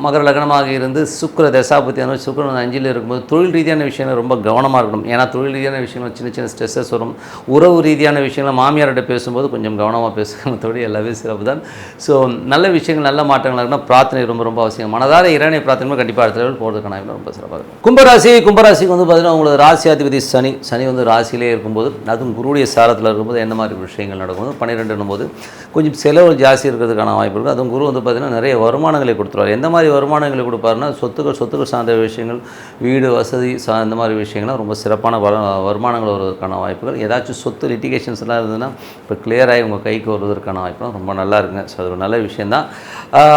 மகர லக்னமாக இருந்து சுக்கிர தசாபத்தி அந்த சுக்கிரன் 5ல் இருக்கும்போது தொழில் ரீதியான விஷயங்கள் ரொம்ப கவனமாக இருக்கணும். ஏன்னா தொழில் ரீதியான விஷயங்கள் சின்ன ஸ்ட்ரெஸ்ஸஸ் வரும். உறவு ரீதியான விஷயங்கள் மாமியார்கிட்ட பேசும்போது கொஞ்சம் கவனமாக பேசுங்க. மற்றபடி எல்லாமே சிறப்பு தான். ஸோ நல்ல விஷயங்கள், நல்ல மாற்றங்கள் இருக்குன்னா பிரார்த்தனை ரொம்ப அவசியம். மனதார இறைவனை பிரார்த்தனை கண்டிப்பாக அடுத்த லெவல் போகிறதுக்கான ரொம்ப சிறப்பாக இருக்கும். கும்பராசிக்கு வந்து பார்த்திங்கன்னா உங்களுக்கு ராசியாதிபதி சனி வந்து ராசியிலே இருக்கும்போது, அதுவும் குருடைய சாரத்தில் இருக்கும்போது என்ன மாதிரி விஷயங்கள் நடக்கும்? 12 போது கொஞ்சம் செலவு ஜாஸ்தி இருக்கிறதுக்கான வாய்ப்பு இருக்குது. அதுவும் குரு வந்து பார்த்திங்கன்னா நிறைய வருமானங்களை கொடுத்துருவார். எந்த மாதிரி வருமானங்களை கொடுப்பாருன்னா சொத்துக்கள் சார்ந்த விஷயங்கள், வீடு வசதி இந்த மாதிரி விஷயங்கள்லாம் ரொம்ப சிறப்பான வருமானங்கள் வருவதற்கான வாய்ப்புகள். ஏதாச்சும் சொத்து லிட்டிகேஷன்ஸ்லாம் இருந்ததுன்னா இப்போ கிளியராகி உங்கள் கைக்கு வருவதற்கான வாய்ப்புலாம் ரொம்ப நல்லா இருக்குங்க. ஸோ அது ஒரு நல்ல விஷயந்தான்.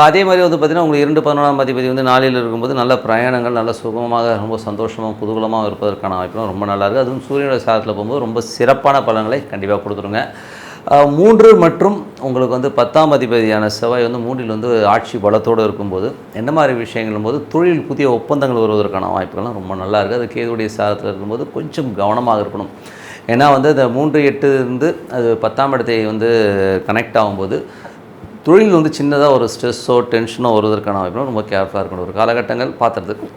அதே மாதிரி வந்து பார்த்திங்கன்னா உங்களுக்கு 2-11ஆம் அதிபதி வந்து 4ல் இருக்கும்போது நல்ல பிரயாணங்கள், நல்ல சுகமாக, ரொம்ப சந்தோஷமாக, குதூகலமாக இருப்பதற்கான வாய்ப்புலாம் ரொம்ப நல்லா இருக்குது. அதுவும் சூரியனோட சாரத்தில் போகும்போது ரொம்ப சிறப்பான பலன்களை கண்டிப்பாக கொடுத்துருங்க. 3 மற்றும் உங்களுக்கு வந்து 10ஆம் அதிபதியான செவ்வாய் வந்து 3ல் வந்து ஆட்சி பலத்தோடு இருக்கும்போது என்ன மாதிரி விஷயங்களும் போது தொழில் புதிய ஒப்பந்தங்கள் வருவதற்கான வாய்ப்புகள்லாம் ரொம்ப நல்லா இருக்குது. அது கேதுடைய சாரத்தில் இருக்கும்போது கொஞ்சம் கவனமாக இருக்கணும். ஏன்னா வந்து அந்த 3-8 இருந்து அது 10ஆம் இடத்தை வந்து கனெக்ட் ஆகும்போது தொழில் வந்து சின்னதாக ஒரு ஸ்ட்ரெஸ்ஸோ டென்ஷனோ வருவதற்கான வாய்ப்புகளும் ரொம்ப கேர்ஃபுல்லாக இருக்கணும். ஒரு காலகட்டங்கள் பார்த்துறதுக்கு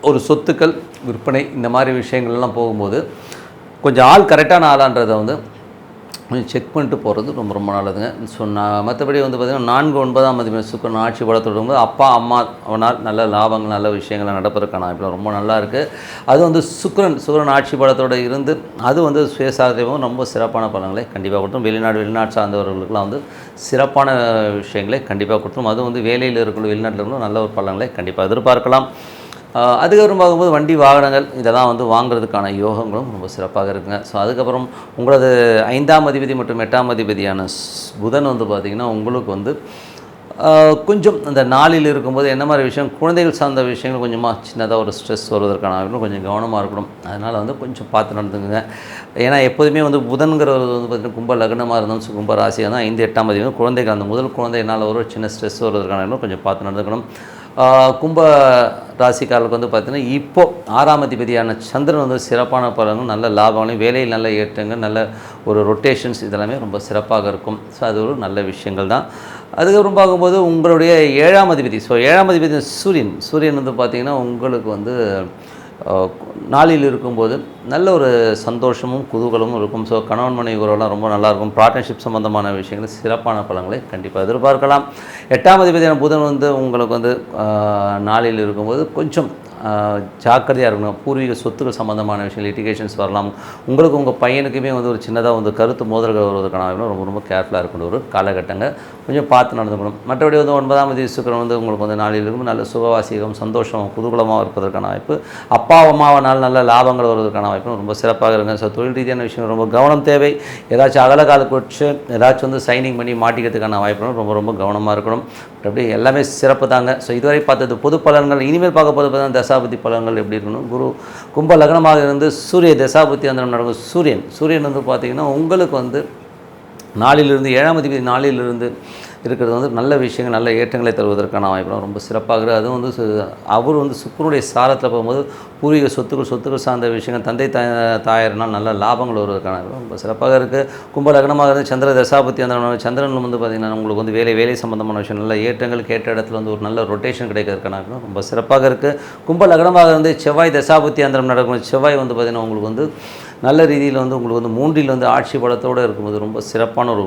ஒரு சொத்துக்கள் விற்பனை இந்த மாதிரி விஷயங்கள்லாம் போகும்போது கொஞ்சம் ஆள் கரெக்டான ஆளான்றதை வந்து கொஞ்சம் செக் பண்ணிட்டு போகிறது ரொம்ப நல்லதுங்க. ஸோ மற்றபடி வந்து பார்த்திங்கன்னா 4-9ஆம் அதிபதி சுக்கிரன் ஆட்சி பலத்தோடு இருக்கும்போது அப்பா அம்மா அவனால் நல்ல லாபங்கள், நல்ல விஷயங்கள் நடப்பதற்கான வாய்ப்புகள் ரொம்ப நல்லா இருக்குது. அது வந்து சுக்கிரன் ஆட்சி பலத்தோடு இருந்து அது வந்து சுயசாதனையும் ரொம்ப சிறப்பான பலன்களை கண்டிப்பாக கொடுத்துரும். வெளிநாடு சார்ந்தவர்களுக்கெல்லாம் வந்து சிறப்பான விஷயங்களை கண்டிப்பாக கொடுத்துரும். அதுவும் வந்து வேலையில் இருக்கிற வெளிநாட்டில் இருக்கணும் நல்ல ஒரு பலன்களை கண்டிப்பாக எதிர்பார்க்கலாம். அதுக்கப்புறம் பார்க்கும்போது வண்டி வாகனங்கள் இதெல்லாம் வந்து வாங்குறதுக்கான யோகங்களும் ரொம்ப சிறப்பாக இருக்குங்க. ஸோ அதுக்கப்புறம் உங்களது 5ஆம் அதிபதி மற்றும் 8ஆம் அதிபதியான புதன் வந்து பார்த்திங்கன்னா உங்களுக்கு வந்து கொஞ்சம் அந்த நாளில் இருக்கும்போது என்ன மாதிரி விஷயம், குழந்தைகள் சார்ந்த விஷயங்கள் கொஞ்சமாக சின்னதாக ஒரு ஸ்ட்ரெஸ் வருவதற்கான கொஞ்சம் கவனமாக இருக்கணும். அதனால் வந்து கொஞ்சம் பார்த்து நடந்துக்குங்க. ஏன்னா எப்போதுமே வந்து புதன்கிறவர் வந்து பார்த்திங்கன்னா கும்ப லக்னமாக இருந்தாலும் கும்ப ராசியாக தான் 5-8ஆம் அதிபதி குழந்தைகள் அந்த முதல் குழந்தைனால ஒரு சின்ன ஸ்ட்ரெஸ் வருவதற்கான கொஞ்சம் பார்த்து நடந்துக்கணும். கும்ப ராசிக்காரர்களுக்கு வந்து பார்த்திங்கன்னா இப்போது 6ஆம் அதிபதியான சந்திரன் வந்து சிறப்பான பலன்கள், நல்ல லாபங்களையும், வேலையில் நல்ல ஏற்றங்கள், நல்ல ஒரு ரொட்டேஷன்ஸ் இதெல்லாமே ரொம்ப சிறப்பாக இருக்கும். ஸோ அது ஒரு நல்ல விஷயங்கள் தான். அதுக்கப்புறம் பார்க்கும்போது உங்களுடைய 7ஆம் அதிபதி, ஸோ 7ஆம் அதிபதி சூரியன் வந்து பார்த்திங்கன்னா உங்களுக்கு வந்து நாளில் இருக்கும்போது நல்ல ஒரு சந்தோஷமும் குதூகலமும் இருக்கும். ஸோ கணவன் மனைவி உறவுலாம் ரொம்ப நல்லாயிருக்கும். பார்ட்னர்ஷிப் சம்மந்தமான விஷயங்கள் சிறப்பான பலன்களை கண்டிப்பாக எதிர்பார்க்கலாம். 8ஆம் அதிபதியான புதன் வந்து உங்களுக்கு வந்து நாளில் இருக்கும்போது கொஞ்சம் ஜாக்கிரதையாக இருக்கணும். பூர்வீக சொத்துக்கள் சம்மந்தமான விஷயம், லிட்டிகேஷன்ஸ் வரலாம். உங்களுக்கு உங்கள் பையனுக்குமே வந்து ஒரு சின்னதாக வந்து கருத்து மோதல்கள் வருவதற்கான ரொம்ப ரொம்ப கேர்ஃபுல்லாக இருக்கணும். ஒரு காலகட்டங்கள் கொஞ்சம் பார்த்து நடந்துக்கணும். மற்றபடி வந்து 9ஆம் தேதி சுக்கிரன் வந்து உங்களுக்கு வந்து நாளில் இருக்கும் நல்ல சுகவாசிகம், சந்தோஷம், குதூகலமாக இருப்பதற்கான வாய்ப்பு. அப்பா அம்மாவனால் நல்ல லாபங்கள் வருவதற்கான வாய்ப்பு ரொம்ப சிறப்பாக இருங்க. ஸோ தொழில் ரீதியான விஷயம் ரொம்ப கவனம் தேவை. ஏதாச்சும் அகல காலுக்கு வச்சு ஏதாச்சும் வந்து சைனிங் பண்ணி மாட்டிக்கிறதுக்கான வாய்ப்பு ரொம்ப ரொம்ப கவனமாக இருக்கணும். அப்படி எல்லாமே சிறப்பு தாங்க. ஸோ இதுவரை பார்த்தது பொது பலன்கள். இனிமேல் பார்க்க போது பார்த்தா தசாபுத்தி பலன்கள் எப்படி இருக்கணும். குரு கும்ப லக்னமாக இருந்து சூரிய தசாபுத்தி அந்த நடக்கும். சூரியன் வந்து பார்த்திங்கன்னா உங்களுக்கு வந்து நாளிலிருந்து 7ஆம் அதிபதி நாளிலிருந்து இருக்கிறது வந்து நல்ல விஷயங்கள், நல்ல ஏற்றங்களை தருவதற்கான வாய்ப்பு ரொம்ப சிறப்பாக. அதுவும் வந்து அவர் வந்து சுக்கிரனுடைய சாரத்தில் போகும்போது பூர்வீக சொத்துக்கள் சார்ந்த விஷயங்கள், தந்தை தாயாரினால் நல்ல லாபங்கள் வருவதற்கான ரொம்ப சிறப்பாக இருக்குது. கும்ப லக்னமாக இருந்து சந்திர தசாபத்தி அந்த சந்திரன் வந்து பார்த்திங்கன்னா உங்களுக்கு வந்து வேலை சம்பந்தமான விஷயம், நல்ல ஏற்றங்கள், கேட்ட இடத்துல வந்து ஒரு நல்ல ரொட்டேஷன் கிடைக்கிறதுக்கான ரொம்ப சிறப்பாக இருக்குது. கும்ப லக்னமாக இருந்து செவ்வாய் தசாபத்தி அந்தரம் நடக்கும். செவ்வாய் வந்து பார்த்திங்கன்னா உங்களுக்கு வந்து நல்ல ரீதியில் வந்து உங்களுக்கு வந்து 3ல் வந்து ஆட்சி பலத்தோடு இருக்கும்போது ரொம்ப சிறப்பான ஒரு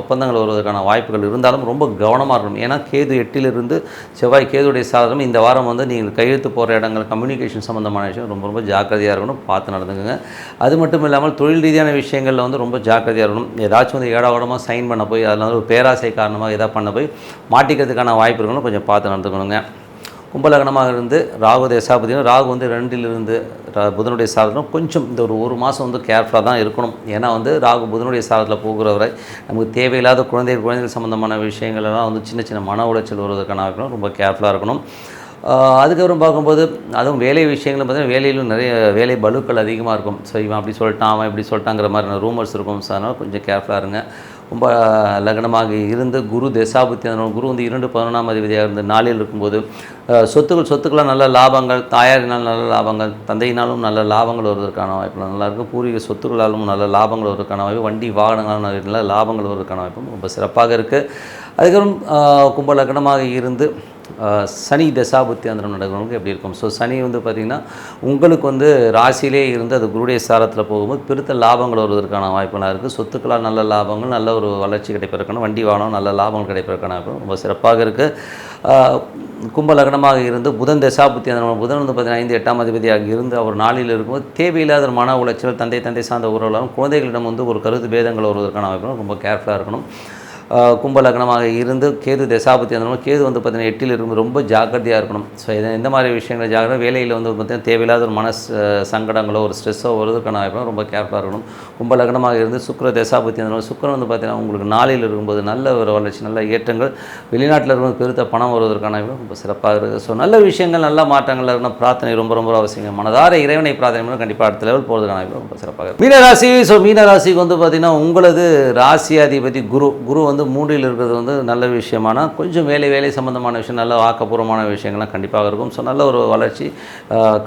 ஒப்பந்தங்கள் வருவதற்கான வாய்ப்புகள் இருந்தாலும் ரொம்ப கவனமாக இருக்கணும். ஏன்னா கேது 8லிருந்து செவ்வாய் கேதுடைய சாதனம் இந்த வாரம் வந்து நீங்கள் கையெழுத்து போகிற இடங்கள், கம்யூனிகேஷன் சம்மந்தமான விஷயம் ரொம்ப ரொம்ப ஜாக்கிரதையாக இருக்கணும், பார்த்து நடந்துக்குங்க. அது மட்டும் இல்லாமல் தொழில் ரீதியான விஷயங்களில் வந்து ரொம்ப ஜாக்கிரதையாக இருக்கணும். ஏதாச்சும் வந்து ஏடாவடமாக சைன் பண்ண போய் அதில் வந்து ஒரு பேராசை காரணமாக எதாவது பண்ண போய் மாட்டிக்கிறதுக்கான வாய்ப்பு இருக்கணும், கொஞ்சம் பார்த்து நடந்துக்கணுங்க. கும்பலகனமாக இருந்து ராகு தசாபதியும் ராகு வந்து 2லிருந்து புதனுடைய சாதனம் கொஞ்சம் இந்த ஒரு மாதம் வந்து கேர்ஃபுல்லாக தான் இருக்கணும். ஏன்னா வந்து ராகு புதனுடைய சாதத்தில் போகிறவரை நமக்கு தேவையில்லாத குழந்தைகள் சம்மந்தமான விஷயங்கள்லாம் வந்து சின்ன மன உளைச்சல் வருவதற்கான இருக்கணும், ரொம்ப கேர்ஃபுல்லாக இருக்கணும். அதுக்கப்புறம் பார்க்கும்போது அதுவும் வேலை விஷயங்களும் பார்த்திங்கன்னா வேலையிலும் நிறைய வேலை பலுக்கள் அதிகமாக இருக்கும். ஸோ இவன் அப்படி சொல்லிட்டான், அவன் இப்படி சொல்லிட்டாங்கிற மாதிரி ரூமர்ஸ் இருக்கும். ஸோ அதனால் கொஞ்சம் கேர்ஃபுல்லாக இருங்க. ரொம்ப லக்னமாக இருந்து குரு தசாபுத்தி அந்த குரு வந்து 2 11ஆம் அதிபதியாக இருந்து நாளில் இருக்கும்போது சொத்துக்களால் நல்ல லாபங்கள், தாயாரினால் நல்ல லாபங்கள், தந்தையினாலும் நல்ல லாபங்கள் வருவதற்கான வாய்ப்பு நல்லாயிருக்கும். பூர்வீக சொத்துக்களாலும் நல்ல லாபங்கள் வருவதற்கான வாய்ப்பு, வண்டி வாகனங்களால் நல்ல லாபங்கள் வருவதற்கான வாய்ப்பும் ரொம்ப சிறப்பாக இருக்குது. அதுக்கப்புறம் கும்ப லக்னமாக இருந்து சனி தசாபுத்தி அந்தரம் நடக்கிறவங்களுக்கு எப்படி இருக்கும். ஸோ சனி வந்து பார்த்திங்கன்னா உங்களுக்கு வந்து ராசியிலே இருந்து அது குருடைய சாரத்தில் போகும்போது பெருத்த லாபங்கள் வருவதற்கான வாய்ப்புலாம் இருக்குது. சொத்துக்களால் நல்ல லாபங்கள், நல்ல ஒரு வளர்ச்சி கிடைப்பதற்கான, வண்டி வாகனம் நல்ல லாபங்கள் கிடைப்பதற்கான வாய்ப்பு ரொம்ப சிறப்பாக இருக்குது. கும்ப லக்னமாக இருந்து புதன் தசாபுத்தி அந்த புதன் வந்து பார்த்திங்கன்னா 5 8ஆம் அதிபதியாக இருந்து அவர் நாளில் இருக்கும்போது தேவையில்லாத மன உளைச்சல், தந்தை சார்ந்த உறவுகளும் குழந்தைகளிடம் வந்து ஒரு கருத்து பேதங்கள் வருவதற்கான வாய்ப்பு ரொம்ப கேர்ஃபுல்லாக இருக்கணும். கும்ப லக்னமாக இருந்து கேது தசாபத்தி அந்த கேது வந்து பார்த்திங்கன்னா 8ல் இருக்கும்போது ரொம்ப ஜாக்கிரதையாக இருக்கணும். ஸோ எந்த மாதிரி விஷயங்கள் ஜாக்கிரதை, வேலையில் வந்து பார்த்திங்கன்னா தேவையில்லாத ஒரு சங்கடங்களோ ஒரு ஸ்ட்ரெஸ்ஸோ வருவதற்கான வாய்ப்பு ரொம்ப கேர்ஃபுல்லாக இருக்கணும். கும்ப லக்னமாக இருந்து சுக்கிர தசாபத்தி அந்த சுக்கிரன் வந்து பார்த்திங்கன்னா உங்களுக்கு நாளில் இருக்கும்போது நல்ல ஒரு வளர்ச்சி, நல்ல ஏற்றங்கள், வெளிநாட்டில் இருக்கும்போது பெருத்த பணம் வருவதற்கான வாய்ப்பு ரொம்ப சிறப்பாக இருக்குது. ஸோ நல்ல விஷயங்கள், நல்ல மாற்றங்கள் இருக்கணும். பிரார்த்தனை ரொம்ப ரொம்ப அவசியம். மனதார இறைவனை பிரார்த்தனை பண்ணி கண்டிப்பாக அடுத்த லெவல் போகிறதுக்கான வாய்ப்பு ரொம்ப சிறப்பாக இருக்குது. மீனராசி. ஸோ மீனராசிக்கு வந்து பார்த்திங்கன்னா உங்களது ராசியாதிபதி குரு வந்து 3ல் இருக்கிறது வந்து நல்ல விஷயமான கொஞ்சம் வேலை சம்மந்தமான விஷயம், நல்ல ஆக்கப்பூர்வமான விஷயங்கள்லாம் கண்டிப்பாக இருக்கும். ஸோ நல்ல ஒரு வளர்ச்சி,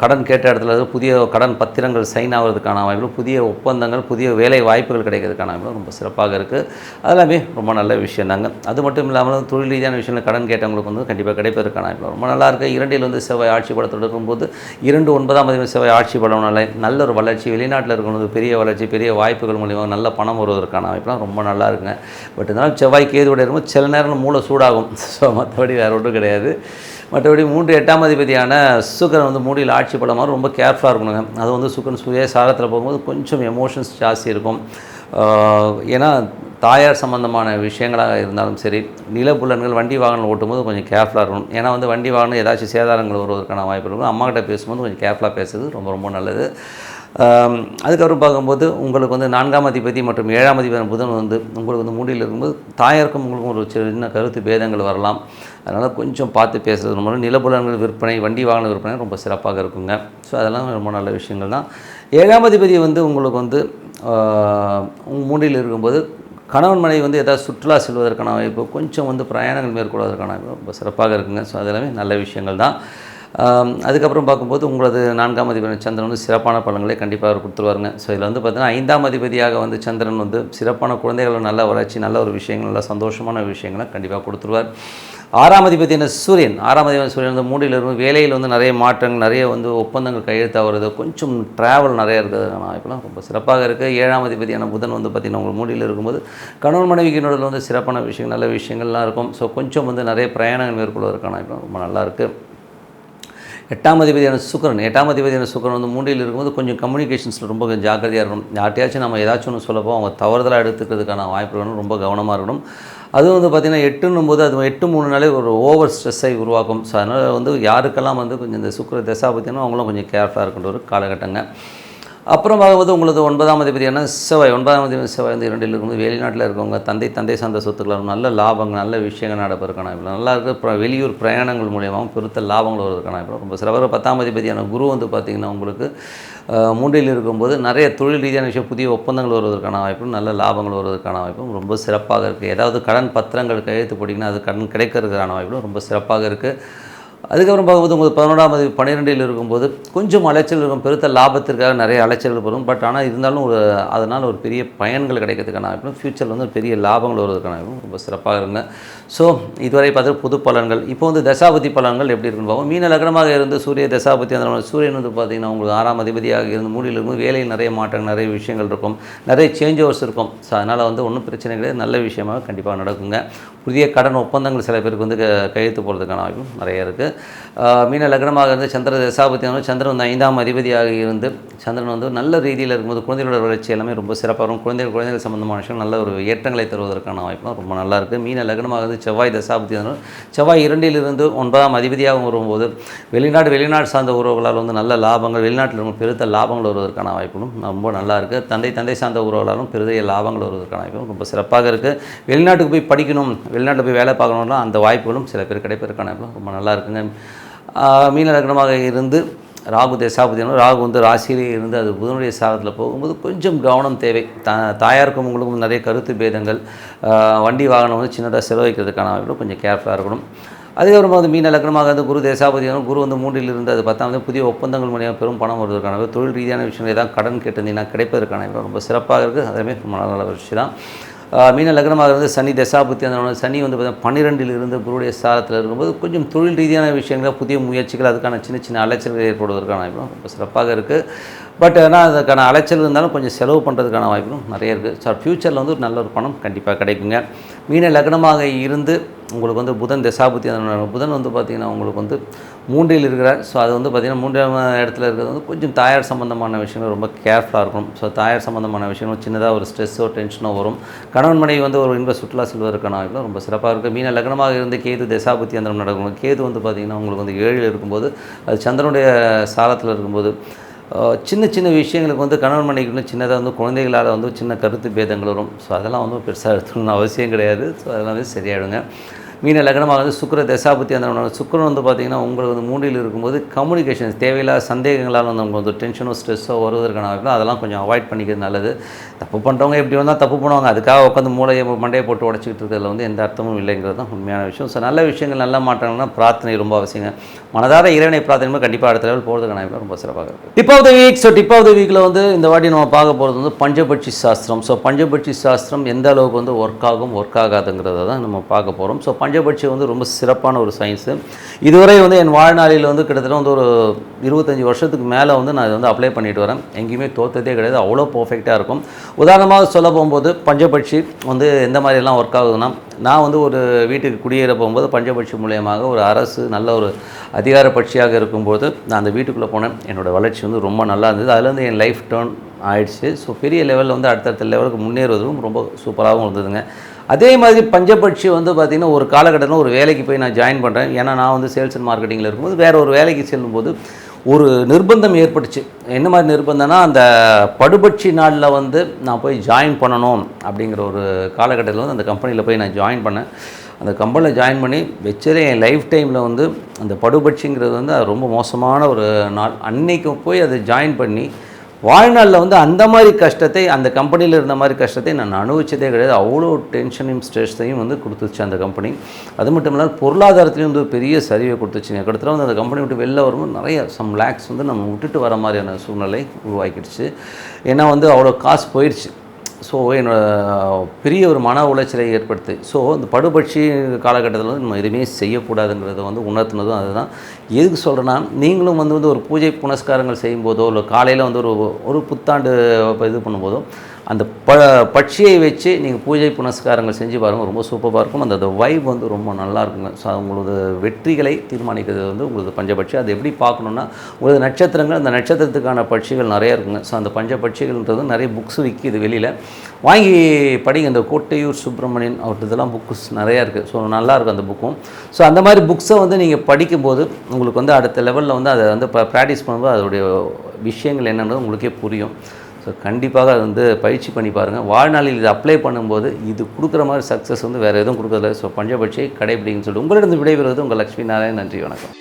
கடன் கேட்ட இடத்துல புதிய கடன் பத்திரங்கள் சைன் ஆகிறதுக்கான வாய்ப்பு, புதிய ஒப்பந்தங்கள், புதிய வேலை வாய்ப்புகள் கிடைக்கிறதுக்கான வாய்ப்பு ரொம்ப சிறப்பாக இருக்குது. அதெல்லாமே ரொம்ப நல்ல விஷயம் தாங்க. அது மட்டும் இல்லாமல் தொழில் ரீதியான விஷயங்கள் கடன் கேட்டவங்களுக்கு வந்து கண்டிப்பாக கிடைப்பதற்கான வாய்ப்பு ரொம்ப நல்லா இருக்குது. 2ல் வந்து செவ்வாய் ஆட்சி பலத்தோடு இருக்கும்போது 2 9ஆம் அதிபதி செவ்வாய் ஆட்சி பலனால நல்ல ஒரு வளர்ச்சி, வெளிநாட்டில் இருக்கணும் பெரிய வளர்ச்சி, பெரிய வாய்ப்புகள் மூலியமாக நல்ல பணம் வருவதற்கான வாய்ப்புலாம் ரொம்ப நல்லா இருக்குங்க. பட் இருந்தாலும் செவ்வாய் கேதுவோட இருக்கும்போது சில நேரம் மூளை சூடாகும். ஸோ மற்றபடி வேறு ஒன்றும் கிடையாது. மற்றபடி 3 8ஆம் அதிபதியான சுக்கிரன் வந்து 3ல் ஆட்சி பலமாக ரொம்ப கேர்ஃபுல்லாக இருக்கணுங்க. அது வந்து சுக்கிரன் சுய சாரத்தில் போகும்போது கொஞ்சம் எமோஷன்ஸ் ஜாஸ்தி இருக்கும். ஏன்னா தாயார் சம்மந்தமான விஷயங்களாக இருந்தாலும் சரி, நிலப்புலன்கள், வண்டி வாகனம் ஓட்டும்போது கொஞ்சம் கேர்ஃபுல்லாக இருக்கணும். ஏன்னா வந்து வண்டி வாகனம் ஏதாச்சும் சேதாரங்கள் வருவதற்கான வாய்ப்பு இருக்கும். அம்மாக்கிட்ட பேசும்போது கொஞ்சம் கேர்ஃபுல்லாக பேசுறது ரொம்ப ரொம்ப நல்லது. அதுக்கப்புறம் பார்க்கும்போது உங்களுக்கு வந்து 4ஆம் அதிபதி மற்றும் 7ஆம் அதிபதி புதன் வந்து உங்களுக்கு வந்து 3ல் இருக்கும்போது தாயாருக்கும் உங்களுக்கும் ஒரு சின்ன கருத்து பேதங்கள் வரலாம். அதனால் கொஞ்சம் பார்த்து பேசுகிறது ரொம்ப. நிலப்புலன்கள் விற்பனை, வண்டி வாகன விற்பனை ரொம்ப சிறப்பாக இருக்குங்க. ஸோ அதெல்லாம் ரொம்ப நல்ல விஷயங்கள் தான். 7ஆம் அதிபதி வந்து உங்களுக்கு வந்து 3ல் இருக்கும்போது கணவன் மனைவி வந்து ஏதாவது சுற்றுலா செல்வதற்கான வாய்ப்பு, கொஞ்சம் வந்து பிரயாணங்கள் மேற்கொள்வதற்கான வாய்ப்பு ரொம்ப சிறப்பாக இருக்குங்க. ஸோ அதெல்லாமே நல்ல விஷயங்கள் தான். அதுக்கப்புறம் பார்க்கும்போது உங்களது 4ஆம் அதிபதி சந்திரன் வந்து சிறப்பான பலன்களை கண்டிப்பாக அவர் கொடுத்துருவாருங்க. ஸோ இதில் வந்து பார்த்தீங்கன்னா 5ஆம் அதிபதியாக வந்து சந்திரன் வந்து சிறப்பான குழந்தைகளோட நல்ல வளர்ச்சி, நல்ல ஒரு விஷயங்கள், நல்ல சந்தோஷமான விஷயங்களை கண்டிப்பாக கொடுத்துருவார். 6ஆம் அதிபதியான சூரியன், 6ஆம் அதிபதி சூரியன் வந்து 3ல் இருக்கும். வேலையில் வந்து நிறைய மாற்றங்கள், நிறைய வந்து ஒப்பந்தங்கள் கையெழுத்தாகிறது, கொஞ்சம் ட்ராவல் நிறைய இருக்கிறதுக்கான வாய்ப்புலாம் ரொம்ப சிறப்பாக இருக்குது. 7ஆம் அதிபதியான புதன் வந்து பார்த்திங்கன்னா உங்களுக்கு 3ல் இருக்கும்போது கணவன் மனைவிக்கு நடுவில் வந்து சிறப்பான விஷயங்கள், நல்ல விஷயங்கள்லாம் இருக்கும். ஸோ கொஞ்சம் வந்து நிறைய பிரயாணங்கள் மேற்கொள்வதற்கான வாய்ப்பு ரொம்ப நல்லாயிருக்கு. 8ஆம் அதிபதியான சுக்கிரன், 8ஆம் அதிபதியான சுக்கிரன் வந்து 3ல் இருக்கும்போது கொஞ்சம் கம்யூனிகேஷன்ஸில் ரொம்ப ஜாக்கிரதையாக இருக்கணும். யார்ட்டையாச்சும் நம்ம ஏதாச்சும் ஒன்று சொல்லப்போ அவங்க தவறுதலாக எடுத்துக்கிறதுக்கான வாய்ப்புகளும் ரொம்ப கவனமாக இருக்கணும். அதுவும் வந்து பார்த்திங்கன்னா 8ன்னும் போது அது 8-3 ஒரு ஓவர் ஸ்ட்ரெஸ்ஸை உருவாக்கும். ஸோ அதனால் வந்து யாருக்கெல்லாம் வந்து கொஞ்சம் இந்த சுக்கிர தசாபத்தினோ அவங்களும் கொஞ்சம் கேர்ஃபுல்லாக இருக்கின்ற ஒரு காலகட்டங்க. அப்புறம் பார்க்கும்போது உங்களது 9ஆம் அதிபதியான செவ்வாய், 9ஆம் அதிபதி செவ்வாய் வந்து 2ல் இருக்கும்போது வெளிநாட்டில் இருக்கவங்க தந்தை சார்ந்த சொத்துக்கள் நல்ல லாபங்கள், நல்ல விஷயங்கள் நடப்பதற்கான வாய்ப்பு நல்லா இருக்குது. அப்புறம் வெளியூர் பிரயாணங்கள் மூலியமாகவும் பெருத்த லாபங்கள் வருவதற்கான வாய்ப்பு ரொம்ப சிறப்பாக. 10ஆம் அதிபதியான குரு வந்து பார்த்திங்கன்னா உங்களுக்கு 3ல் இருக்கும்போது நிறைய தொழில் ரீதியான விஷயம், புதிய ஒப்பந்தங்கள் வருவதற்கான வாய்ப்பும், நல்ல லாபங்கள் வருவதற்கான வாய்ப்பும் ரொம்ப சிறப்பாக இருக்குது. ஏதாவது கடன் பத்திரங்கள் கையெழுத்து போட்டிங்கன்னா அது கடன் கிடைக்கிறதுக்கான வாய்ப்பும் ரொம்ப சிறப்பாக இருக்குது. அதுக்கப்புறம் பார்க்கும்போது உங்களுக்கு 11ஆம் அதிபதி 12ல் இருக்கும்போது கொஞ்சம் அலைச்சல் இருக்கும். பெருத்த லாபத்திற்காக நிறைய அலைச்சல்கள் வரும். பட் ஆனால் இருந்தாலும் அதனால் ஒரு பெரிய பயன்கள் கிடைக்கிறதுக்கான வாய்ப்பும், ஃப்யூச்சரில் வந்து பெரிய லாபங்கள் வருவதற்கான வாய்ப்பும் ரொம்ப சிறப்பாக இருங்க. ஸோ இதுவரை பார்த்து புது பலன்கள். இப்போ வந்து தசாபதி பலன்கள் எப்படி இருக்குன்னு பார்ப்போம். மீன லக்னமாக இருந்து சூரிய தசாபதி அந்த சூரியன் வந்து பார்த்திங்கன்னா உங்களுக்கு 6ஆம் அதிபதியாக இருந்து 3ல் இருக்கும்போது வேலையில் நிறைய மாற்றங்கள், நிறைய விஷயங்கள் இருக்கும், நிறைய சேஞ்ச் ஓவர்ஸ் இருக்கும். ஸோ அதனால் வந்து ஒன்றும் பிரச்சனை கிடையாது, நல்ல விஷயமாக கண்டிப்பாக நடக்குங்க. புதிய கடன் ஒப்பந்தங்கள் சில பேருக்கு வந்து கையெழுத்து போகிறதுக்கான வாய்ப்பும் நிறைய இருக்குது. மீன லக்னமாக இருந்து சந்திர தசாபதியான சந்திரன் வந்து 5ஆம் அதிபதியாக இருந்து சந்திரன் வந்து நல்ல ரீதியில் இருக்கும்போது குழந்தைகளோட வளர்ச்சி எல்லாமே ரொம்ப சிறப்பாக இருக்கும். குழந்தைகள் சம்பந்தமான விஷயம் நல்ல ஒரு ஏற்றங்களை தருவதற்கான வாய்ப்புலாம் ரொம்ப நல்லாயிருக்கு. மீன லக்னமாக இருந்து செவ்வாய் தசாபதியான செவ்வாய் 2ல் இருந்து 9ஆம் அதிபதியாக வரும்போது வெளிநாடு சார்ந்த உறவுகளால் வந்து நல்ல லாபங்கள், வெளிநாட்டில் இருக்கும் பெருத்த லாபங்கள் வருவதற்கான வாய்ப்புகளும் ரொம்ப நல்லாயிருக்கு. தந்தை சார்ந்த உறவுகளாலும் பெரிய லாபங்கள் வருவதற்கான வாய்ப்பும் ரொம்ப சிறப்பாக இருக்குது. வெளிநாட்டுக்கு போய் படிக்கணும், வெளிநாட்டில் போய் வேலை பார்க்கணும்னா அந்த வாய்ப்புகளும் சில பேர் கிடைப்பதற்கான வாய்ப்பும் ரொம்ப நல்லா இருக்குங்க. மீன லக்னமாக இருந்து ராகு தசாபதியான ராகு வந்து ராசியிலே இருந்து அது புதனுடைய சாரத்தில் போகும்போது கொஞ்சம் கவனம் தேவை. தாயாருக்கும் உங்களுக்கும் நிறைய கருத்து பேதங்கள், வண்டி வாகனம் வந்து சின்னதாக செலவழிக்கிறதுக்கான வாய்ப்பு கொஞ்சம் கேர்ஃபுல்லாக இருக்கணும். அதுக்கப்புறமா வந்து மீன லக்னமாக வந்து குரு தசாபதியான குரு வந்து 3ல் இருந்து அது 10ஆம் வந்து புதிய ஒப்பந்தங்கள் மூலியமாக பெரும் பணம் வருவதற்கான தொழில் ரீதியான விஷயங்கள் ஏதாவது கடன் கேட்டிருந்தீங்கன்னா கிடைப்பதற்கான ரொம்ப சிறப்பாக இருக்குது. அதுவுமே ரொம்ப நல்ல விஷயம் தான். மீன லக்னமாக இருந்து சனி தசாபுத்தி அந்த சனி வந்து பார்த்தீங்கன்னா 12ல் இருந்து குருடைய சாரத்தில் இருக்கும்போது கொஞ்சம் தொழில் ரீதியான விஷயங்கள், புதிய முயற்சிகள், அதுக்கான சின்ன அலைச்சல்கள் ஏற்படுவதற்கான வாய்ப்பும் ரொம்ப சிறப்பாக இருக்குது. பட் ஆனால் அதுக்கான அலைச்சல் இருந்தாலும் கொஞ்சம் செலவு பண்ணுறதுக்கான வாய்ப்பும் நிறைய இருக்குது. ஸோ ஃப்யூச்சரில் வந்து ஒரு நல்ல ஒரு பணம் கண்டிப்பாக கிடைக்குங்க. மீன லக்னமாக இருந்து உங்களுக்கு வந்து புதன் தசாபுத்தி அந்த புதன் வந்து பார்த்திங்கன்னா உங்களுக்கு வந்து 3ல் இருக்கிறார். ஸோ அது வந்து பார்த்திங்கன்னா 3ஆம் இடத்துல இருக்கிறது வந்து கொஞ்சம் தாயார் சம்பந்தமான விஷயங்கள் ரொம்ப கேர்ஃபுல்லாக இருக்கணும். ஸோ தாயார் சம்பந்தமான விஷயங்கள் சின்னதாக ஒரு ஸ்ட்ரெஸ்ஸோ டென்ஷனோ வரும். கணவன் மனைவி வந்து ஒரு இன்ப சுற்றுலா செல்வதற்கான வாய்ப்பும் ரொம்ப சிறப்பாக இருக்குது. மீன லக்னமாக இருந்து கேது தசாபுத்தி அந்த நடக்கும். கேது வந்து பார்த்திங்கன்னா உங்களுக்கு வந்து 7ல் இருக்கும்போது அது சந்திரனுடைய சாரத்தில் இருக்கும்போது சின்ன விஷயங்களுக்கு வந்து கணவன் மனைவிக்கு சின்னதாக வந்து குழந்தைகளால் வந்து சின்ன கருத்து பேதங்கள் வரும். ஸோ அதெல்லாம் வந்து பெருசாக எடுத்துக்கணும்னு அவசியம் கிடையாது. ஸோ அதெல்லாம் வந்து சரியாயிடுங்க. மீன லக்னமாக வந்து சுக்கிர தசாபுத்தி அந்த சுக்கிரன் வந்து பார்த்திங்கன்னா உங்களுக்கு வந்து 3ல் இருக்கும்போது கம்யூனிகேஷன்ஸ் தேவையில்லாத சந்தேகங்களால் வந்து உங்களுக்கு வந்து டென்ஷனோ ஸ்ட்ரெஸ்ஸோ வருவதற்கான வாய்ப்பு, அதெல்லாம் கொஞ்சம் அவாய்ட் பண்ணிக்கிறது நல்லது. தப்பு பண்ணுறவங்க எப்படி வந்தால் தப்பு பண்ணுவாங்க, அதுக்காக உட்காந்து மண்டையை போட்டு உடச்சிக்கிட்டு இருக்கிறதுல வந்து எந்த அர்த்தமும் இல்லைங்கிறது தான் உண்மையான விஷயம். ஸோ நல்ல விஷயங்கள், நல்ல மாற்றங்கள்னா பிரார்த்தனை ரொம்ப அவசியங்க. மனதார இறைவனை பிரார்த்தனை கண்டிப்பாக அடுத்த லெவல் போகிறதுக்கான வாய்ப்பு ரொம்ப சிறப்பாக இருக்குது. Tip of the week. So tip of the வீக்கில் வந்து இந்த வாட்டி நம்ம பார்க்க போகிறது வந்து பஞ்சபட்சி சாஸ்திரம். ஸோ பஞ்சபட்சி சாஸ்திரம் எந்த அளவுக்கு வந்து ஒர்க் ஆகாதுங்கிறத தான் நம்ம பார்க்க போகிறோம். ஸோ பஞ்சபட்சி வந்து ரொம்ப சிறப்பான ஒரு சயின்ஸு. இதுவரை வந்து என் வாழ்நாளில் வந்து கிட்டத்தட்ட வந்து ஒரு 25 வருஷத்துக்கு மேலே வந்து நான் இதை வந்து அப்ளை பண்ணிட்டு வரேன். எங்கேயுமே தோற்றதே கிடையாது, அவ்வளோ பர்ஃபெக்டாக இருக்கும். உதாரணமாக சொல்ல போகும்போது பஞ்சபட்சி வந்து எந்த மாதிரிலாம் ஒர்க் ஆகுதுன்னா, நான் வந்து ஒரு வீட்டுக்கு குடியேற போகும்போது பஞ்சபட்சி மூலியமாக ஒரு அரசு நல்ல ஒரு அதிகார பட்சியாக இருக்கும்போது நான் அந்த வீட்டுக்குள்ளே போனேன். என்னோடய வளர்ச்சி வந்து ரொம்ப நல்லா இருந்தது. அதுலேருந்து என் லைஃப் டேர்ன் ஆயிடுச்சு. ஸோ பெரிய லெவலில் வந்து அடுத்தடுத்த லெவலுக்கு முன்னேறுவதும் ரொம்ப சூப்பராகவும் இருந்ததுங்க. அதே மாதிரி பஞ்சபட்சி வந்து பார்த்திங்கன்னா ஒரு காலகட்டத்தில் ஒரு வேலைக்கு போய் நான் ஜாயின் பண்ணுறேன். ஏன்னா நான் வந்து சேல்ஸ் அண்ட் மார்க்கெட்டிங்கில் இருக்கும்போது வேறு ஒரு வேலைக்கு செல்லும்போது ஒரு நிர்பந்தம் ஏற்பட்டுச்சு. என்ன மாதிரி நிர்பந்தம்னா, அந்த படுபட்சி நாளில் வந்து நான் போய் ஜாயின் பண்ணணும் அப்படிங்கிற ஒரு காலகட்டத்தில் வந்து அந்த கம்பெனியில் போய் நான் ஜாயின் பண்ணேன். அந்த கம்பெனியில் ஜாயின் பண்ணி வச்சதே என் லைஃப் டைமில் வந்து அந்த படுபட்சிங்கிறது வந்து அது ரொம்ப மோசமான ஒரு நாள். அன்றைக்கு போய் அதை ஜாயின் பண்ணி வாழ்நாளில் வந்து அந்த மாதிரி கஷ்டத்தை, அந்த கம்பெனியில் இருந்த மாதிரி கஷ்டத்தை நான் அனுபவிச்சதே கிடையாது. அவ்வளோ டென்ஷனையும் ஸ்ட்ரெஸ்ஸையும் வந்து கொடுத்துச்சு அந்த கம்பெனி. அது மட்டும் இல்லாமல் பொருளாதாரத்துலேயும் வந்து ஒரு பெரிய சரிவை கொடுத்துச்சுங்க. கிட்டத்தட்ட வந்து அந்த கம்பெனி விட்டு வெளில வரும்போது நிறைய சம் லேக்ஸ் வந்து நம்ம விட்டுட்டு வர மாதிரியான சூழ்நிலை உருவாக்கிடுச்சு. ஏன்னா வந்து அவ்வளோ காசு போயிடுச்சு. ஸோ என்னோட பெரிய ஒரு மன உளைச்சலை ஏற்படுத்து. ஸோ இந்த படுபட்சி காலகட்டத்தில் வந்து நம்ம எதுவுமே செய்யக்கூடாதுங்கிறத வந்து உணர்த்தினதும் அதுதான். எதுக்கு சொல்கிறேன்னா, நீங்களும் வந்து ஒரு பூஜை புனஸ்காரங்கள் செய்யும்போதோ, இல்லை காலையில் வந்து ஒரு புத்தாண்டு இது பண்ணும்போதோ, அந்த பட்சியை வச்சு நீங்கள் பூஜை புனஸ்காரங்கள் செஞ்சு பாருங்கள். ரொம்ப சூப்பராக இருக்கும். அந்த வைப் வந்து ரொம்ப நல்லா இருக்குங்க. ஸோ உங்களது வெற்றிகளை தீர்மானிக்கிறது வந்து உங்களது பஞ்சபட்சி. அது எப்படி பார்க்கணுன்னா, உங்களது நட்சத்திரங்கள், அந்த நட்சத்திரத்துக்கான பட்சிகள் நிறையா இருக்குங்க. ஸோ அந்த பஞ்சபட்சிகள்ன்றது நிறைய புக்ஸ் விற்கிது வெளியில், வாங்கி படிங்க. இந்த கோட்டையூர் சுப்பிரமணியன் அவர்கிட்ட இதெல்லாம் புக்ஸ் நிறையா இருக்குது. ஸோ நல்லாயிருக்கும் அந்த புக்கும். ஸோ அந்த மாதிரி புக்ஸை வந்து நீங்கள் படிக்கும்போது உங்களுக்கு வந்து அடுத்த லெவலில் வந்து அதை வந்து ப்ராக்டிஸ் பண்ணும்போது அதோடைய விஷயங்கள் என்னன்றது உங்களுக்கே புரியும். ஸோ கண்டிப்பாக அது வந்து பயிற்சி பண்ணி பாருங்கள். வாழ்நாளில் இதை அப்ளை பண்ணும்போது இது கொடுக்குற மாதிரி சக்ஸஸ் வந்து வேறு எதுவும் கொடுக்குறதில்ல. ஸோ பஞ்சபட்சியை கடைபிடிங்கன்னு சொல்லிட்டு உங்களிடம் விடைபெறுவது உங்கள் லட்சுமி நாராயணன். நன்றி, வணக்கம்.